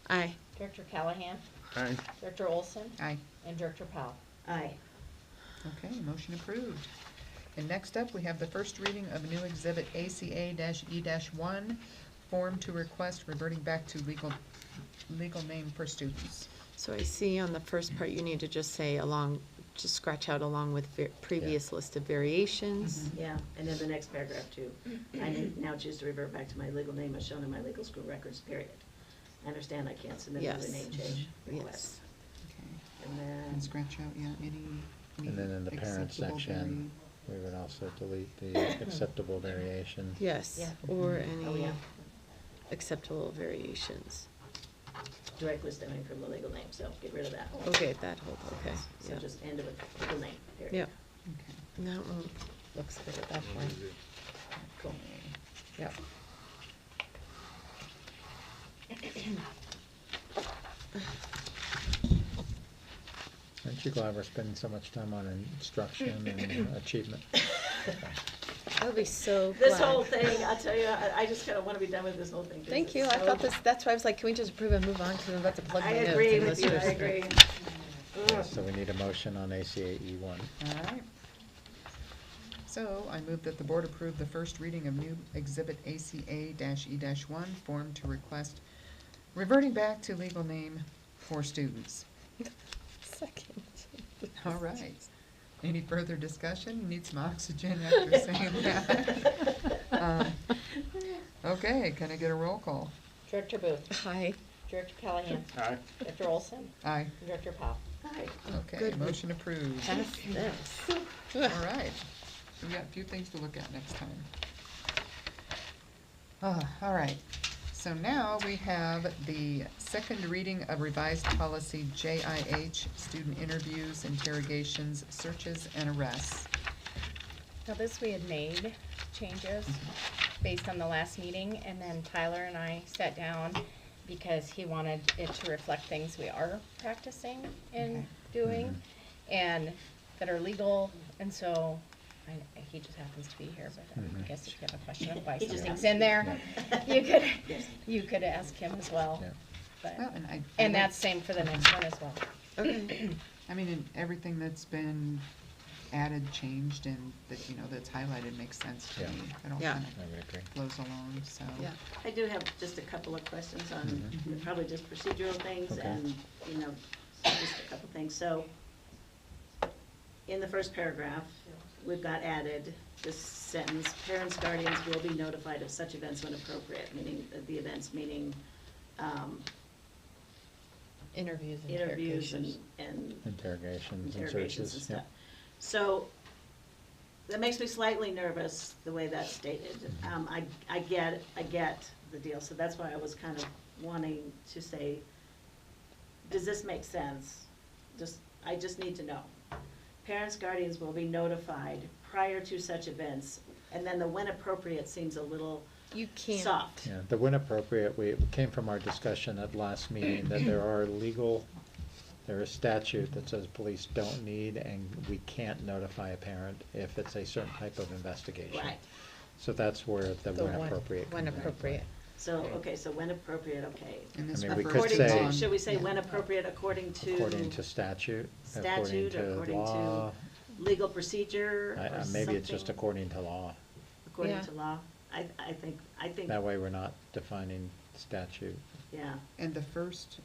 Aye. Director Callahan, Aye. Director Olson, Aye. and Director Powell. Aye. Okay, motion approved. And next up, we have the first reading of new exhibit ACA-E-1, form to request reverting back to legal name for students. So I see on the first part, you need to just say just scratch out along with previous list of variations. Yeah, and then the next paragraph too. I now choose to revert back to my legal name as shown in my legal school records, period. I understand I can't submit another Yes. name change request. Yes. Okay, And and then, scratch out, yeah, any And then in the parent acceptable section, we would also delete the acceptable variation. Yes, Yeah. or oh any yeah, acceptable variations. directly stemming from the legal name, so get rid of that. Okay, that whole, okay, So yeah. just end it with legal name, period. Yeah, Okay. that one looks good at that point. Cool. Yep. Aren't you glad we're spending so much time on instruction and achievement? I would be so glad. This whole thing, I'll tell you, I just kinda wanna be done with this whole thing. 'cause Thank it's you, I so- thought that's why I was like, can we just approve and move on, because I'm about to plug I my notes. agree and with let's you, I just- agree. So we need a motion on ACAE1. All right. So I move that the board approve the first reading of new exhibit ACA-E-1, form to request reverting back to legal name for students. Second. All right. Any further discussion? You need some oxygen after saying that. Okay, can I get a roll call? Director Booth, Hi. Director Callahan, Aye. Director Olson, Aye. and Director Powell. Hi. Okay, Good. motion approved. Pass this. All right. We got a few things to look at next time. All right. So now we have the second reading of revised policy JIH, student interviews, interrogations, searches, and arrests. Now this we had made changes based on the last meeting, and then Tyler and I sat down because he wanted it to reflect things we are practicing Okay. and doing, and that are legal, and so, he just happens to be here, but I guess if you have a question of why He just something's happens in there, you could ask him as well. Yeah. But, Well, and I and like- that's same for the next one as well. Okay. I mean, and everything that's been added, changed, and that, you know, that's highlighted makes sense to Yeah. me. It all Yeah. kind I would agree. of flows along, so. Yeah. I do have just a couple of questions on Mhm. probably just procedural things Okay. and, you know, just a couple things. So, in the first paragraph, we've got added this sentence, parents, guardians will be notified of such events when appropriate, meaning the events, meaning, Interviews and interviews interrogations. and Interrogations and interrogations searches. and stuff. So, that makes me slightly nervous, the way that's stated. I get the deal, so that's why I was kind of wanting to say, does this make sense? I just need to know. Parents, guardians will be notified prior to such events, and then the when appropriate seems a little You can't. soft. Yeah, the when appropriate, we it came from our discussion at last meeting that there is statute that says police don't need and we can't notify a parent if it's a certain type of investigation. Right. So that's where the The when when- appropriate. when comes into play. appropriate. So, okay, so when appropriate, okay. And this I mean, we refers could to say- law. Should we say Yeah. when appropriate according to? According to statute, according Statute, to according law. to legal procedure or Maybe it's just something? according to law. According Yeah. to law? I think, That way we're not defining statute. yeah. And the first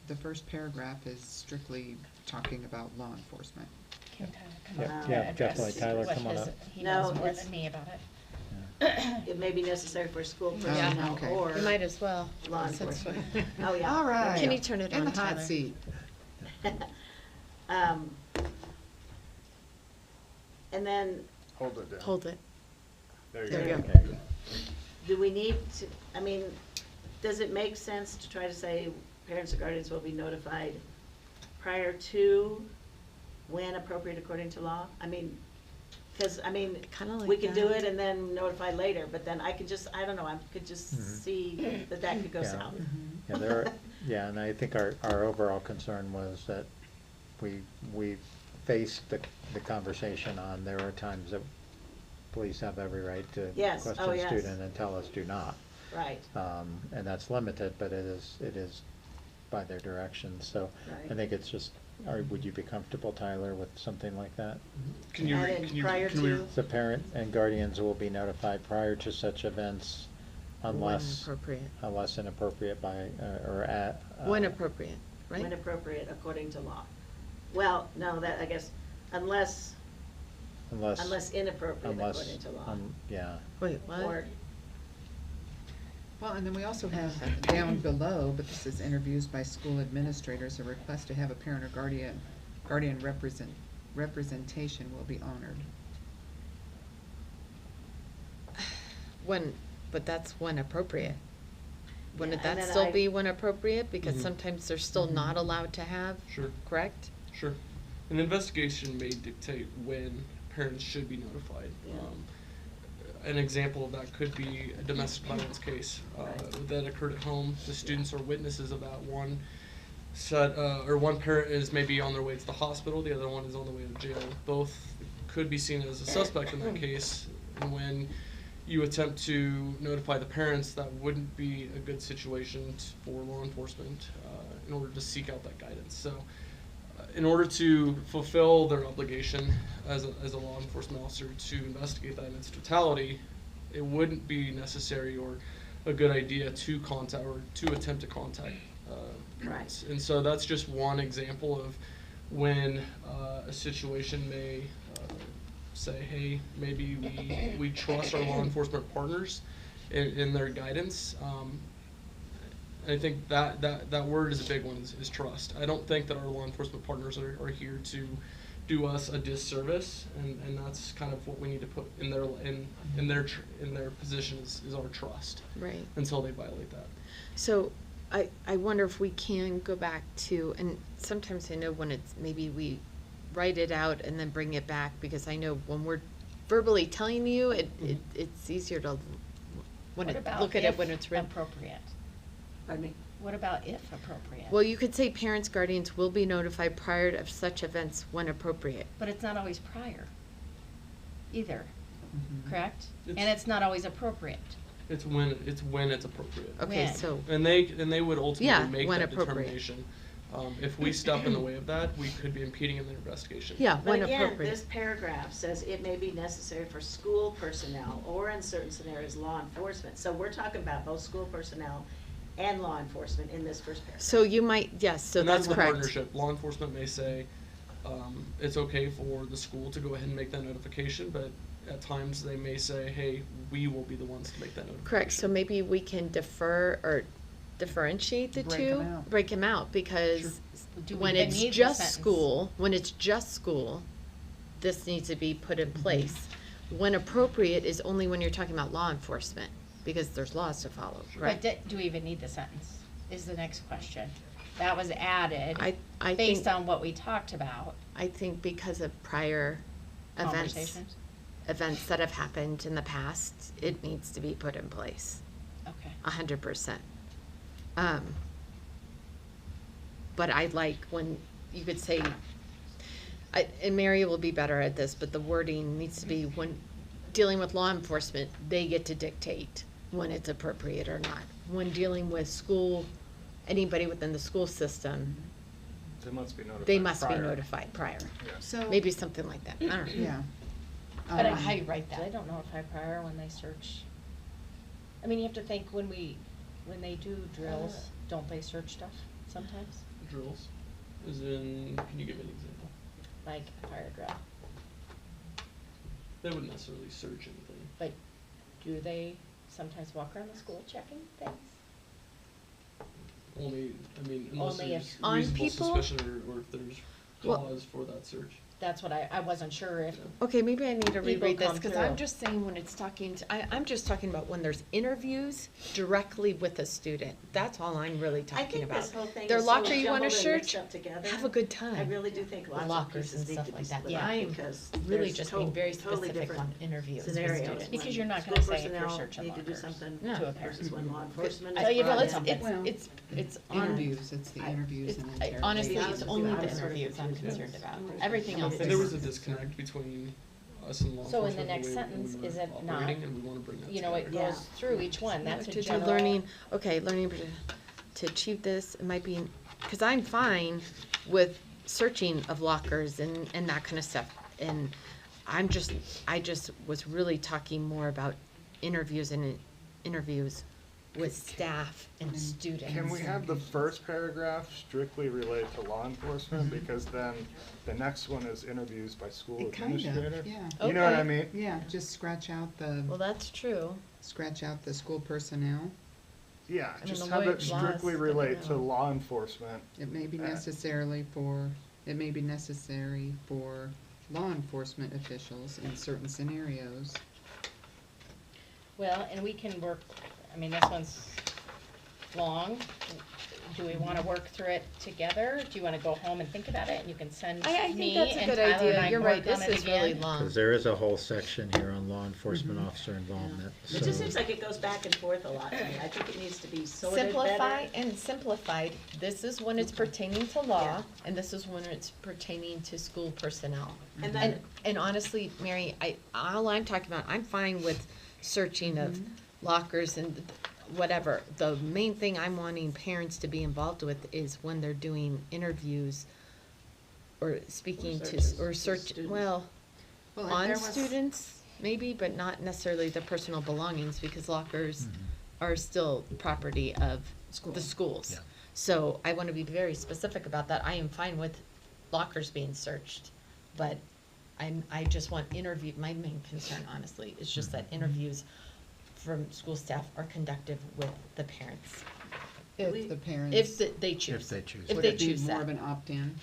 paragraph is strictly talking about law enforcement. Can kind of come Yeah, up to yeah, address definitely. Tyler, what come on his- up. He No, knows more it's- than me about it. It may be necessary for school Yeah. personnel Okay. or You might as well. law since enforcement. we- Oh, yeah. All right. Can you turn it In on, the hot Tyler? seat. Um, And then, Hold it down. Hold it. There you There go. you go. There you go. do we need to, I mean, does it make sense to try to say parents or guardians will be notified prior to when appropriate according to law? I mean, because, I mean, Kinda like we could do that. it and then notify later, but then I could just, I don't know, I could just Mhm. see that that could go Yeah. south. Yeah, there are, yeah, and I think our overall concern was that we faced the conversation on, there are times that police have every right to Yes. question Oh, a yes. student and tell us do not. Right. And that's limited, but it is by their direction, so I Right. think it's just, would you be comfortable, Tyler, with something like that? Can you, Add in can you, prior can we, to- The parent and guardians will be notified prior to such events unless. When appropriate. Unless inappropriate by, or at. When appropriate, right? When appropriate according to law. Well, no, that, I guess, unless inappropriate according to law. Yeah. Wait, what? Or, Well, and then we also have down below, but this is interviews by school administrators, a request to have a parent or guardian representation will be honored. When, but that's when appropriate. Wouldn't Yeah, and that then still I- be when appropriate? Because Mhm. sometimes they're still not allowed to have, Sure. correct? Sure. An investigation may dictate when parents should be notified. Yeah. An example of that could be a domestic violence case that occurred at home. The students are witnesses of that. One parent is maybe on their way to the hospital, the other one is on the way to jail. Both could be seen as a suspect in that case. And when you attempt to notify the parents, that wouldn't be a good situation for law enforcement in order to seek out that guidance. So in order to fulfill their obligation as a law enforcement officer to investigate that in its totality, it wouldn't be necessary or a good idea to contact or to attempt to contact parents. And so that's just one example of when a situation may say, hey, maybe we trust our law enforcement partners in their guidance. I think that word is a big one, is trust. I don't think that our law enforcement partners are here to do us a disservice, and that's kind of what we need to put in their position is our trust. Right. Until they violate that. So I wonder if we can go back to, and sometimes I know when it's, maybe we write it out and then bring it back, because I know when we're verbally telling you, it's easier to What about look at it if when it's written. appropriate? pardon me? What about if appropriate? Well, you could say parents, guardians will be notified prior to such events when appropriate. But it's not always prior either, Mm-hmm. correct? And It's- it's not always appropriate. It's when it's appropriate. Okay, When? so, And they would ultimately Yeah, make when that appropriate. determination. If we step in the way of that, we could be impeding in their investigation. yeah, when But again, appropriate. this paragraph says it may be necessary for school personnel or in certain scenarios, law enforcement. So we're talking about both school personnel and law enforcement in this first paragraph. So you might, yes, so And that's the correct. partnership. Law enforcement may say, it's okay for the school to go ahead and make that notification, but at times they may say, hey, we will be the ones to make that notification. Correct, so maybe we can defer or differentiate the Break 'em two, out. break them out, because Do we when even it's need the just sentence? school, this needs to be put in place. When appropriate is only when you're talking about law enforcement, because there's laws to follow, right? But do we even need the sentence, is the next question. That was added I based think, on what we talked about. I think because of prior events, Conversations? events that have happened in the past, it needs to be put in place. Okay. 100%. But I like when you could say, and Mary will be better at this, but the wording needs to be when dealing with law enforcement, they get to dictate when it's appropriate or not. When dealing with school, anybody within the school system, They must be notified. they must be prior. notified prior. So. Maybe something like that. I don't know. Yeah. But Um, you write that? I don't notify prior when they search. I mean, you have to think when they do drills, don't they search stuff sometimes? Drills, as in, can you give me an example? like a fire drill? They wouldn't necessarily search anything. But do they sometimes walk around the school checking things? Only, I mean, unless Only there's if- On reasonable people? suspicion or if there's Well- cause for that search. That's what I wasn't sure if, Okay, maybe I need to People reread this, come because through. I'm just saying when it's talking, I'm just talking about when there's interviews directly with a student. That's all I'm really I talking think about. this whole thing Their is so locker you wanna jumbled and mixed search, up together. have a good time. I really do think The lots of lockers pieces and need stuff to be like that. split Yeah, up I'm because really there's just being very totally specific different on interviews with scenarios. students. Because you're not School gonna say if you're personnel searching need to do lockers something No. to a parent. versus when law enforcement I- is Yeah, brought well, in. Well, it's on, Interviews, it's the interviews and interrogations. honestly, Yeah, it's I was only sort the of interviews I'm confused. concerned about. Everything else And there was is. a disconnect between us and law So in the enforcement. next way sentence, we were is it not, operating, and we wanna bring that you know, it together. goes through each one, that's a To do general. learning, okay, learning to achieve this, it might be, because I'm fine with searching of lockers and that kind of stuff. And I just was really talking more about interviews with staff and students. Can we have the first paragraph strictly relate to law enforcement? Because then the next one is interviews by school It kind administrator. of, yeah. You know what I Okay. mean? Yeah, just scratch out Well, the, that's true. scratch out the school personnel. Yeah, I mean, just the have way it laws, strictly I don't relate to know. law enforcement. It may be Uh, necessary for law enforcement officials in certain scenarios. Well, and we can work, I mean, this one's long. Do we wanna work through it together? Do you wanna go home and think about it and you can send I think me that's a and good Tyler and idea. I You're work right, this on it is really again? long. Because there is a whole section here on law enforcement officer involvement. It just so- seems like it goes back and forth a lot to me. I think it needs to be sorted Simplify better. and simplified. This is when it's pertaining to law, and this is when it's pertaining to school personnel. And then, And honestly, Mary, all I'm talking about, I'm fine with searching of lockers and whatever. The main thing I'm wanting parents to be involved with is when they're doing interviews or speaking searches or of search, students. well, Well, if on there was- students, maybe, but not necessarily the personal belongings, because lockers are still property of the schools. Yeah. So I wanna be very specific about that. I am fine with lockers being searched, but I just want my main concern honestly is just that interviews from school staff are conducted with the parents, If the parents. they choose. If they choose. If Would they it be choose more that. of an opt-in?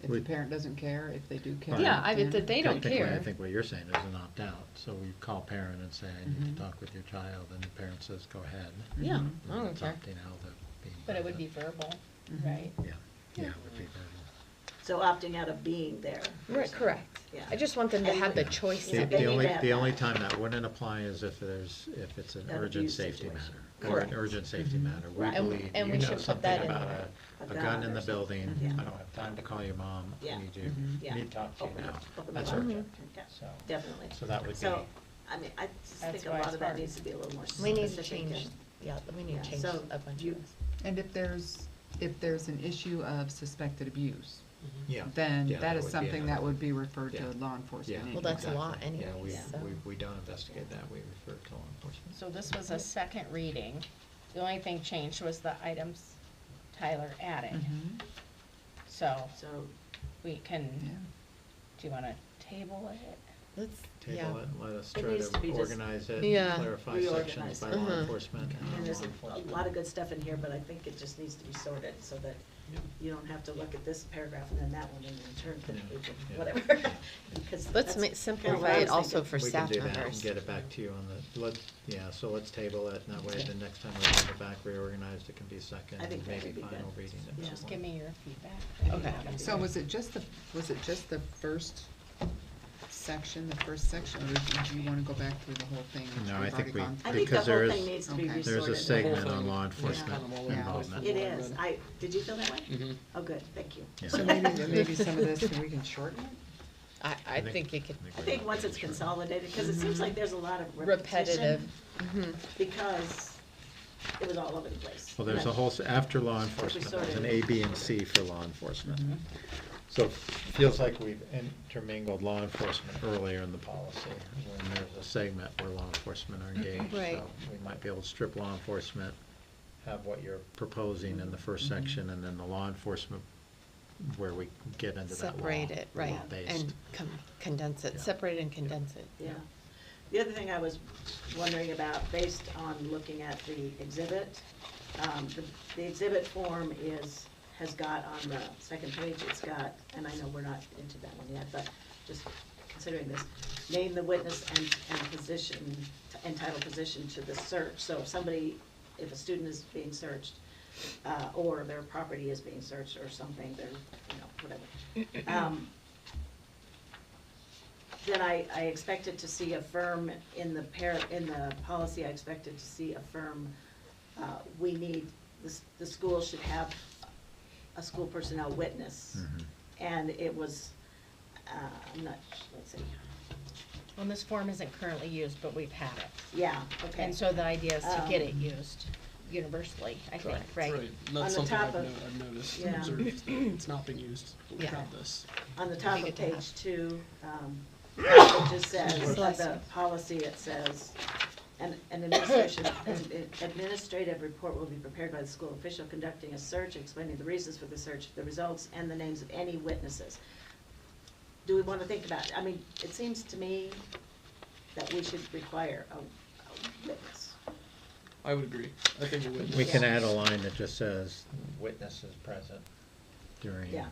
If the Would- parent doesn't care, if they do care? Right. Yeah, opt-in? if they don't Technically, care. I think what you're saying is an opt-out. So we call parent and say, I need to talk with your child, and the parent says, go ahead. Yeah, Mhm. I don't It's care. opting out of being. But it would be present. verbal, Mhm. right? Yeah, yeah, it would be verbal. so opting out of being there. Right, correct. Yeah. I just want them to And- have the choice Yeah, to they be. need to have The only that. time that wouldn't apply is if it's an An urgent abuse safety situation. matter. Or Correct. an urgent safety matter. We Right. And- believe, and you we know should put something that in about there. a gun in or the something. building, Yeah. I don't have time to call your mom, I Yeah. need you, Yeah. need to talk to you Open now. up- open That's the door. urgent, Yeah, so. Definitely. So that would be. So, I mean, I just That's think a why lot it's of that hard. needs to be a little more We need to specific change, and- yeah, we need Yeah, to change so a bunch you- of this. And if there's an issue of suspected abuse, Yeah. then Yeah, that is would be something that another- would be referred to Yeah. law enforcement. Yeah. Well, that's a anyway. law Yeah, anyways, so. we don't investigate that, we refer to law enforcement. So this was a second reading. The only thing changed was the items Tyler added. Mhm. So So, we can, Yeah. do you wanna table it? Let's, Table yeah. it, and let us It try needs to be to just- organize it, Yeah. clarify Reorganize sections by it. law Mhm. enforcement. and there's a lot of good stuff in here, but I think it just needs to be sorted so that Yep. you don't have to look at this paragraph and then that one and then turn to the Yeah. page Yeah. and whatever. Because Let's that's kinda simplify what I it was also thinking. for We staff can do that and members. get it back to you on so let's table it, and that way the next time we bring it back reorganized, it can be second, I think and that maybe would be final good. reading. at Yeah. some Just point. give me your feedback. Okay. So was it just the first section, or did you wanna go back through the whole thing? which No, I we've think already we- gone I through? think the Because there whole is- thing needs to be Okay. resorted. There's a The segment whole on thing law is enforcement kind of all over the place involvement. with It what I is. read. Did you feel that way? Mhm. Oh, good, thank you. Yeah. So maybe some of this, we can shorten it? I think you could, I think once it's consolidated, because it seems like there's a lot of repetitive. repetition, because it was all over the place. Well, there's a whole, after law enforcement, there's an A, B, and C for law enforcement. So it feels like we've intermingled law enforcement earlier in the policy, when there's a segment where law enforcement are engaged. Right. So we might be able to strip law enforcement, have what you're proposing in the first section, and then the law enforcement where we get into that law. Separate it, right, law-based. and condense it, Yeah. separate and condense it. Yeah. The other thing I was wondering about, based on looking at the exhibit, the exhibit form has got on the second page, it's got, and I know we're not into that one yet, but just considering this, name the witness and position, entitled position to the search. So if a student is being searched, or their property is being searched or something, they're, whatever. Then I expected to see a firm in the policy, I expected to see a firm, the school should have a school personnel witness. And it was, I'm not, let's see. Well, this form isn't currently used, but we've had it. Yeah, okay. And so the idea is to get it used universally, I think, right? Right, and that's On the something top I've noticed, yeah. observed, that it's not being used, but we Yeah. have this. On the top Be of good to page 2, it just says, Bless the you. policy, it says, an administrative report will be prepared by the school official conducting a search, explaining the reasons for the search, the results, and the names of any witnesses. Do we want to think about, I mean, it seems to me that we should require a witness. I would agree, I think a witness. We can add a line that just says witnesses present during. Yeah,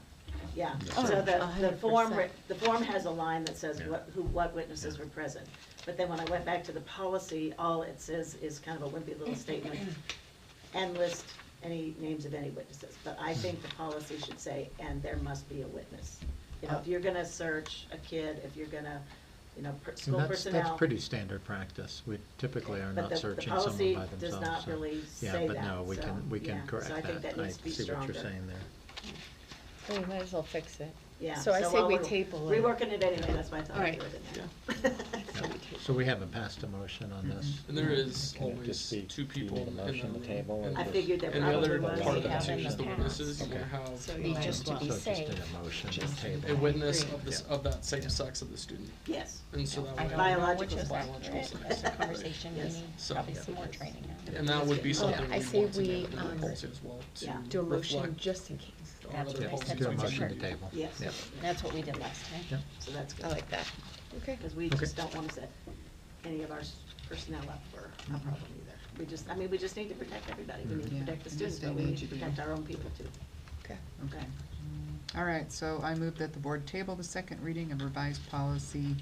yeah. Oh, So the form, 100%. the form has a line that says Yeah. what witnesses were present. But then when I went back to the policy, all it says is kind of a wimpy little statement, and list any names of any witnesses. But I think the policy should say, and there must be a witness. You know, if you're gonna search a kid, if you're gonna, school And personnel. that's pretty standard practice. We typically are But not the searching policy someone by themselves. does not so- really Yeah, say but that, no, we so, can yeah. correct So I think that needs to be I see what you're stronger. saying there. So we might as well fix it. Yeah. So I say while we we're table it. Reworking it anyway, that's why I thought All I'd right. put it in there. So we haven't passed a motion on this. And there is Can it always just be- two do you people need a in motion the to table room. and I just- figured there And the other probably was. part of We that have too in is the the past. witnesses, you wanna Okay. have So you just to be So just safe. in a motion to Just table. a witness Agree. of this, of that same sex of the student. Yes. And so that I way. don't know Biological which is sex. Biological accurate. sex. That's a conversation we Yes. need, So- probably some more training on. And that would be something I we say want to we, get in the um, policy as well, to Yeah. Do a motion reflect just in case. our That's other what I policies said Do a and motion to procedures. table. Yes. Yep. That's what we did last time. Yep. So that's good. I like that. Okay. Because we Okay. just don't want to set any of our personnel up for a problem either. We just need to protect everybody. We need to Yeah. protect the In this students, day but and we need age, to you do. protect our own people too. Okay. Okay. All right, so I move that the board table the second reading of revised policy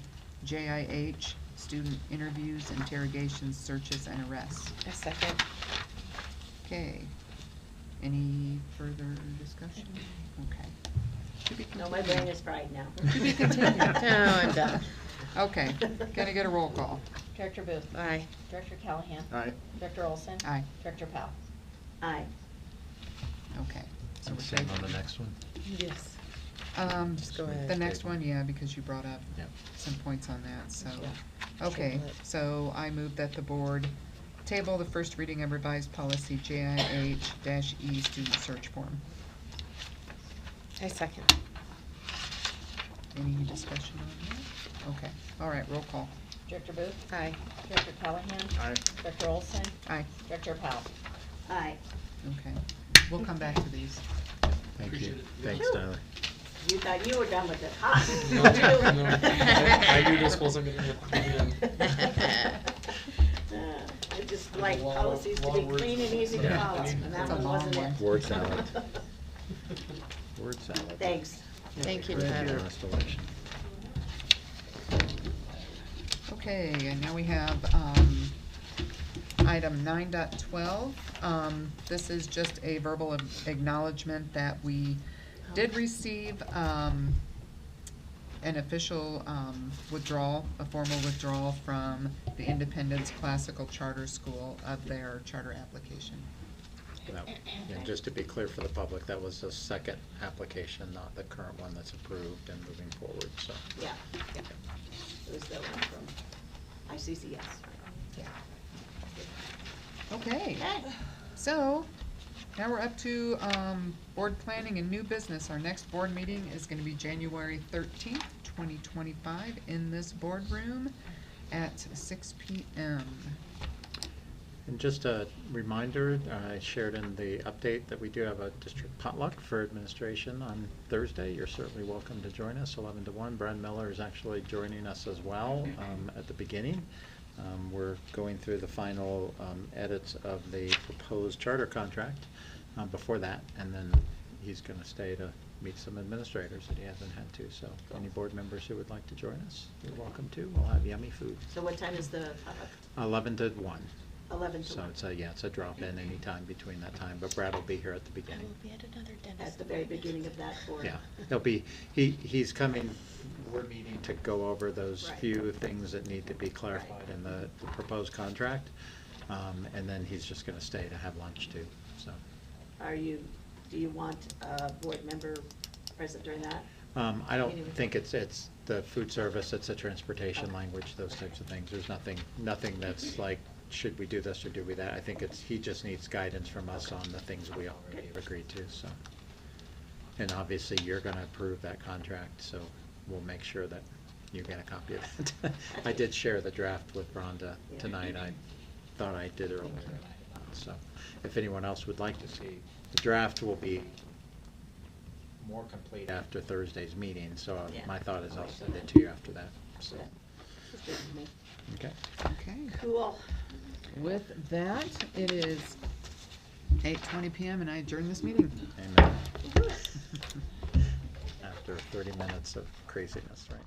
JIH, student interviews, interrogations, searches, and arrests. A second. Okay. Any further discussion? Okay. To be No, my continued. brain is fried now. To be continued. No, I'm done. Okay, gonna get a roll call. Director Booth. Aye. Director Callahan. Aye. Director Olson. Aye. Director Powell. Aye. Okay. So And we're same on tabled. the next one? Yes. Just go ahead. The next one, yeah, because you brought up Yep. some points on that, so. Yeah. Okay, Table it. so I move that the board table the first reading of revised policy JIH-E student search form. I second. Any discussion on that? Okay, all right, roll call. Director Booth. Aye. Director Callahan. Aye. Director Olson. Aye, Director Powell. Aye. okay. We'll come back to these. Thank you. Appreciate it. Thanks, Phew. Tyler. You thought you were done with it, huh? No, I knew this wasn't gonna happen again. I just like lot of- policies to lot be of words. clean and easy to Yeah. follow, and that That's a one long wasn't one. it. Word salad. Word salad. Thanks. Thank you, Ready for Tyler. last election. Okay, and now we have, item 9.12. This is just a verbal acknowledgement that we did receive, an official, withdrawal, a formal withdrawal from the Independence Classical Charter School of their charter application. And just to be clear for the public, that was the second application, not the current one that's approved and moving forward, so. Yeah. It was the one from ICCS. Yeah. Okay, Okay. so now we're up to board planning and new business. Our next board meeting is gonna be January 13th, 2025 in this boardroom at 6 p.m. And just a reminder, I shared in the update that we do have a district potluck for administration on Thursday. You're certainly welcome to join us, 11 to 1. Brad Miller is actually joining us as well at the beginning. We're going through the final edits of the proposed charter contract before that, and then he's going to stay to meet some administrators that he hasn't had to. So any board members who would like to join us, you're welcome to. We'll have yummy food. So what time is the potluck? 11 to 1. 11 to So 1. it's a drop-in any time between that time, but Brad will be here at the I beginning. will be at another dentist. At the very beginning of that board. Yeah, he's coming, we're meeting to go over those Right. few things that need to be clarified in the proposed contract. And then he's just gonna stay to have lunch too, so. Do you want a board member present during that? I don't think it's the food service, it's the transportation language, those types of things. There's nothing that's like, should we do this or do we that? I think he just needs guidance from us on the things we already have agreed to, so. And obviously, you're gonna approve that contract, so we'll make sure that you get a copy of that. I did share the draft with Rhonda tonight. I thought I did earlier. So if anyone else would like to see, the draft will be more complete after Thursday's meeting, so my thought is I'll send it to you after that, so. That's good with me. Okay. Okay. Cool. With that, it is 8:20 p.m. and I adjourn this meeting. Amen. After 30 minutes of craziness, right?